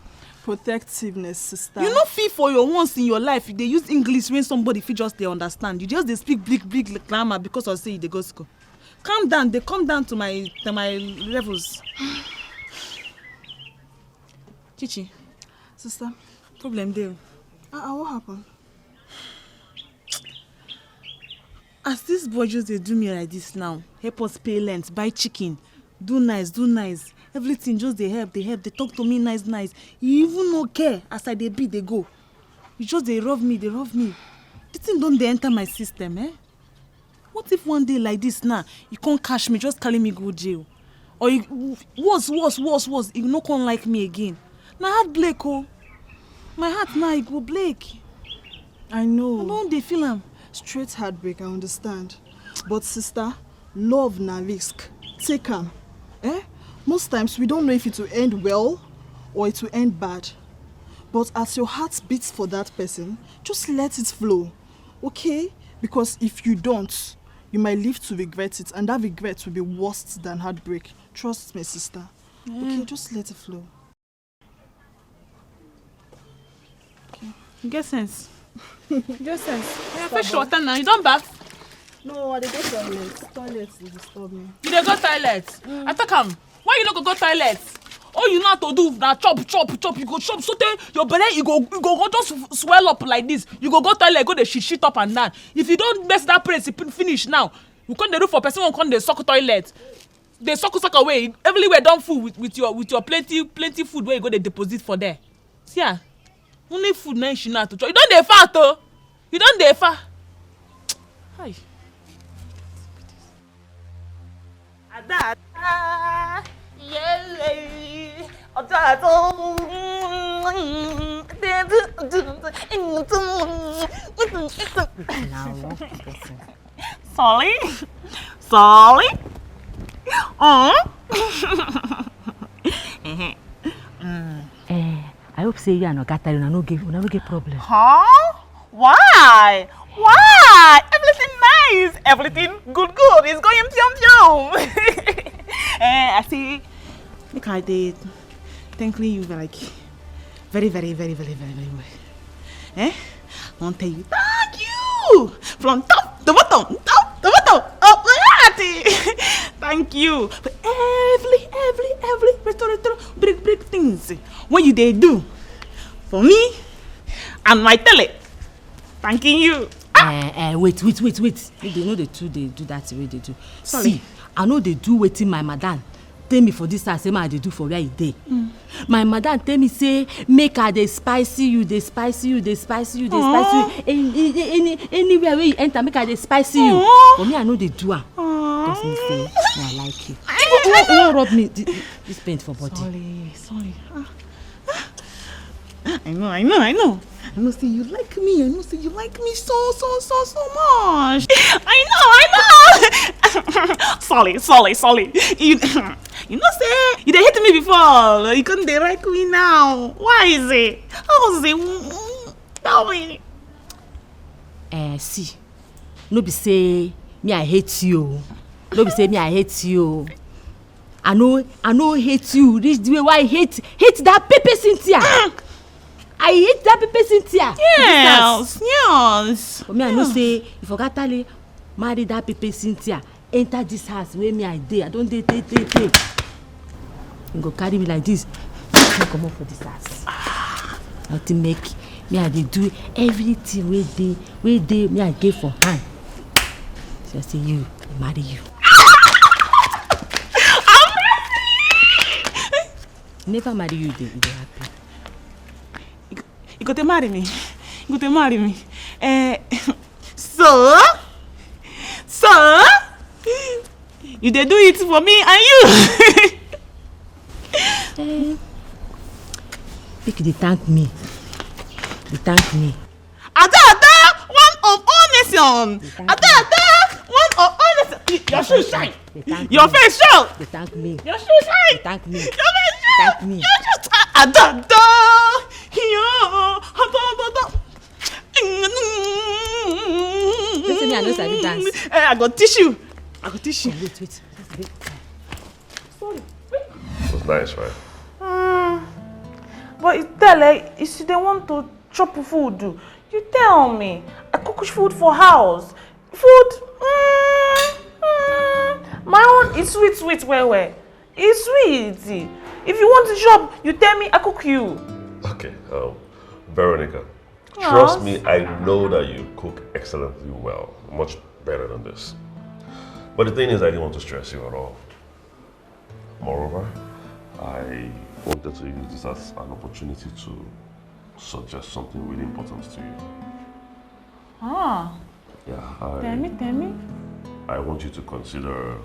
sister. You not feel for your once in your life. They use English when somebody feel just they understand. You just they speak big grammar because of say they go school. Calm down. They come down to my levels. Chichi. Sister. Problem there. What happened? As this boy just they do me like this now, help us pay rent, buy chicken, do nice. Everything just they help. They talk to me nice. You even no care as I they be they go. You just they rob me. The thing don't they enter my system, What if one day like this now, you can't catch me, just carry me go jail? Or you worse, you no can't like me again. My heart break, my heart now it go break. I know. I don't they feel am. Straight heartbreak, I understand. But sister, love na risk. Take am. Most times we don't know if it will end well or it will end bad. But as your heart beats for that person, just let it flow. Okay? Because if you don't, you might live to regret it, and that regret will be worse than heartbreak. Trust me, sister. Okay, just let it flow. Okay. You get sense. Yeah, fetch water now. You don't bath? No, I dey go toilet. Toilet will disturb me. You dey go toilet? I talk am. Why you not go toilet? All you know how to do now chop. You go chop so your belly you go just swell up like this. You go toilet, go the shit up and down. If you don't mess that place, it finish now. You can't do for person who can't dey suck toilet. They suck away. Everywhere done full with your plenty food where you go dey deposit for there. See ya. Only food now you know how to chop. You don't dey fat though. You don't dey fat. Hi. Ada. Sorry. I hope say you and Oga Tari no get problem. Huh? Why? Everything nice. Everything good. It's going pyom. I see. Look, I did. Thankfully, you were like very well. I want to tell you thank you from top to bottom, up thank you for every big things what you they do for me and my tele. Thanking you. Wait. You know the two they do that way they do. Sorry. See, I know they do waiting my madam. Tell me for this same I they do for where you dey. My madam tell me say make her they spicy you. Anywhere where you enter make her they spicy you. For me I know they do am. Because me say I like you. You won't rub me this paint for body. Sorry. I know. I know say you like me. I know say you like me so much. I know. Sorry. You know say you dey hate me before. You couldn't dey like me now. Why is it? How is it? Tell me. See, no be say me I hate you. No be say me I hate you. I know hate you. This the way why I hate that Pepe Cynthia. I hate that Pepe Cynthia. Yes. But me I know say if Ogatale marry that Pepe Cynthia, enter this house where me I dey. I don't dey. You go carry me like this. I come up for this house. Nothing make me I dey do everything wey dey me I give for hand. So I say you marry you. Never marry you, they happy. You got to marry me. So you dey do it for me and you. Make you thank me. Ada, one of all nations. Ada, one of all nations. Your shoes shine. Your face show. They thank me. Your shoes shine. They thank me. Your face show. Thank me. Ada. Listen me, I know sabi dance. I got tissue. Wait. Sorry. It was nice, right? But tell you see they want to chop food. You tell me. I cook food for house. Food. My own is sweet, well. It's sweet. If you want to chop, you tell me I cook you. Okay, Veronica, Yes. trust me, I know that you cook excellently well, much better than this. But the thing is, I didn't want to stress you at all. Moreover, I wanted to use this as an opportunity to suggest something really important to you. Yeah, Tell me. I want you to consider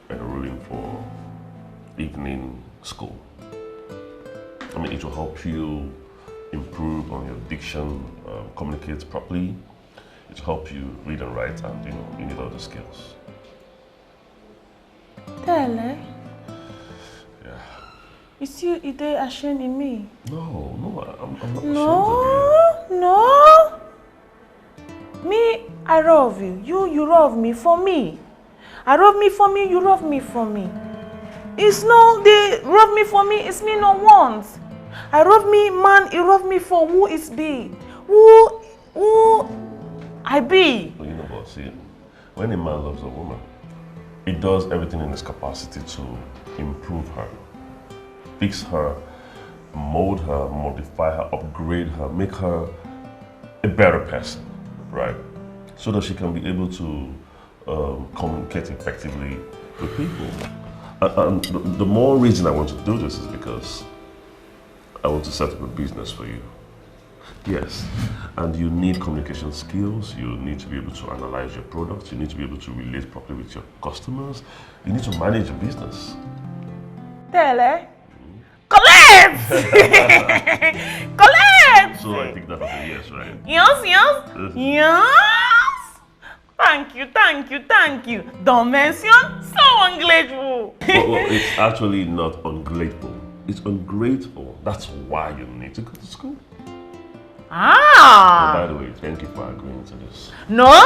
enrolling for evening school. I mean, it will help you improve on your diction, communicate properly. It will help you read and write, and you need all the skills. Tell Yeah. Is you ashamed in me? No, I'm not ashamed of you. No. Me, I love you. You love me for me. I love me for me, you love me for me. It's no, they love me for me, it's me no want. I love me, man, you love me for who is be. Who I be. Well, you know what, see, when a man loves a woman, he does everything in his capacity to improve her, fix her, mold her, modify her, upgrade her, make her a better person, right? So that she can be able to communicate effectively with people. And the more reason I want to do this is because I want to set up a business for you. Yes, and you need communication skills, you need to be able to analyze your products, you need to be able to relate properly with your customers, you need to manage your business. Tell Collect! Collect! So I think that's a yes, right? Yes! Thank you. Don't mention so ungrateful. Well, it's actually not ungrateful. It's ungrateful. That's why you need to go to school. Ah! And by the way, thank you for agreeing to this. No?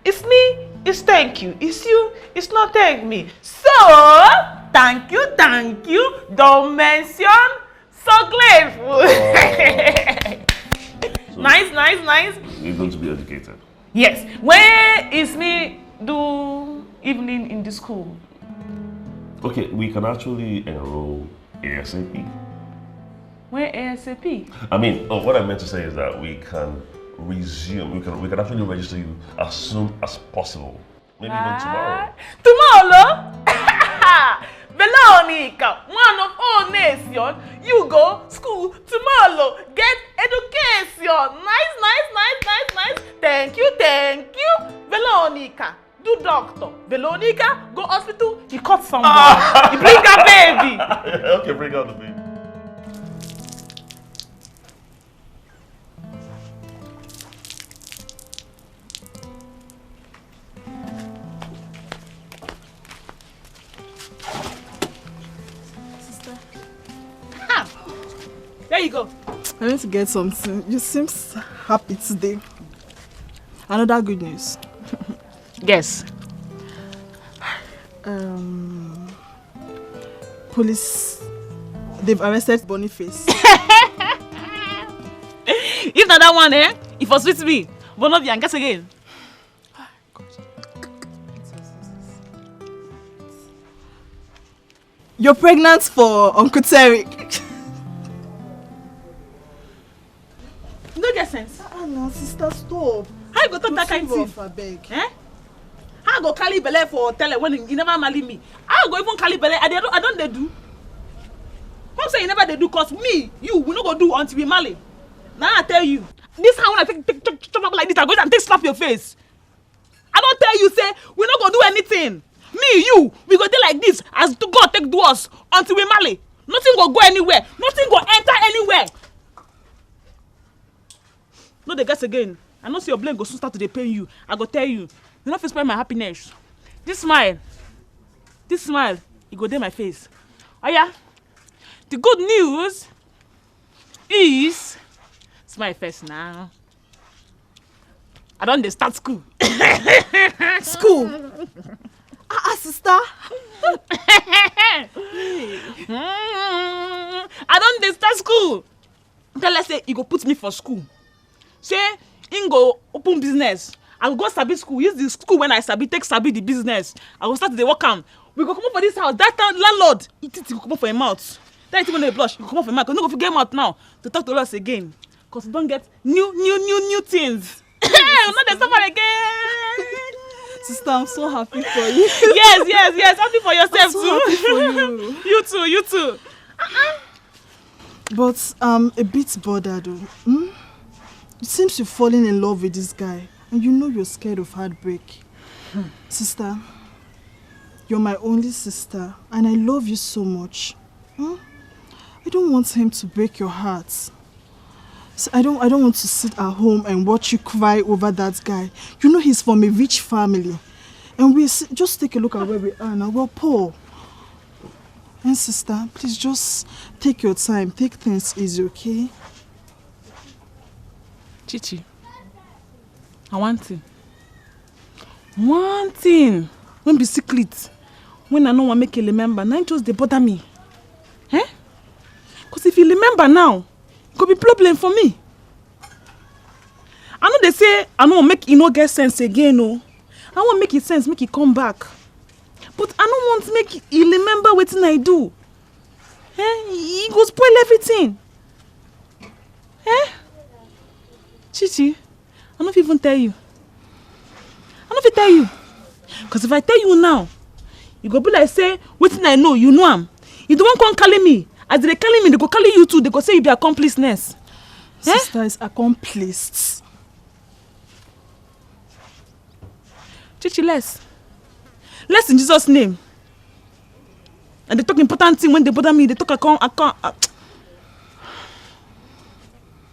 It's me, it's thank you. It's you, it's not thank me. So, thank you. Don't mention so grateful. So Nice. you're going to be educated. Yes. Where is me do evening in the school? Okay, we can actually enroll ASAP. Where ASAP? I mean, what I meant to say is that we can resume, we can actually register you as soon as possible. Maybe even tomorrow. Tomorrow? Veronica, one of all nation, you go school tomorrow, get education. Nice. Thank you. Veronica, do doctor. Veronica, go hospital, you cut someone. You bring a baby. Okay, bring out the baby. There you go. I need to get something. You seem happy today. Another good news. Yes. Police, they've arrested Boniface. If not that one, if was with me, Bonobi and guess again. You're pregnant for Uncle Derek. You don't get sense. No, sister, stop. How you go talk that kind of thing? How I go carry belle for tele when you never marry me? How I go even carry belle? I don't they do. Come say you never they do cause me, you, we no go do until we marry. Now I tell you, this how when I take chop up like this, I go and take slap your face. I don't tell you say we no go do anything. Me, you, we go do like this as to God take do us until we marry. Nothing go anywhere. Nothing go enter anywhere. No, they guess again. I know see your blame go soon start to dey pain you. I go tell you. You not spoil my happiness. This smile, it go dey my face. Oh yeah. The good news is smile first now. I don't dey start school. School? Sister. I don't dey start school. Tell us say you go put me for school. Say him go open business. I go sabi school. Use the school when I sabi take sabi the business. I go start to dey work am. We go come up for this house. That landlord, it go come up for him mouth. That it when they blush, you come up for him mouth. Cause no go forget mouth now to talk to us again. Cause we don't get new things. Not the suffer again. Sister, I'm so happy for you. Yes. Happy for yourself I'm so too. Happy for you. You too. But I'm a bit bothered though. It seems you're falling in love with this guy. And you know you're scared of heartbreak. Sister, you're my only sister. And I love you so much. I don't want him to break your heart. So I don't want to sit at home and watch you cry over that guy. You know he's from a rich family. And just take a look at where we are now. We're poor. And sister, please just take your time. Take things easy, okay? Chichi, I want thing. When be secret, when I know what make you remember, now just they bother me. Because if you remember now, it could be problem for me. I know they say I know make it no get sense again, no. I want make it sense, make it come back. But I don't want to make you remember what I do. He go spoil everything. Chichi, I don't even tell you. Because if I tell you now, you go be like say, wetin I know, you know am. You don't want to call me. As they call me, they go call you too. They go say you be accompliceness. Sister is accomplished. Chichi, less in Jesus' name. And they talk important thing when they bother me. They talk account.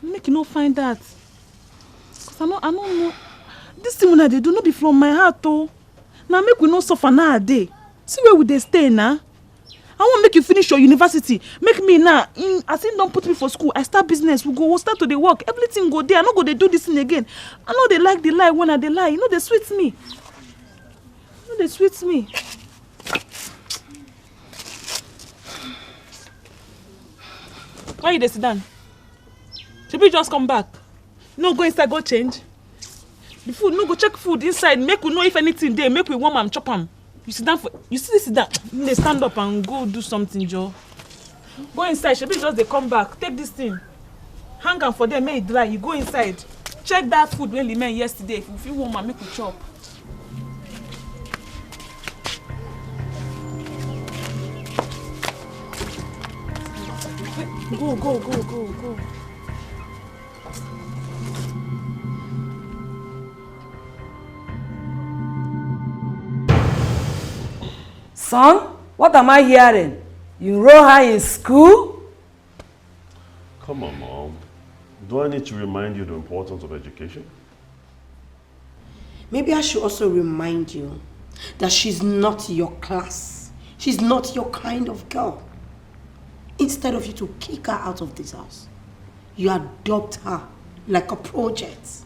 Make you not find that. Cause I don't know. This thing when they do not be from my heart though. Now make we not suffer nowadays. See where would they stay now? I want make you finish your university. Make me now. As in don't put me for school. I start business. We'll start to the work. Everything go there. I not go they do this thing again. I know they like the lie when I they lie. You know they sweet me. Why you dey sit down? Should we just come back? No, go inside, go change. The food, no, go check food inside. Make we know if anything there. Make we warm and chop them. You sit down you sit down. They stand up and go do something, Joe. Go inside. Should we just they come back? Take this thing. Hang on for them, make it dry. You go inside. Check that food when we made yesterday. If you feel warm and make we chop. Go. Son, what am I hearing? You enroll her in school? Come on, Mom. Do I need to remind you the importance of education? Maybe I should also remind you that she's not your class. She's not your kind of girl. Instead of you to kick her out of this house, you adopt her like a project.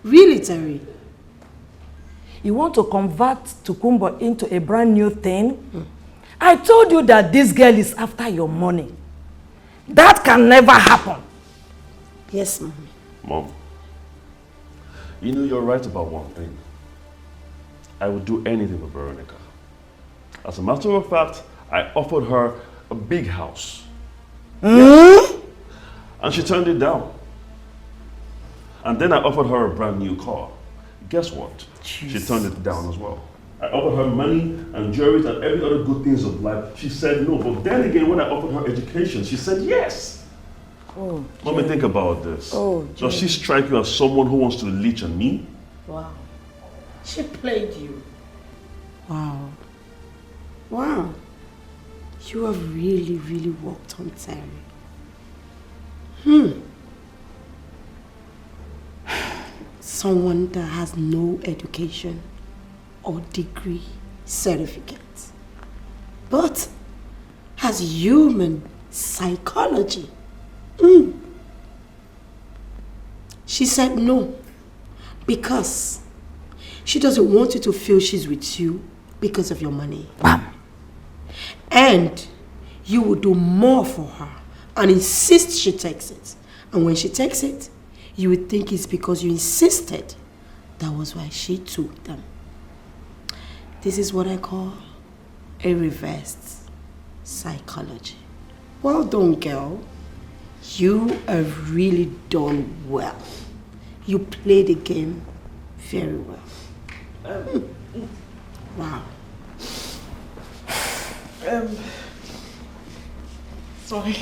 Really, Terry? You want to convert Tukumbo into a brand new thing? I told you that this girl is after your money. That can never happen. Yes, Mommy. Mom, you know you're right about one thing. I would do anything for Veronica. As a matter of fact, I offered her a big house. Yeah. And she turned it down. And then I offered her a brand new car. Guess what? Jesus. She turned it down as well. I offered her money and jewelry and every other good things of life. She said no. But then again, when I offered her education, she said yes. Oh, Let me think about this. Oh, does she strike you as someone who wants to leech on me? Wow. She played you. Wow. Wow. You have really, really worked on Terry. Someone that has no education or degree certificate, but has human psychology. She said no because she doesn't want you to feel she's with you because of your money. Bam. And you will do more for her and insist she takes it. And when she takes it, you would think it's because you insisted. That was why she took them. This is what I call a reversed psychology. Well done, girl. You have really done well. You played the game very well. Wow. Sorry.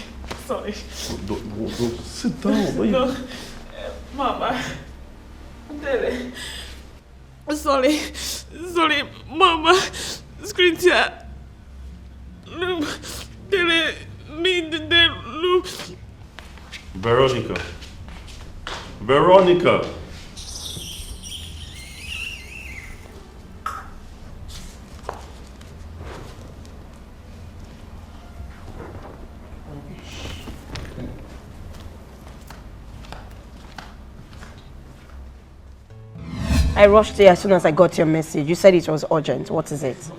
Don't sit down. No, Mama. Sorry, Mama. Cynthia. Veronica. I rushed here as soon as I got your message. You said it was urgent. What is it?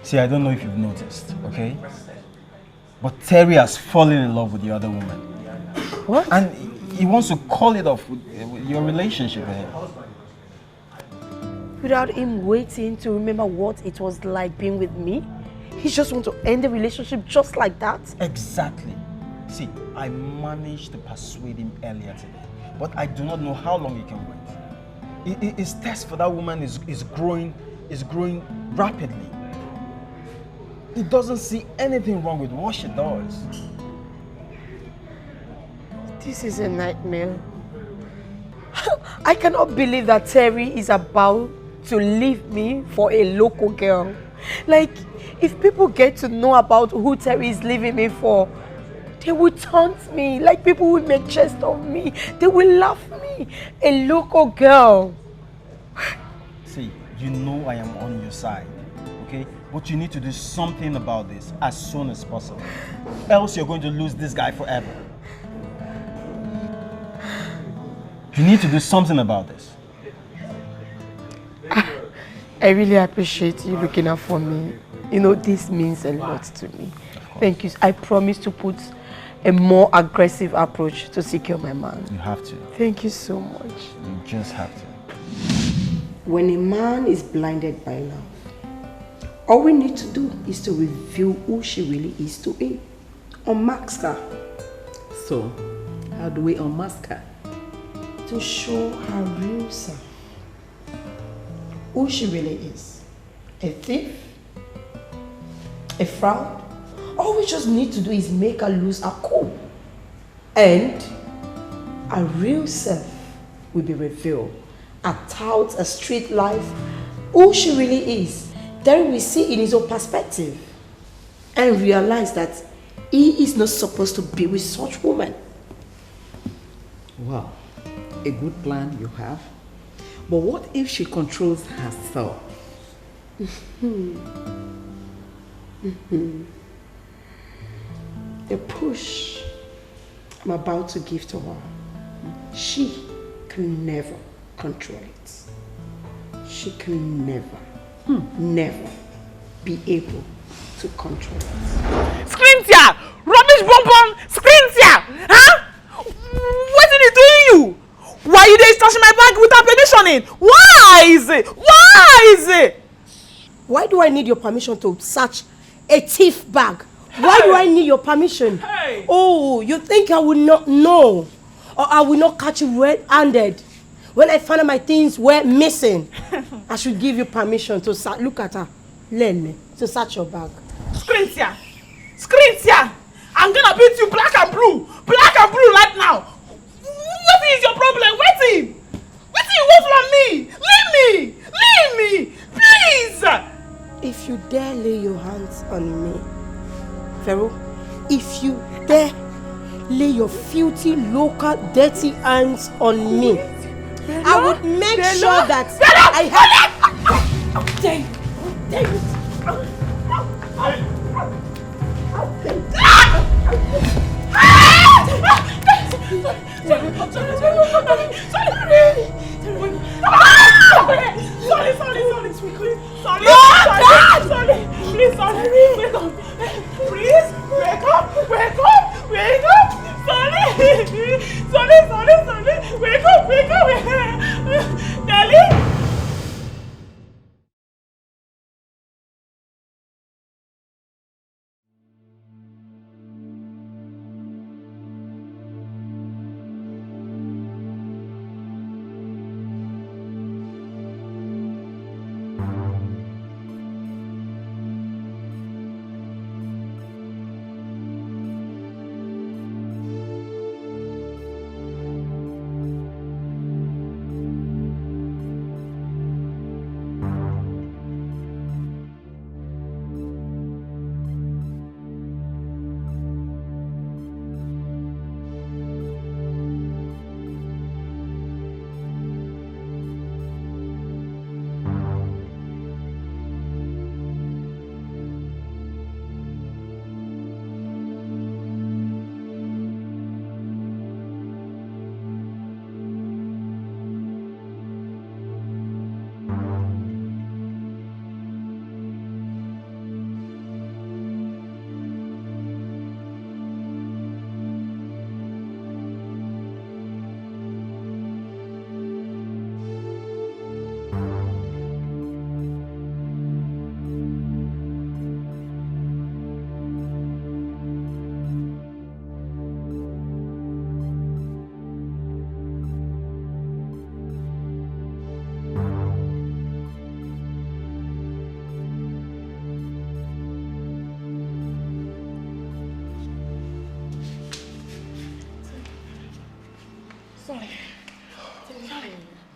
See, I don't know if you've noticed, okay? But Terry has fallen in love with the other woman. What? And he wants to call it off with your relationship with him. Without him waiting to remember what it was like being with me? He just wants to end the relationship just like that? Exactly. See, I managed to persuade him earlier today, but I do not know how long he can wait. His thirst for that woman is growing rapidly. He doesn't see anything wrong with what she does. This is a nightmare. I cannot believe that Terry is about to leave me for a local girl. Like, if people get to know about who Terry is leaving me for, they will taunt me. Like, people will make jest of me. They will laugh at me. A local girl. See, you know I am on your side, okay? But you need to do something about this as soon as possible. Else you're going to lose this guy forever. You need to do something about this. I really appreciate you looking out for me. You know, this means a lot to me. Thank you. I promise to put a more aggressive approach to secure my man. You have to. Thank you so much. You just have to. When a man is blinded by love, all we need to do is to reveal who she really is to him. Unmask her. So, how do we unmask her? To show her real self. Who she really is. A thief? A fraud? All we just need to do is make her lose her cool. And her real self will be revealed. Her tout, her street life, who she really is. Then we see in his own perspective and realize that he is not supposed to be with such woman. Wow, a good plan you have. But what if she controls herself? the push I'm about to give to her, she can never control it. She can never be able to control it. Cynthia! Rubbish bonbon! Cynthia! Huh? What did he do you? Why you dey touch my bag without permission in? Why is it? Why is it? Why do I need your permission to search a thief bag? Why do I need your permission? Hey. Oh, you think I will not know? Or I will not catch you red-handed? When I found out my things were missing, I should give you permission to search. Look at her. Lele, to search your bag. Cynthia! Cynthia! I'm gonna beat you black and blue right now. What is your problem? Waiting! What do you want from me? Leave me! Leave me! Please! If you dare lay your hands on me, Pharaoh, if you dare lay your filthy, local, dirty hands on me, I would make sure that I have... Dang it!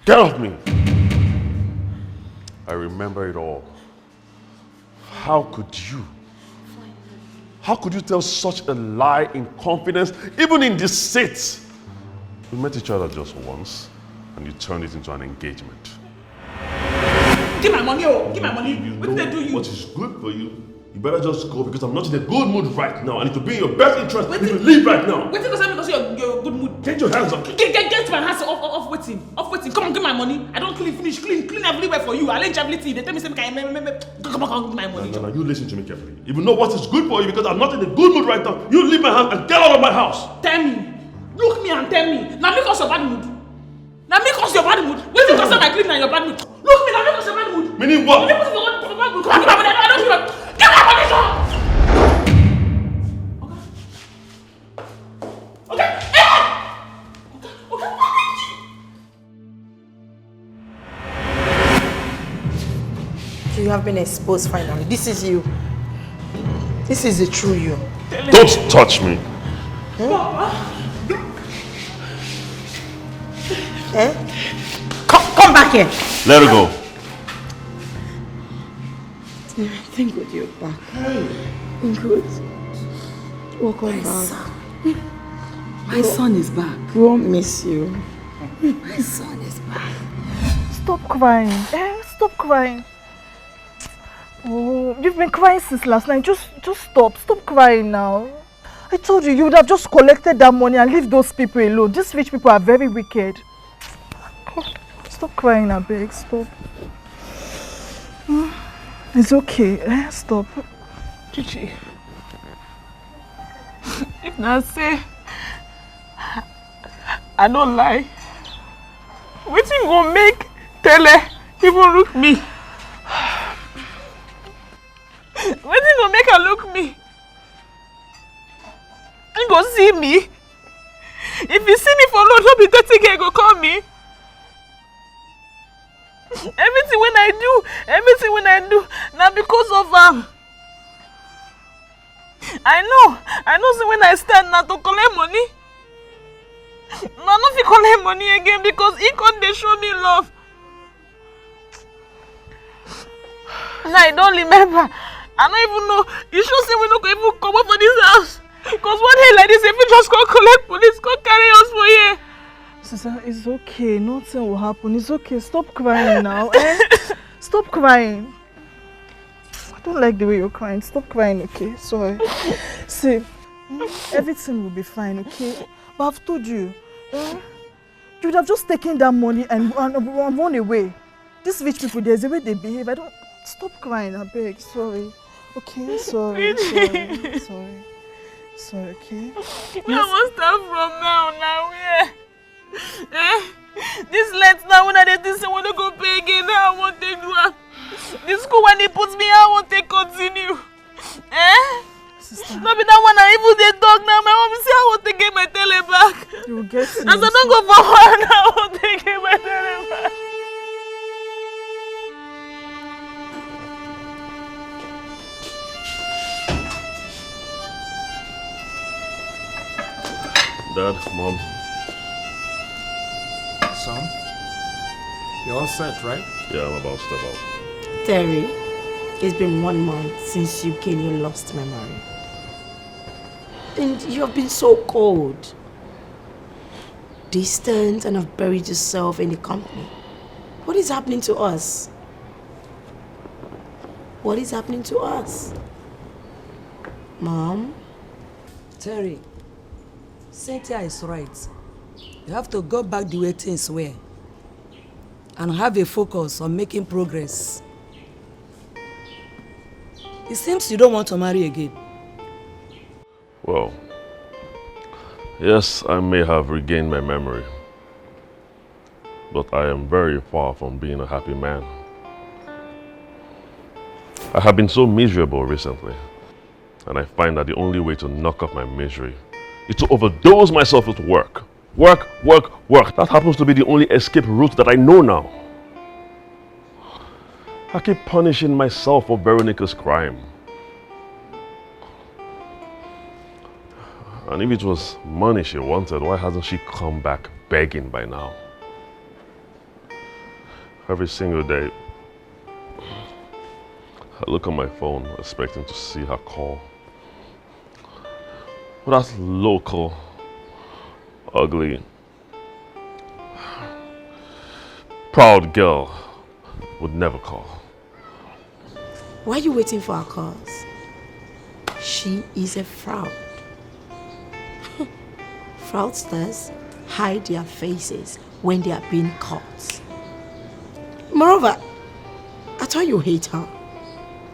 Get off me! I remember it all. How could you? How could you tell such a lie in confidence, even in this seat? We met each other just once, and you turned it into an engagement. Give my money, oh! Give my money! What did they do you? What is good for you? You better just go because I'm not in a good mood right now. I need to be in your best interest. You will leave right now. Wait because you're good mood. Get your hands up. Get my hands off waiting. Off waiting. Come on, give my money. I don't clean everywhere for you. I arrange everything. They tell me something. Come on, give my money. No, you listen to me carefully. If you know what is good for you because I'm not in a good mood right now, you leave my house and get out of my house. Tell me. Look me and tell me. Now make us your bad mood. Now make us your bad mood. Wait till my cleaning and your bad mood. Look me, now make us your bad mood. Meaning what? Make us your bad mood. Come on, give my money. I don't feel like. Give my money, sir. You have been exposed finally. This is you. This is the true you. Don't touch me. Come back here. Let her go. Thank God you're back. Thank God. Welcome back. My son is back. We won't miss you. My son is back. Stop crying. Stop crying. Oh, you've been crying since last night. Just stop. Stop crying now. I told you, you would have just collected that money and leave those people alone. These rich people are very wicked. Stop crying, I beg. Stop. It's okay. Stop. Uche. If I say I don't lie, wetin go make Tele even look me? Wetin go make her look me? He go see me. If he see me for road, no be 30 girl go call me. Everything when I do, now because of I know so when I stand now to collect money. No, no fit collect money again because he can't dey show me love. Now I don't remember. I don't even know. You should say we don't even come up for this house. Because one day like this, if we just go collect police, go carry us for here. Sister, it's okay. Nothing will happen. It's okay. Stop crying now. Stop crying. I don't like the way you're crying. Stop crying, okay? Sorry. See, everything will be fine, okay? But I've told you, you would have just taken that money and run away. These rich people, there's a way they behave. I don't... Stop crying, I beg. Sorry. Okay? Sorry. Sorry, okay? Where I must start from now, where? This late now when I did this, I want to go pay again. I want to do it. This school when he puts me, I want to continue. Sister. No, but that one I even the dog now. My mom say I want to get my tele back. You will get it. As I don't go forward now, I want to get my tele back. Dad, Mom. Son, you're all set, right? Yeah, I'm about to step out. Terry, it's been 1 month since you gained your lost memory. And you have been so cold. Distant and have buried yourself in the company. What is happening to us? What is happening to us? Mom? Terry, Cynthia is right. You have to go back the way things were and have a focus on making progress. It seems you don't want to marry again. Well, yes, I may have regained my memory, but I am very far from being a happy man. I have been so miserable recently, and I find that the only way to knock off my misery is to overdose myself with work. Work. That happens to be the only escape route that I know now. I keep punishing myself for Veronica's crime. And if it was money she wanted, why hasn't she come back begging by now? Every single day, I look on my phone expecting to see her call. But that local, ugly, proud girl would never call. Why are you waiting for our calls? She is a fraud. Fraudsters hide their faces when they are being caught. Moreover, I thought you hate her.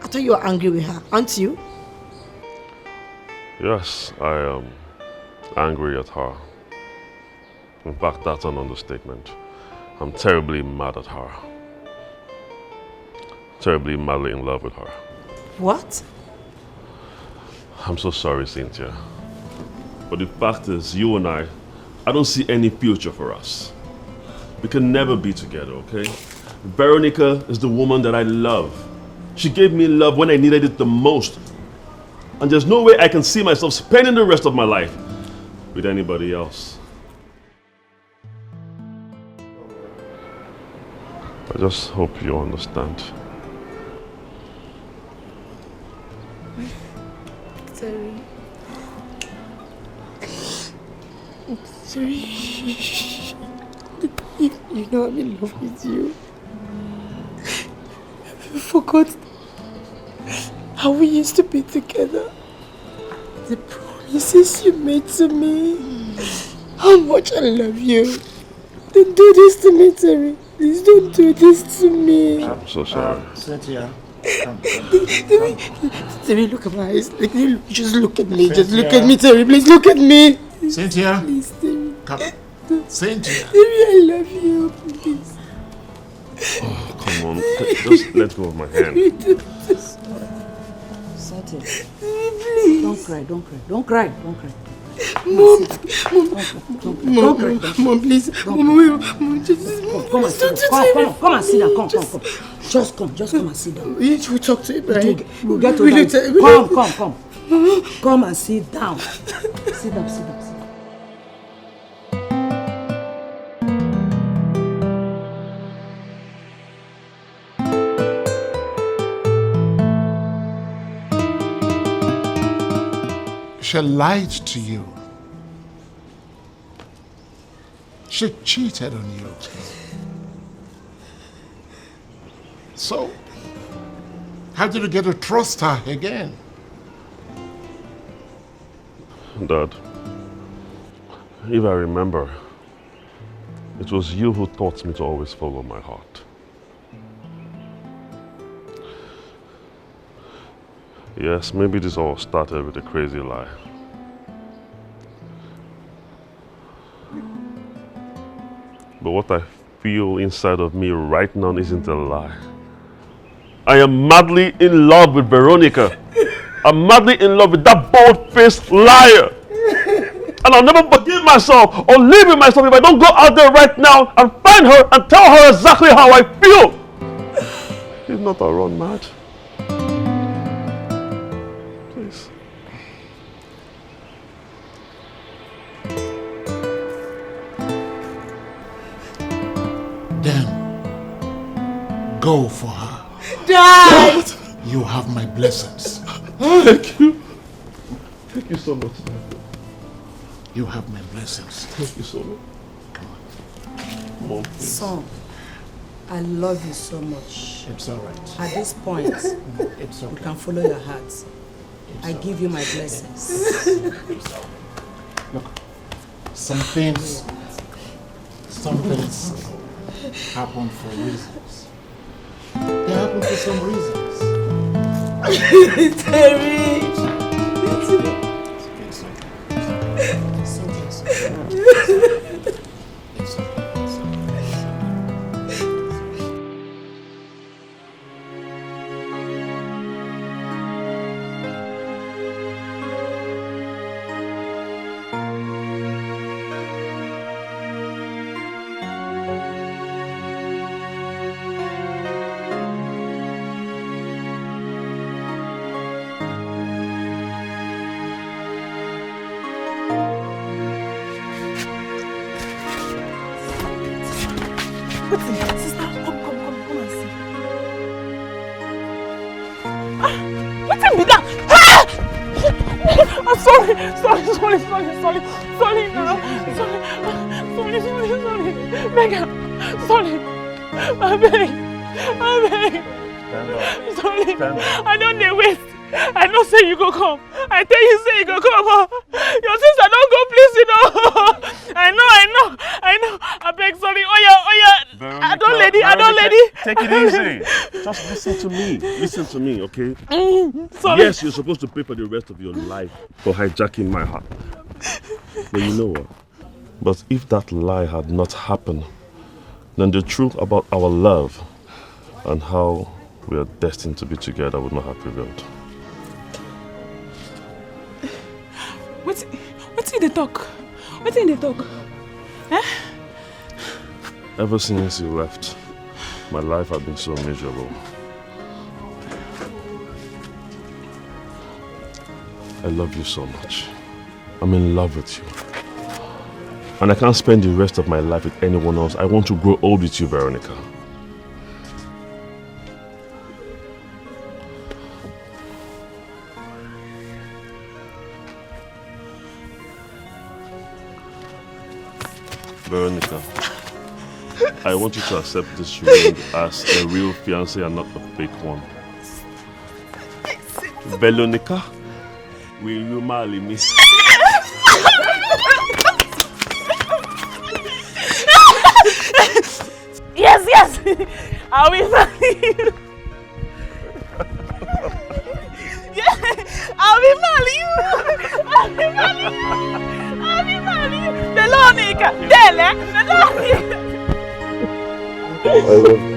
I thought you were angry with her, aren't you? Yes, I am angry at her. In fact, that's an understatement. I'm terribly mad at her. Terribly madly in love with her. What? I'm so sorry, Cynthia. But the fact is, you and I don't see any future for us. We can never be together, okay? Veronica is the woman that I love. She gave me love when I needed it the most. And there's no way I can see myself spending the rest of my life with anybody else. I just hope you understand. Sorry. Sorry. You know I'm in love with you. I forgot how we used to be together. The promise. promises you made to me. How much I love you. Don't do this to me, Terry. Please don't do this to me. I'm so sorry. Cynthia. Terry, look at my eyes. Just look at me. Just look at me, Terry. Please look at me. Cynthia. Please, Terry. Come. Cynthia. Terry, I love you. Please. Oh, come on. Just let go of my hand. Cynthia. Please. Don't cry, don't cry. Don't cry, don't cry. Mom, please. Mom, just come and sit down. Come and sit down. Come. Just come and sit down. We talk to Ibrahim. We'll get to that. Come. Come and sit down. Sit down. She lied to you. She cheated on you. So, how did you get to trust her again? Dad, if I remember, it was you who taught me to always follow my heart. Yes, maybe this all started with a crazy lie. But what I feel inside of me right now isn't a lie. I am madly in love with Veronica. I'm madly in love with that bald-faced liar. And I'll never forgive myself or live with myself if I don't go out there right now and find her and tell her exactly how I feel. If not, I'll run mad. Please. Then, go for her. Dad! You have my blessings. Thank you. Thank you so much. You have my blessings. Thank you so much. Come on. Mom, please. Son, I love you so much. It's all right. At this point, It's okay. you can follow your heart. I give you my blessings. Look, some things happen for reasons. They happen for some reasons. Terry! Sister, come and see. What's in that? I'm sorry now. Sorry. Megan, sorry. I beg. Sorry. I don't need wait. I don't say you go come. I tell you say you go come. Your sister don't go please, you know. I know. I beg, sorry. Oh yeah. Veronica, I don't lady. Take it easy. Just listen to me, okay? Sorry. Yes, you're supposed to pay for the rest of your life for hijacking my heart. But you know what? But if that lie had not happened, then the truth about our love and how we are destined to be together would not have prevailed. What's in the talk? Eh? Ever since you left, my life has been so miserable. I love you so much. I'm in love with you. And I can't spend the rest of my life with anyone else. I want to grow old with you, Veronica. Veronica, I want you to accept this ring as a real fiancé and not a fake one. Veronica, will you marry me? I will marry you. Yeah, I will marry you. I will marry you. I will marry you. Veronica, Dele, Veronica. I love